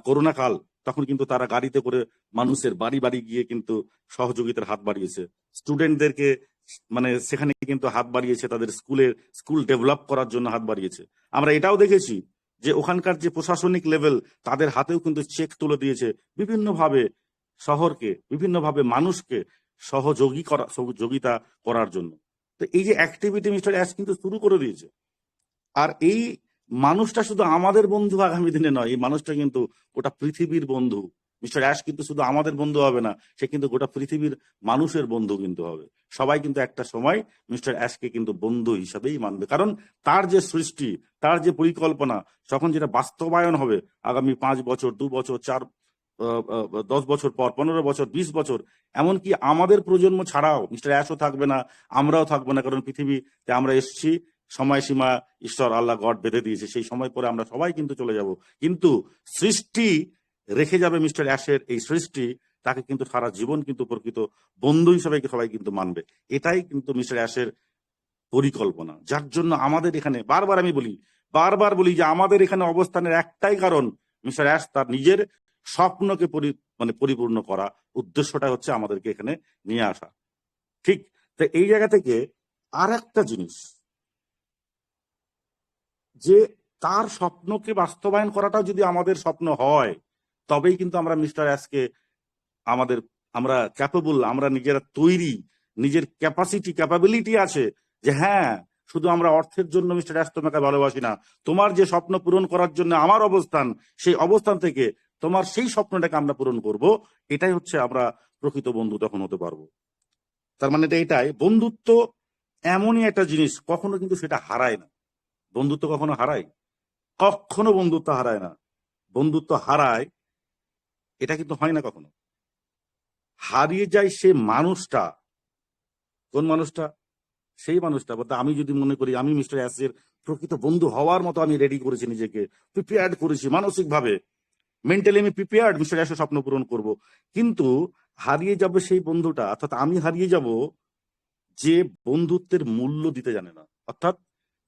করোনা কাল, তখন কিন্তু তারা গাড়িতে করে মানুষের বাড়ি বাড়ি গিয়ে কিন্তু সহযোগিতার হাত বাড়িয়েছে, স্টুডেন্টদেরকে মানে সেখানে কিন্তু হাত বাড়িয়েছে, তাদের স্কুল ডেভেলপ করার জন্য হাত বাড়িয়েছে। আমরা এটাও দেখেছি যে ওখানকার যে প্রশাসনিক লেভেল, তাদের হাতেও কিন্তু চেক তুলে দিয়েছে বিভিন্নভাবে শহরকে, বিভিন্নভাবে মানুষকে সহযোগিতা করার জন্য। তো এই যে অ্যাক্টিভিটি মিস্টার অ্যাশ কিন্তু শুরু করে দিয়েছে। আর এই মানুষটা শুধু আমাদের বন্ধু আগামী দিনে নয়, এই মানুষটা কিন্তু গোটা পৃথিবীর বন্ধু। মিস্টার অ্যাশ কিন্তু শুধু আমাদের বন্ধু হবে না, সে কিন্তু গোটা পৃথিবীর মানুষের বন্ধু কিন্তু হবে। সবাই কিন্তু একটা সময় মিস্টার অ্যাশকে কিন্তু বন্ধু হিসাবেই মানবে, কারণ তার যে সৃষ্টি, তার যে পরিকল্পনা, যখন যেটা বাস্তবায়ন হবে আগামী 5 বছর, 2 বছর, 10 বছর পর, 15 বছর, 20 বছর, এমনকি আমাদের প্রজন্ম ছাড়াও মিস্টার অ্যাশও থাকবে না, আমরাও থাকবো না, কারণ পৃথিবীতে আমরা এসেছি, সময়সীমা ঈশ্বর আল্লাহ গড বেঁধে দিয়েছে, সেই সময় পরে আমরা সবাই কিন্তু চলে যাব। কিন্তু সৃষ্টি রেখে যাবে মিস্টার অ্যাশের এই সৃষ্টি, তাকে কিন্তু সারা জীবন কিন্তু প্রকৃত বন্ধু হিসেবে সবাই কিন্তু মানবে। এটাই কিন্তু মিস্টার অ্যাশের পরিকল্পনা, যার জন্য আমাদের এখানে বারবার বলি যে আমাদের এখানে অবস্থানের একটাই কারণ, মিস্টার অ্যাশ তার নিজের স্বপ্নকে পরিপূর্ণ করা, উদ্দেশ্যটা হচ্ছে আমাদেরকে এখানে নিয়ে আসা। ঠিক, তো এই জায়গা থেকে আর একটা জিনিস, যে তার স্বপ্নকে বাস্তবায়ন করাটাও যদি আমাদের স্বপ্ন হয়, তবেই কিন্তু আমরা মিস্টার অ্যাশকে আমরা ক্যাপেবল, আমরা নিজেরা তৈরি, নিজের ক্যাপাবিলিটি আছে যে হ্যাঁ, শুধু আমরা অর্থের জন্য মিস্টার অ্যাশ তোমাকে ভালোবাসি না, তোমার যে স্বপ্ন পূরণ করার জন্য আমার অবস্থান, সেই অবস্থান থেকে তোমার সেই স্বপ্নটাকে আমরা পূরণ করব। এটাই হচ্ছে আমরা প্রকৃত বন্ধু তখন হতে পারবো। তার মানে এটাই, বন্ধুত্ব এমনই একটা জিনিস, কখনো কিন্তু সেটা হারায় না। বন্ধুত্ব কখনো হারায়? কখনো বন্ধুত্ব হারায় না। বন্ধুত্ব হারায়, এটা কিন্তু হয় না কখনো। হারিয়ে যায় সে মানুষটা। কোন মানুষটা? সেই মানুষটা বলতে আমি যদি মনে করি আমি মিস্টার অ্যাশের প্রকৃত বন্ধু হওয়ার মতো আমি রেডি করেছি, নিজেকে প্রিপেয়ার্ড করেছি, মানসিকভাবে মেন্টালি আমি প্রিপেয়ার্ড মিস্টার অ্যাশের স্বপ্ন পূরণ করব, কিন্তু হারিয়ে যাবে সেই বন্ধুটা, অর্থাৎ আমি হারিয়ে যাব যে বন্ধুত্বের মূল্য দিতে জানে না। অর্থাৎ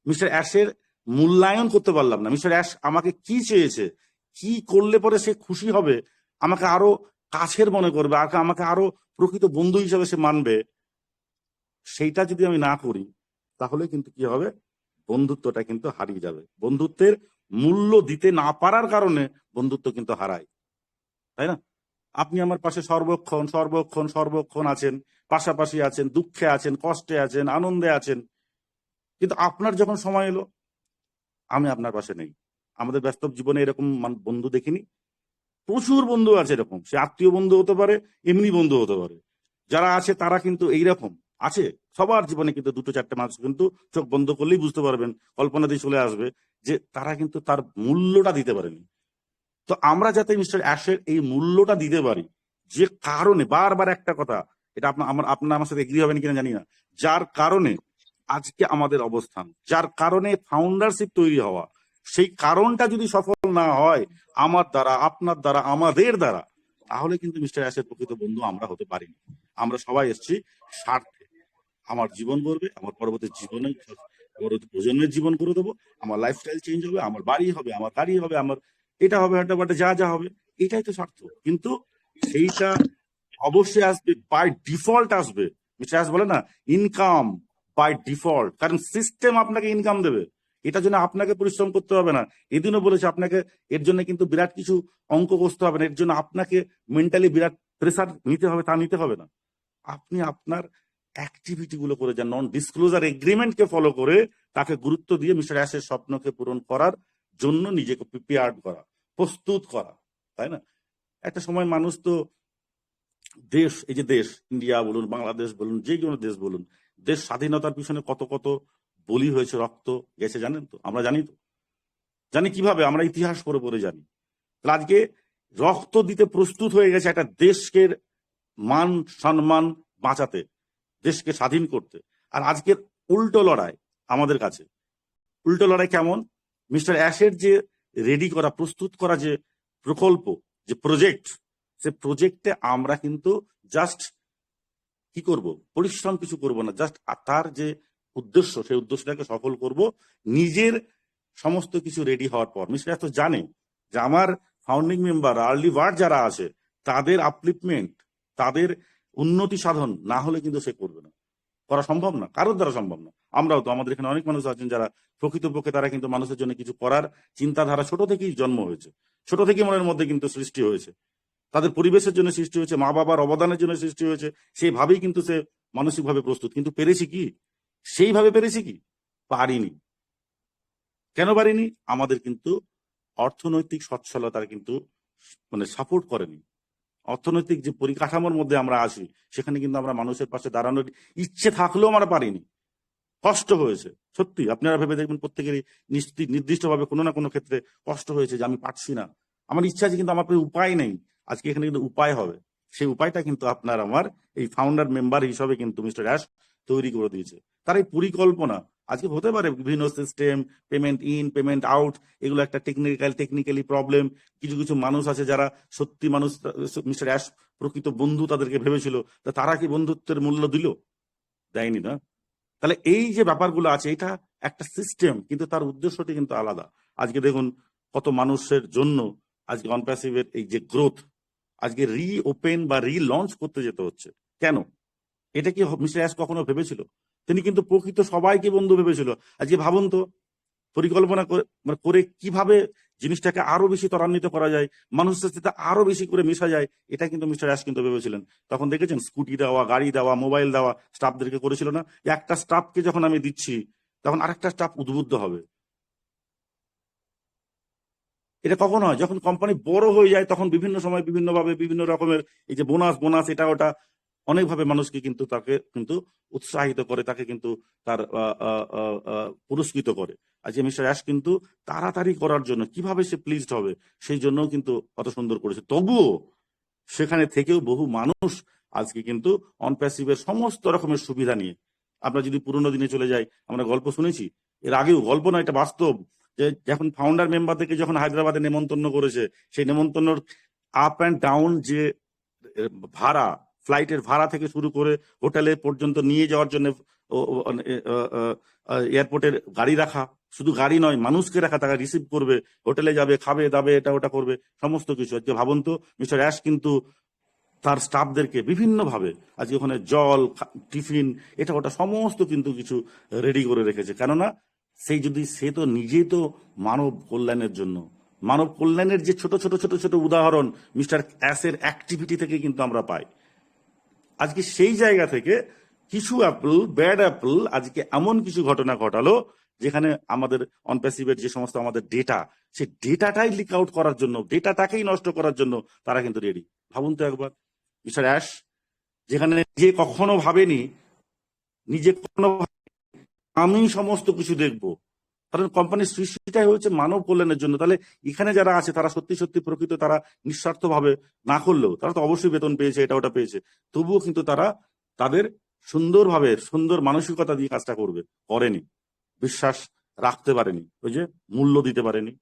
মিস্টার অ্যাশের মূল্যায়ন করতে পারলাম না। মিস্টার অ্যাশ আমাকে কি চেয়েছে, কি করলে পরে সে খুশি হবে, আমাকে আরো কাছের মনে করবে, আমাকে আরো প্রকৃত বন্ধু হিসাবে সে মানবে, সেইটা যদি আমি না করি, তাহলে কিন্তু কি হবে, বন্ধুত্বটা কিন্তু হারিয়ে যাবে। বন্ধুত্বের মূল্য দিতে না পারার কারণে বন্ধুত্ব কিন্তু হারায়, তাই না? আপনি আমার পাশে সর্বক্ষণ আছেন, পাশাপাশি আছেন, দুঃখে আছেন, কষ্টে আছেন, আনন্দে আছেন, কিন্তু আপনার যখন সময় এলো আমি আপনার পাশে নেই। আমাদের বাস্তব জীবনে এরকম বন্ধু দেখিনি? প্রচুর বন্ধু আছে এরকম, সে আত্মীয় বন্ধু হতে পারে, এমনি বন্ধু হতে পারে। যারা আছে তারা কিন্তু এইরকম আছে, সবার জীবনে কিন্তু 2-4টে মানুষ কিন্তু চোখ বন্ধ করলেই বুঝতে পারবেন, কল্পনা দিয়ে চলে আসবে যে তারা কিন্তু তার মূল্যটা দিতে পারেনি। তো আমরা যাতে মিস্টার অ্যাশের এই মূল্যটা দিতে পারি, যে কারণে বারবার একটা কথা, এটা আপনার আমার সাথে এগ্রি হবেন কিনা জানি না, যার কারণে আজকে আমাদের অবস্থান, যার কারণে ফাউন্ডারশিপ তৈরি হওয়া, সেই কারণটা যদি সফল না হয় আমার দ্বারা, আপনার দ্বারা, আমাদের দ্বারা, তাহলে কিন্তু মিস্টার অ্যাশের প্রকৃত বন্ধু আমরা হতে পারিনি। আমরা সবাই এসেছি স্বার্থে, আমার জীবন করবে, আমার পরবর্তী জীবনে পরবর্তী প্রজন্মের জীবন করে দেবো, আমার লাইফস্টাইল চেঞ্জ হবে, আমার বাড়ি হবে, আমার গাড়ি হবে, আমার এটা হবে, এটা বাটে যা যা হবে, এটাই তো স্বার্থ। কিন্তু সেইটা অবশ্যই আসবে, বাই ডিফল্ট আসবে। মিস্টার অ্যাশ বলে না, ইনকাম বাই ডিফল্ট, কারণ সিস্টেম আপনাকে ইনকাম দেবে, এটার জন্য আপনাকে পরিশ্রম করতে হবে না। এদিনও বলেছে আপনাকে এর জন্য কিন্তু বিরাট কিছু অঙ্ক কষতে হবে না, এর জন্য আপনাকে মেন্টালি বিরাট প্রেসার নিতে হবে, তা নিতে হবে না। আপনি আপনার অ্যাক্টিভিটি গুলো করে যান, নন ডিসক্লোজার এগ্রিমেন্টকে ফলো করে তাকে গুরুত্ব দিয়ে মিস্টার অ্যাশের স্বপ্নকে পূরণ করার জন্য নিজেকে প্রিপেয়ার্ড করা, প্রস্তুত করা, তাই না? একটা সময় মানুষ তো দেশ, এই যে দেশ, ইন্ডিয়া বলুন, বাংলাদেশ বলুন, যে কোনো দেশ বলুন, দেশ স্বাধীনতার পিছনে কত কত বলি হয়েছে, রক্ত গেছে, জানেন তো? আমরা জানি তো, জানি কিভাবে, আমরা ইতিহাস পড়ে পড়ে জানি। তাহলে আজকে রক্ত দিতে প্রস্তুত হয়ে গেছে একটা দেশকে মান সম্মান বাঁচাতে, দেশকে স্বাধীন করতে। আর আজকের উল্টো লড়াই আমাদের কাছে, উল্টো লড়াই কেমন? মিস্টার অ্যাশের যে রেডি করা, প্রস্তুত করা যে প্রকল্প, যে প্রজেক্ট, সে প্রজেক্টে আমরা কিন্তু জাস্ট কি করব, পরিশ্রম কিছু করব না, জাস্ট তার যে উদ্দেশ্য, সেই উদ্দেশ্যটাকে সফল করব নিজের সমস্ত কিছু রেডি হওয়ার পর। মিস্টার অ্যাশ তো জানে যে আমার ফাউন্ডিং মেম্বার, আর্লি বার্ড যারা আছে, তাদের আপলিফমেন্ট, তাদের উন্নতি সাধন না হলে কিন্তু সে করবে না, করা সম্ভব না, কারোর দ্বারা সম্ভব না। আমরাও তো, আমাদের এখানে অনেক মানুষ আছেন যারা প্রকৃতপক্ষে তারা কিন্তু মানুষের জন্য কিছু করার চিন্তাধারা ছোট থেকেই জন্ম হয়েছে, ছোট থেকেই মনের মধ্যে কিন্তু সৃষ্টি হয়েছে, তাদের পরিবেশের জন্য সৃষ্টি হয়েছে, মা বাবার অবদানের জন্য সৃষ্টি হয়েছে, সেইভাবেই কিন্তু সে মানসিকভাবে প্রস্তুত। কিন্তু পেরেছি কি? সেইভাবে পেরেছি কি? পারিনি। কেন পারিনি? আমাদের কিন্তু অর্থনৈতিক সচ্ছলতার কিন্তু মানে সাপোর্ট করেনি। অর্থনৈতিক যে পরিকাঠামোর মধ্যে আমরা আসি, সেখানে কিন্তু আমরা মানুষের পাশে দাঁড়ানোর ইচ্ছে থাকলেও আমরা পারিনি, কষ্ট হয়েছে। সত্যি আপনারা ভেবে দেখবেন, প্রত্যেকেরই নির্দিষ্টভাবে কোনো না কোনো ক্ষেত্রে কষ্ট হয়েছে যে আমি পারছি না, আমার ইচ্ছা আছে কিন্তু আমার কোনো উপায় নেই। আজকে এখানে কিন্তু উপায় হবে, সেই উপায়টা কিন্তু আপনার আমার এই ফাউন্ডার মেম্বার হিসাবে কিন্তু মিস্টার অ্যাশ তৈরি করে দিয়েছে। তার এই পরিকল্পনা আজকে হতে পারে বিভিন্ন system, payment in, payment out, এগুলো একটা টেকনিক্যালি প্রবলেম। কিছু কিছু মানুষ আছে যারা সত্যি মানুষ, মিস্টার অ্যাশ প্রকৃত বন্ধু তাদেরকে ভেবেছিল, তা তারা কি বন্ধুত্বের মূল্য দিল? দেয়নি না। তাহলে এই যে ব্যাপারগুলো আছে, এটা একটা সিস্টেম, কিন্তু তার উদ্দেশ্যটি কিন্তু আলাদা। আজকে দেখুন কত মানুষের জন্য আজকে অনপ্যাসিভের এই যে গ্রোথ, আজকে রিওপেন বা রিলঞ্চ করতে যেতে হচ্ছে। কেন? এটা কি মিস্টার অ্যাশ কখনো ভেবেছিল? তিনি কিন্তু প্রকৃত সবাইকে বন্ধু ভেবেছিল। আজকে ভাবুন তো, পরিকল্পনা করে কিভাবে জিনিসটাকে আরো বেশি ত্বরান্বিত করা যায়, মানুষের সাথে আরো বেশি করে মেশা যায়, এটা কিন্তু মিস্টার অ্যাশ কিন্তু ভেবেছিলেন। তখন দেখেছেন স্কুটি দেওয়া, গাড়ি দেওয়া, মোবাইল দেওয়া স্টাফদেরকে করেছিল না? একটা স্টাফকে যখন আমি দিচ্ছি, তখন আরেকটা স্টাফ উদ্বুদ্ধ হবে। এটা কখন হয়? যখন কোম্পানি বড় হয়ে যায়, তখন বিভিন্ন সময় বিভিন্নভাবে বিভিন্ন রকমের এই যে বোনাস এটা ওটা অনেকভাবে মানুষকে কিন্তু তাকে কিন্তু উৎসাহিত করে, তাকে কিন্তু তার পুরস্কৃত করে। আজকে মিস্টার অ্যাশ কিন্তু তাড়াতাড়ি করার জন্য, কিভাবে সে প্লিজড হবে সেই জন্যও কিন্তু অত সুন্দর করেছে। তবুও সেখানে থেকেও বহু মানুষ আজকে কিন্তু অনপ্যাসিভের সমস্ত রকমের সুবিধা নিয়ে, আমরা যদি পুরোনো দিনে চলে যাই, আমরা গল্প শুনেছি, এর আগেও গল্প নয়, এটা বাস্তব, যে যখন ফাউন্ডার মেম্বারদেরকে যখন হায়দ্রাবাদে নেমন্তন্ন করেছে, সেই নেমন্তন্নর আপ অ্যান্ড ডাউন যে ভাড়া, ফ্লাইটের ভাড়া থেকে শুরু করে হোটেলে পর্যন্ত নিয়ে যাওয়ার জন্য এয়ারপোর্টের গাড়ি রাখা, শুধু গাড়ি নয়, মানুষকে রাখা, তাকে রিসিভ করবে, হোটেলে যাবে, খাবে দাবে, এটা ওটা করবে, সমস্ত কিছু। আজকে ভাবুন তো, মিস্টার অ্যাশ কিন্তু তার স্টাফদেরকে বিভিন্নভাবে আজকে ওখানে জল, টিফিন, এটা ওটা সমস্ত কিন্তু কিছু রেডি করে রেখেছে। কেননা সে তো নিজেই তো মানব কল্যাণের জন্য, মানব কল্যাণের যে ছোট ছোট ছোট ছোট উদাহরণ মিস্টার অ্যাশের অ্যাক্টিভিটি থেকে কিন্তু আমরা পাই। আজকে সেই জায়গা থেকে কিছু ব্যাড অ্যাপল আজকে এমন কিছু ঘটনা ঘটালো, যেখানে আমাদের অনপ্যাসিভের যে সমস্ত আমাদের ডেটা, সেই ডেটাটাই লিক আউট করার জন্য, ডেটাটাকেই নষ্ট করার জন্য তারা কিন্তু রেডি। ভাবুন তো একবার, মিস্টার অ্যাশ যেখানে নিজে কখনো ভাবেনি, আমি সমস্ত কিছু দেখবো, কারণ কোম্পানির সৃষ্টিটাই হয়েছে মানব কল্যাণের জন্য। তাহলে এখানে যারা আছে তারা সত্যি সত্যি প্রকৃত, তারা নিঃস্বার্থ ভাবে না করলেও, তারা তো অবশ্যই বেতন পেয়েছে, এটা ওটা পেয়েছে, তবুও কিন্তু তারা তাদের সুন্দরভাবে সুন্দর মানসিকতা দিয়ে কাজটা করবে, করেনি। বিশ্বাস রাখতে পারেনি, ওই যে মূল্য দিতে পারেনি।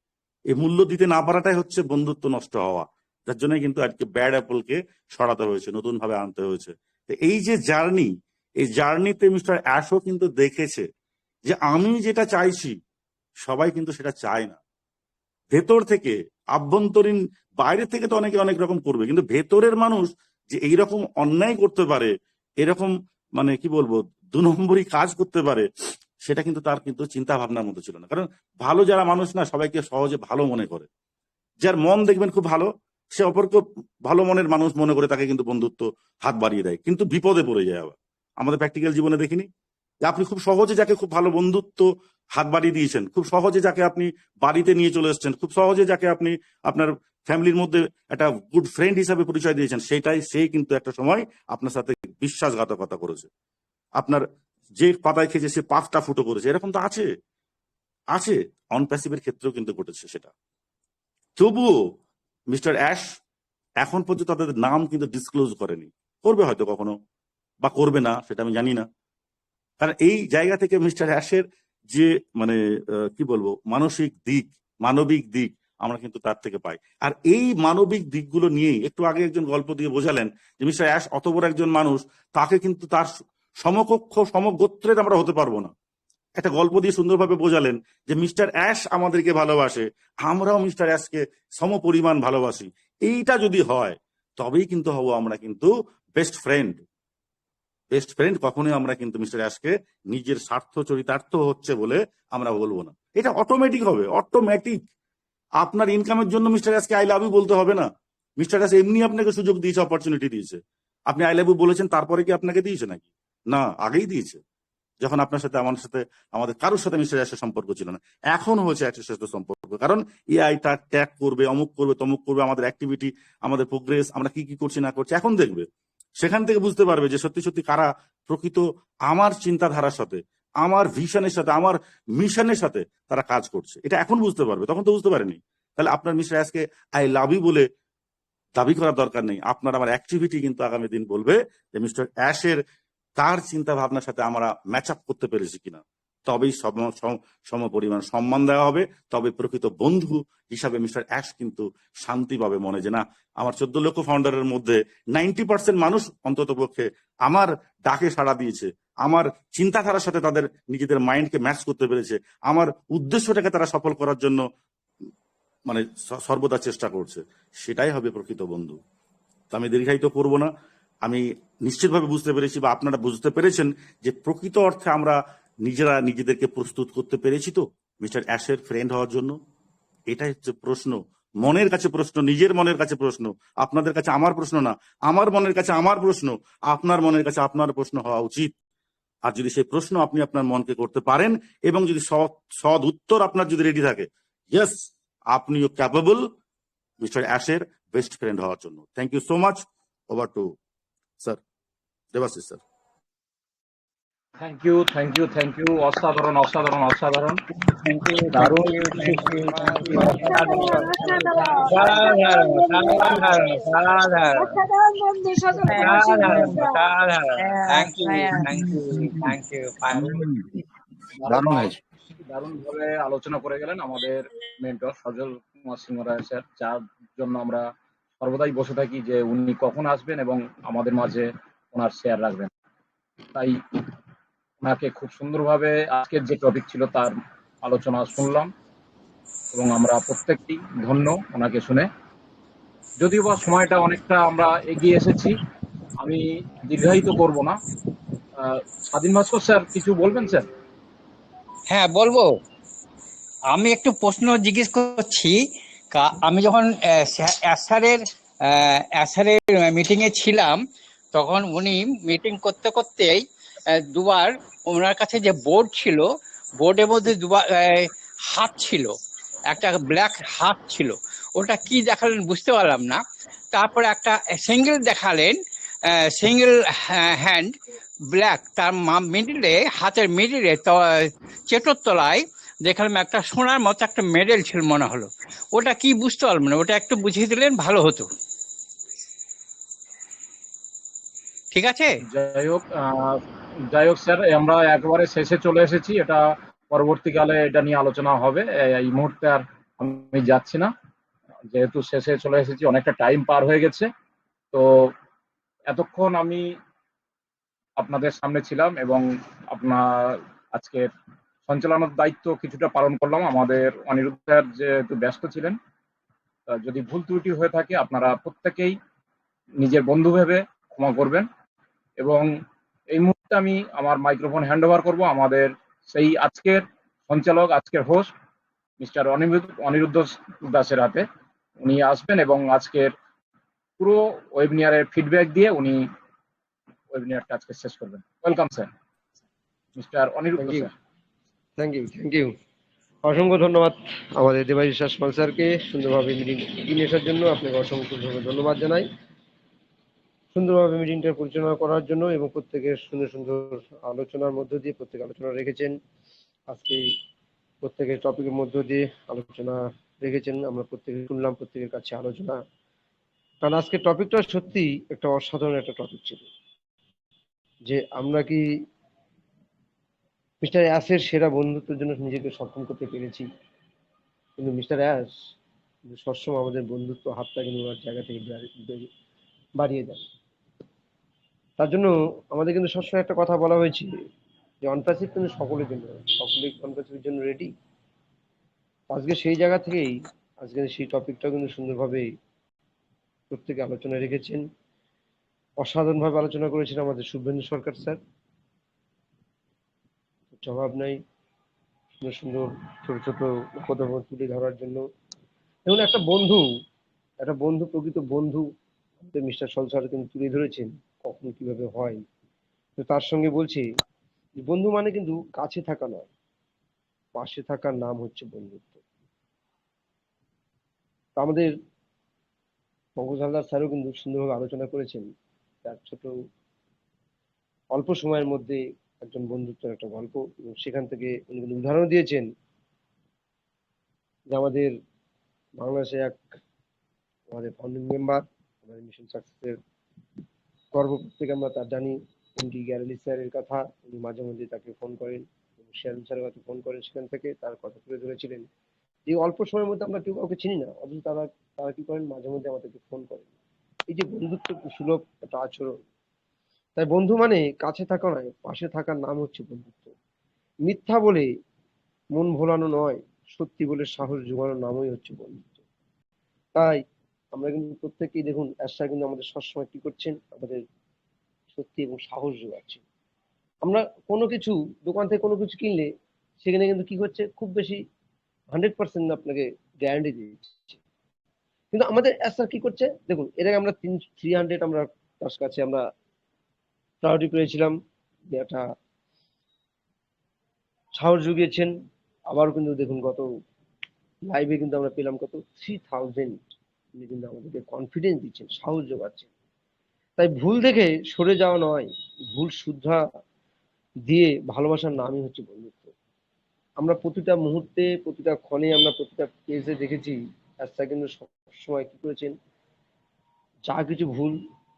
এই মূল্য দিতে না পারাটাই হচ্ছে বন্ধুত্ব নষ্ট হওয়া, যার জন্য কিন্তু আজকে ব্যাড অ্যাপলকে সরাতে হয়েছে, নতুন ভাবে আনতে হয়েছে। তো এই যে জার্নি, এই জার্নিতে মিস্টার অ্যাশও কিন্তু দেখেছে যে আমি যেটা চাইছি সবাই কিন্তু সেটা চায় না। ভেতর থেকে আভ্যন্তরীণ, বাইরে থেকে তো অনেকে অনেক রকম করবে, কিন্তু ভেতরের মানুষ যে এইরকম অন্যায় করতে পারে, এরকম মানে কি বলবো 2 নম্বরই কাজ করতে পারে, সেটা কিন্তু তার কিন্তু চিন্তা ভাবনার মতো ছিল না। কারণ ভালো যারা মানুষ না, সবাইকে সহজে ভালো মনে করে। যার মন দেখবেন খুব ভালো, সে অপরকে ভালো মনের মানুষ মনে করে তাকে কিন্তু বন্ধুত্ব হাত বাড়িয়ে দেয়, কিন্তু বিপদে পড়ে যায়। আবার আমাদের প্র্যাকটিক্যাল জীবনে দেখিনি যে আপনি খুব সহজে যাকে খুব ভালো বন্ধুত্ব হাত বাড়িয়ে দিয়েছেন, খুব সহজে যাকে আপনি বাড়িতে নিয়ে চলে এসেছেন, খুব সহজে যাকে আপনি আপনার ফ্যামিলির মধ্যে একটা গুড ফ্রেন্ড হিসাবে পরিচয় দিয়েছেন, সেই কিন্তু একটা সময় আপনার সাথে বিশ্বাসঘাতকতা করেছে। আপনার যে পাতায় খেয়েছে সে 5টা ফুটো করেছে, এরকম তো আছে আছে অনপ্যাসিভের ক্ষেত্রেও কিন্তু ঘটেছে সেটা। তবুও মিস্টার অ্যাশ এখন পর্যন্ত তাদের নাম কিন্তু ডিসক্লোজ করেনি, করবে হয়তো কখনো বা করবে না, সেটা আমি জানি না। কারণ এই জায়গা থেকে মিস্টার অ্যাশের যে মানে কি বলবো মানবিক দিক আমরা কিন্তু তার থেকে পাই। আর এই মানবিক দিকগুলো নিয়েই একটু আগে একজন গল্প দিয়ে বোঝালেন যে মিস্টার অ্যাশ অত বড় একজন মানুষ, তাকে কিন্তু তার সমকক্ষ সমগোত্রের আমরা হতে পারবো না। একটা গল্প দিয়ে সুন্দরভাবে বোঝালেন যে মিস্টার অ্যাশ আমাদেরকে ভালোবাসে, আমরাও মিস্টার অ্যাশকে সমপরিমাণ ভালোবাসি। এইটা যদি হয় তবেই কিন্তু হবো আমরা কিন্তু বেস্ট ফ্রেন্ড। কখনোই আমরা কিন্তু মিস্টার অ্যাশকে নিজের স্বার্থ চরিতার্থ হচ্ছে বলে আমরা বলবো না। এটা অটোমেটিক হবে, অটোমেটিক। আপনার ইনকামের জন্য মিস্টার অ্যাশকে আই লাভ ইউ বলতে হবে না। মিস্টার অ্যাশ এমনি আপনাকে সুযোগ দিয়েছে, অপরচুনিটি দিয়েছে। আপনি আই লাভ ইউ বলেছেন, তারপরে কি আপনাকে দিয়েছে নাকি? না, আগেই দিয়েছে। যখন আপনার সাথে আমার সাথে আমাদের কারোর সাথে মিস্টার অ্যাশের সম্পর্ক ছিল না, এখন হয়েছে অ্যাশের সাথে সম্পর্ক। কারণ এআইটা ট্যাগ করবে, অমুক করবে, তমুক করবে, আমাদের অ্যাক্টিভিটি, আমাদের প্রোগ্রেস, আমরা কি কি করছি না করছি এখন দেখবে। সেখান থেকে বুঝতে পারবে যে সত্যি সত্যি কারা প্রকৃত আমার চিন্তাধারার সাথে, আমার ভিশনের সাথে, আমার মিশনের সাথে তারা কাজ করছে। এটা এখন বুঝতে পারবে, তখন তো বুঝতে পারেনি। তাহলে আপনার মিস্টার অ্যাশকে আই লাভ ইউ বলে দাবি করার দরকার নেই। আপনার আমার অ্যাক্টিভিটি কিন্তু আগামী দিন বলবে যে মিস্টার অ্যাশের তার চিন্তা ভাবনার সাথে আমরা ম্যাচ আপ করতে পেরেছি কিনা। তবেই সম পরিমাণ সম্মান দেওয়া হবে, তবে প্রকৃত বন্ধু হিসাবে মিস্টার অ্যাশ কিন্তু শান্তি পাবে মনে, যে না আমার 14 লক্ষ ফাউন্ডারের মধ্যে 90% মানুষ অন্তত পক্ষে আমার ডাকে সাড়া দিয়েছে, আমার চিন্তাধারার সাথে তাদের নিজেদের মাইন্ডকে ম্যাচ করতে পেরেছে, আমার উদ্দেশ্যটাকে তারা সফল করার জন্য মানে সর্বদা চেষ্টা করছে। সেটাই হবে প্রকৃত বন্ধু। তো আমি দীর্ঘায়িত করবো না। আমি নিশ্চিতভাবে বুঝতে পেরেছি বা আপনারা বুঝতে পেরেছেন যে প্রকৃত অর্থে আমরা নিজেরা নিজেদেরকে প্রস্তুত করতে পেরেছি তো মিস্টার অ্যাশের ফ্রেন্ড হওয়ার জন্য। এটাই হচ্ছে প্রশ্ন, মনের কাছে প্রশ্ন, নিজের মনের কাছে প্রশ্ন। আপনাদের কাছে আমার প্রশ্ন না, আমার মনের কাছে আমার প্রশ্ন, আপনার মনের কাছে আপনার প্রশ্ন হওয়া উচিত। আর যদি সেই প্রশ্ন আপনি আপনার মনকে করতে পারেন এবং যদি সৎ উত্তর আপনার যদি রেডি থাকে, ইয়েস আপনিও ক্যাপেবল মিস্টার অ্যাশের বেস্ট ফ্রেন্ড হওয়ার জন্য। Thank you so much. Over to sir Debashis sir. Thank you. অসাধারণ। Thank you, দারুণ। অসাধারণ বন্ধু, সকলকে আশীর্বাদ দাও। দারুণ ভাবে আলোচনা করে গেলেন আমাদের মেন্টর সজল কুমার সিংহ রায় স্যার, যার জন্য আমরা সর্বদাই বসে থাকি যে উনি কখন আসবেন এবং আমাদের মাঝে ওনার শেয়ার রাখবেন। তাই ওনাকে খুব সুন্দরভাবে আজকের যে টপিক ছিল তার আলোচনা শুনলাম এবং আমরা প্রত্যেকটি ধন্য ওনাকে শুনে। যদিও বা সময়টা অনেকটা আমরা এগিয়ে এসেছি, আমি দীর্ঘায়িত করব না। স্বাধীন ভাস্কর স্যার কিছু বলবেন স্যার? হ্যাঁ বলবো। আমি একটু প্রশ্ন জিজ্ঞেস করছি। আমি যখন স্যারের মিটিংয়ে ছিলাম, তখন উনি মিটিং করতে করতেই দুবার ওনার কাছে যে বোর্ড ছিল, বোর্ডের মধ্যে দুবার হাত ছিল, একটা ব্ল্যাক হাত ছিল। ওটা কি দেখালেন বুঝতে পারলাম না। তারপরে একটা সিঙ্গেল দেখালেন, সিঙ্গেল হ্যান্ড ব্ল্যাক, তার মিডিলে, হাতের মিডিলে চেটোর তলায় দেখলাম একটা সোনার মতো একটা মেডেল ছিল মনে হলো। ওটা কি বুঝতে পারলাম না, ওটা একটু বুঝিয়ে দিলেন ভালো হতো। ঠিক আছে? যাই হোক স্যার, আমরা একেবারে শেষে চলে এসেছি। এটা পরবর্তীকালে এটা নিয়ে আলোচনা হবে। এই মুহূর্তে আর আমি যাচ্ছি না, যেহেতু শেষে চলে এসেছি, অনেকটা টাইম পার হয়ে গেছে। তো এতক্ষণ আমি আপনাদের সামনে ছিলাম এবং আপনার আজকের সঞ্চালনের দায়িত্ব কিছুটা পালন করলাম। আমাদের অনিরুদ্ধ স্যার যেহেতু ব্যস্ত ছিলেন, যদি ভুল ত্রুটি হয়ে থাকে আপনারা প্রত্যেকেই নিজের বন্ধু ভেবে ক্ষমা করবেন। এবং এই মুহূর্তে আমি আমার মাইক্রোফোন হ্যান্ড ওভার করবো আমাদের সেই আজকের সঞ্চালক, আজকের হোস্ট মিস্টার অনিরুদ্ধ দাসের হাতে। উনি আসবেন এবং আজকের পুরো ওয়েবিনারের ফিডব্যাক দিয়ে উনি ওয়েবিনারটা আজকে শেষ করবেন। Welcome sir, mister Aniruddha sir. Thank you. অসংখ্য ধন্যবাদ আমাদের দেবাশিস আসমাল স্যারকে সুন্দরভাবে মিটিং নিয়ে আসার জন্য। আপনাকে অসংখ্য ধন্যবাদ জানাই সুন্দরভাবে মিটিংটা পরিচালনা করার জন্য, এবং প্রত্যেকের সুন্দর সুন্দর আলোচনার মধ্য দিয়ে প্রত্যেকে আলোচনা রেখেছেন। আজকে প্রত্যেকের টপিকের মধ্য দিয়ে আলোচনা রেখেছেন, আমরা প্রত্যেকে শুনলাম প্রত্যেকের কাছে আলোচনা। কারণ আজকের টপিকটা সত্যি একটা অসাধারণ একটা টপিক ছিল, যে আমরা কি মিস্টার অ্যাসের সেরা বন্ধুত্বের জন্য নিজেকে সক্ষম করতে পেরেছি। কিন্তু মিস্টার অ্যাস সবসময় আমাদের বন্ধুত্ব হাতটা কিন্তু ওনার জায়গা থেকে বাড়িয়ে দেয়। তার জন্য আমাদের কিন্তু সবসময় একটা কথা বলা হয়েছে যে অনপ্যাসিভ কিন্তু সকলের জন্য, সকলেই অনপ্যাসিভের জন্য রেডি। আজকে সেই জায়গা থেকেই আজকে সেই টপিকটা কিন্তু সুন্দরভাবে প্রত্যেকে আলোচনা রেখেছেন। অসাধারণভাবে আলোচনা করেছেন আমাদের শুভেন্দু সরকার স্যার, জবাব নাই। সুন্দর সুন্দর ছোট ছোট উপদ্রব তুলে ধরার জন্য, এবং একটা বন্ধু প্রকৃত বন্ধু মিস্টার সল স্যার কিন্তু তুলে ধরেছেন কখন কিভাবে হয়। তো তার সঙ্গে বলছি বন্ধু মানে কিন্তু কাছে থাকা নয়, পাশে থাকার নাম হচ্ছে বন্ধুত্ব। আমাদের পঙ্কজ হালদার স্যারও কিন্তু সুন্দরভাবে আলোচনা করেছেন তার ছোট অল্প সময়ের মধ্যে একজন বন্ধুত্বের একটা গল্প, এবং সেখান থেকে উনি কিন্তু উদাহরণ দিয়েছেন যে আমাদের বাংলাদেশে আমাদের ফাউন্ডিং মেম্বার, আমাদের মিশন সাকসেসের গর্ব প্রত্যেকে আমরা তার জানি, এমডি গ্যারেলি স্যারের কথা। উনি মাঝে মধ্যে তাকে ফোন করেন, শেয়ারুল স্যারের কাছে ফোন করেন, সেখান থেকে তার কথা তুলে ধরেছিলেন। এই অল্প সময়ের মধ্যে আমরা কেউ কাউকে চিনি না, অথচ তারা কি করেন, মাঝে মধ্যে আমাদেরকে ফোন করেন। এই যে বন্ধুত্ব সুলভ একটা আচরণ। তাই বন্ধু মানে কাছে থাকা নয়, পাশে থাকার নাম হচ্ছে বন্ধুত্ব। মিথ্যা বলে মন ভোলানো নয়, সত্যি বলে সাহস জোগানোর নামই হচ্ছে বন্ধুত্ব। তাই আমরা কিন্তু প্রত্যেকেই দেখুন অ্যাশা কিন্তু আমাদের সবসময় কি করছেন, আমাদের সত্যি এবং সাহস যোগাচ্ছেন। আমরা কোনো কিছু দোকান থেকে কোনো কিছু কিনলে সেখানে কিন্তু কি হচ্ছে, খুব বেশি 100% আপনাকে গ্যারান্টি দিচ্ছে। কিন্তু আমাদের অ্যাশা কি করছে দেখুন, এর আগে আমরা 300 আমরা তার কাছে আমরা প্রায়োরিটি পেয়েছিলাম, যে একটা সাহস জুগিয়েছেন। আবারও কিন্তু দেখুন গত লাইভে কিন্তু আমরা পেলাম কত 3000 উনি কিন্তু আমাদেরকে কনফিডেন্স দিচ্ছেন, সাহস যোগাচ্ছেন। তাই ভুল দেখে সরে যাওয়া নয়, ভুল শুধরা দিয়ে ভালোবাসার নামই হচ্ছে বন্ধুত্ব। আমরা প্রতিটা মুহূর্তে, প্রতিটা ক্ষণে, আমরা প্রতিটা পেজে দেখেছি রাস্তা কিন্তু সবসময় কি করেছেন, যা কিছু ভুল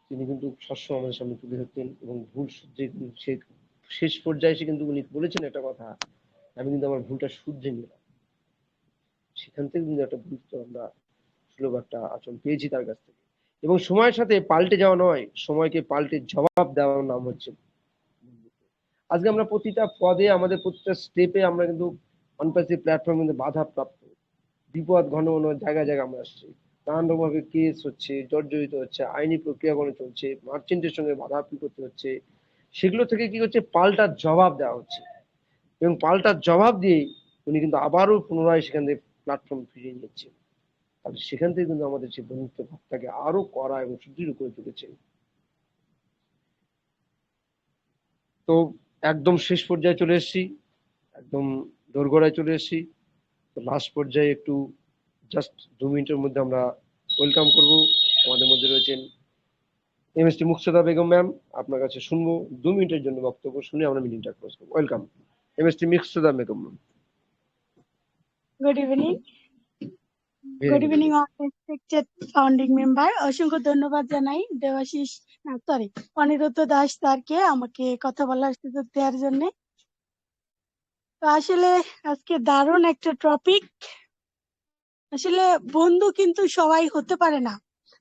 তিনি কিন্তু সবসময় আমাদের সামনে তুলে ধরতেন, এবং ভুল শুধরে সে শেষ পর্যায়ে এসে কিন্তু উনি বলেছেন একটা কথা, আমি কিন্তু আমার ভুলটা শুধরে নিলাম। সেখান থেকে কিন্তু একটা বন্ধুত্ব আমরা সুলভ একটা আচরণ পেয়েছি তার কাছ থেকে। এবং সময়ের সাথে পাল্টে যাওয়া নয়, সময়কে পাল্টে জবাব দেওয়ার নাম হচ্ছে বন্ধুত্ব। আজকে আমরা প্রতিটা পদে, আমাদের প্রতিটা স্টেপে আমরা কিন্তু অনপ্যাসিভ প্ল্যাটফর্ম কিন্তু বাধা প্রাপ্ত, বিপদ ঘন ঘন জায়গায় জায়গায় আমরা আসছি, নানান রকমভাবে কেস হচ্ছে, জর্জরিত হচ্ছে, আইনি প্রক্রিয়াকরণ চলছে, মার্চেন্টের সঙ্গে বাধা করতে হচ্ছে। সেগুলো থেকে কি হচ্ছে, পাল্টা জবাব দেওয়া হচ্ছে, এবং পাল্টা জবাব দিয়ে উনি কিন্তু আবারও পুনরায় সেখান থেকে প্ল্যাটফর্ম ফিরিয়ে নিচ্ছে। তাহলে সেখান থেকে কিন্তু আমাদের সেই বন্ধুত্ব ভাবটাকে আরো কড়া এবং সুদৃঢ় করে তুলেছে। তো একদম শেষ পর্যায়ে চলে এসেছি, একদম দোরগোড়ায় চলে এসেছি। তো লাস্ট পর্যায়ে একটু জাস্ট 2 মিনিটের মধ্যে আমরা ওয়েলকাম করব। আমাদের মধ্যে রয়েছেন এমএসটি মুকসেদা বেগম ম্যাম, আপনার কাছে শুনবো 2 মিনিটের জন্য বক্তব্য, শুনে আমরা মিটিংটা ক্লোজ করবো। Welcome MST Mukseda Begum ma'am. Good evening. Very good good. Evening all respected founding member. অসংখ্য ধন্যবাদ জানাই দেবাশিস অনিরুদ্ধ দাস স্যারকে আমাকে কথা বলার সুযোগ দেওয়ার জন্য। তো আসলে আজকে দারুণ একটা টপিক। আসলে বন্ধু কিন্তু সবাই হতে পারে না।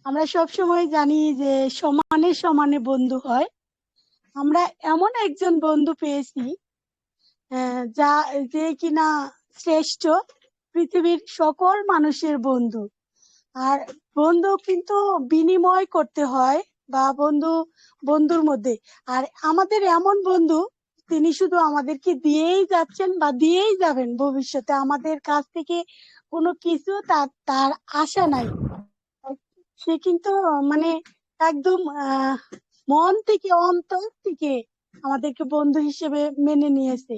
আমরা সব সময় জানি যে সমানে সমানে বন্ধু হয়। আমরা এমন একজন বন্ধু পেয়েছি যে কিনা শ্রেষ্ঠ, পৃথিবীর সকল মানুষের বন্ধু। আর বন্ধু কিন্তু বিনিময় করতে হয়, বা বন্ধুর মধ্যে। আর আমাদের এমন বন্ধু, তিনি শুধু আমাদেরকে দিয়েই যাচ্ছেন বা দিয়েই যাবেন ভবিষ্যতে। আমাদের কাছ থেকে কোনো কিছু তার আশা নাই। সে কিন্তু মানে একদম মন থেকে, অন্তর থেকে আমাদেরকে বন্ধু হিসেবে মেনে নিয়েছে।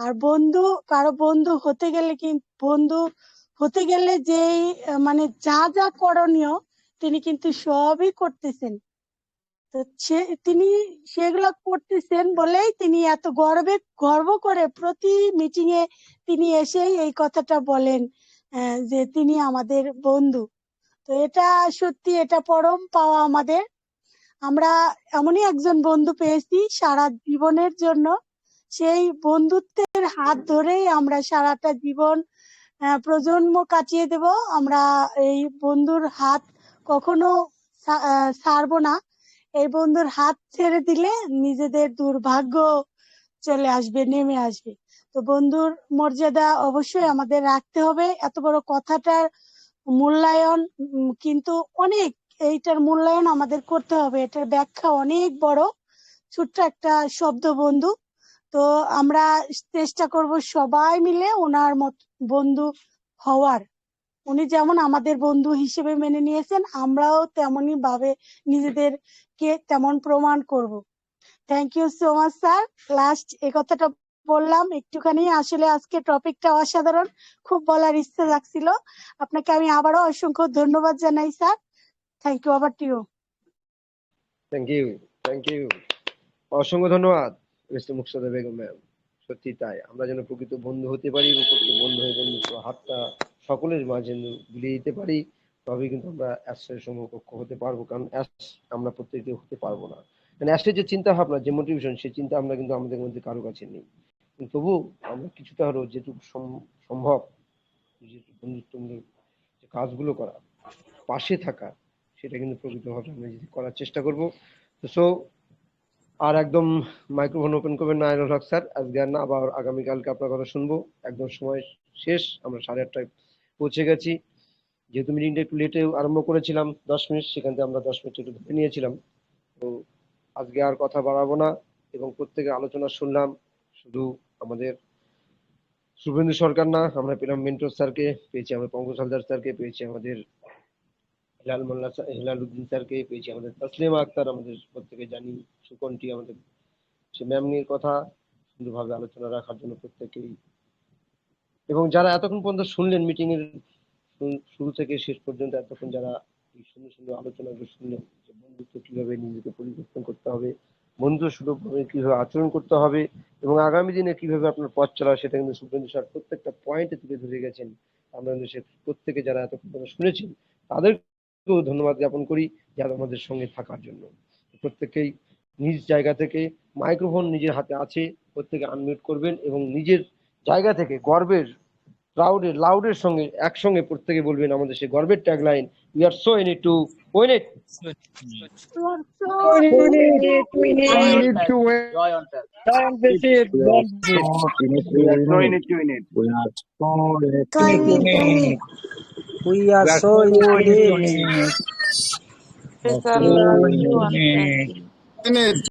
আর কারো বন্ধু হতে গেলে যে মানে যা যা করণীয় তিনি কিন্তু সবই করতেছেন। তো তিনি সেগুলো করতেছেন বলেই তিনি এত গর্ব করে প্রতি মিটিং এ তিনি এসেই এই কথাটা বলেন যে তিনি আমাদের বন্ধু। তো এটা সত্যি, এটা পরম পাওয়া আমাদের। আমরা এমনই একজন বন্ধু পেয়েছি সারা জীবনের জন্য। সেই বন্ধুত্বের হাত ধরেই আমরা সারাটা জীবন প্রজন্ম কাটিয়ে দেব। আমরা এই বন্ধুর হাত কখনো ছাড়বো না। এই বন্ধুর হাত ছেড়ে দিলে নিজেদের দুর্ভাগ্য নেমে আসবে। তো বন্ধুর মর্যাদা অবশ্যই আমাদের রাখতে হবে। এত বড় কথাটার মূল্যায়ন কিন্তু এইটার মূল্যায়ন আমাদের করতে হবে। এটার ব্যাখ্যা অনেক বড়। ছোট্ট একটা শব্দ বন্ধু। তো আমরা চেষ্টা করব সবাই মিলে ওনার বন্ধু হওয়ার। উনি যেমন আমাদের বন্ধু হিসেবে মেনে নিয়েছেন, আমরাও তেমনই ভাবে নিজেদেরকে তেমন প্রমাণ করব। Thank you so much sir. Last এই কথাটা বললাম একটুখানি। আসলে আজকে টপিকটা অসাধারণ, খুব বলার ইচ্ছা লাগছিল। আপনাকে আমি আবারও অসংখ্য ধন্যবাদ জানাই স্যার। Thank you. Over to you. Thank you. অসংখ্য ধন্যবাদ মিস্টার মুকতাদা বেগম ম্যাম। সত্যি তাই, আমরা যেন প্রকৃত বন্ধু হতে পারি এবং প্রকৃত বন্ধু হয়ে বন্ধুত্ব হাতটা সকলের মাঝে বিলিয়ে দিতে পারি, তবেই কিন্তু আমরা অ্যাশের সমকক্ষ হতে পারবো। কারণ অ্যাশ আমরা প্রত্যেকে হতে পারবো না। মানে অ্যাশের যে চিন্তা ভাবনা, যে মোটিভেশন, সেই চিন্তা আমরা কিন্তু আমাদের মধ্যে কারো কাছে নেই। তবু আমরা কিছুটা হলেও যেটুকু সম্ভব বন্ধুত্বমূলক যে কাজগুলো করা, পাশে থাকা, সেটা কিন্তু প্রকৃতভাবে আমরা যদি করার চেষ্টা করবো। তো আর একদম মাইক্রোফোন ওপেন করবেন না আইনুল হক স্যার, আজকে আর না, আবার আগামীকালকে আপনার কথা শুনবো। একদম সময় শেষ, আমরা 8:30টায় পৌঁছে গেছি। যেহেতু মিটিংটা একটু লেটে আরম্ভ করেছিলাম 10 মিনিট, সেখান থেকে আমরা 10 মিনিট একটু ধরে নিয়েছিলাম। তো আজকে আর কথা বাড়াবো না, এবং প্রত্যেকের আলোচনা শুনলাম। শুধু আমাদের শুভেন্দু সরকার না, আমরা পেলাম মেন্টর স্যারকে, পেয়েছি আমরা পঙ্কজ হালদার স্যারকে, পেয়েছি আমাদের হেলাল উদ্দিন স্যারকে, পেয়েছি আমাদের তাসলিমা আক্তার, আমাদের প্রত্যেকে জানি সুকন্ঠী, আমাদের সে ম্যাম নিয়ে কথা সুন্দরভাবে আলোচনা রাখার জন্য প্রত্যেকেই, এবং যারা এতক্ষণ পর্যন্ত শুনলেন মিটিং এর শুরু থেকে শেষ পর্যন্ত, এতক্ষণ যারা এই সুন্দর সুন্দর আলোচনাগুলো শুনলেন, যে বন্ধুত্ব কিভাবে নিজেকে পরিবর্তন করতে হবে, বন্ধু সুলভভাবে কিভাবে আচরণ করতে হবে, এবং আগামী দিনে কিভাবে আপনার পথ চলা, সেটা কিন্তু শুভেন্দু স্যার প্রত্যেকটা পয়েন্টে তুলে ধরে গেছেন। আমরা কিন্তু সে প্রত্যেকে যারা এতক্ষণ পর্যন্ত শুনেছেন তাদেরকেও ধন্যবাদ জ্ঞাপন করি, যারা আমাদের সঙ্গে থাকার জন্য। প্রত্যেকেই নিজ জায়গা থেকে, মাইক্রোফোন নিজের হাতে আছে, প্রত্যেকে আনমিউট করবেন এবং নিজের জায়গা থেকে গর্বের, প্রাউডের, লাউডের সঙ্গে একসঙ্গে প্রত্যেকে বলবেন আমাদের সেই গর্বের tagline, we are so in it to win it. We are so in it.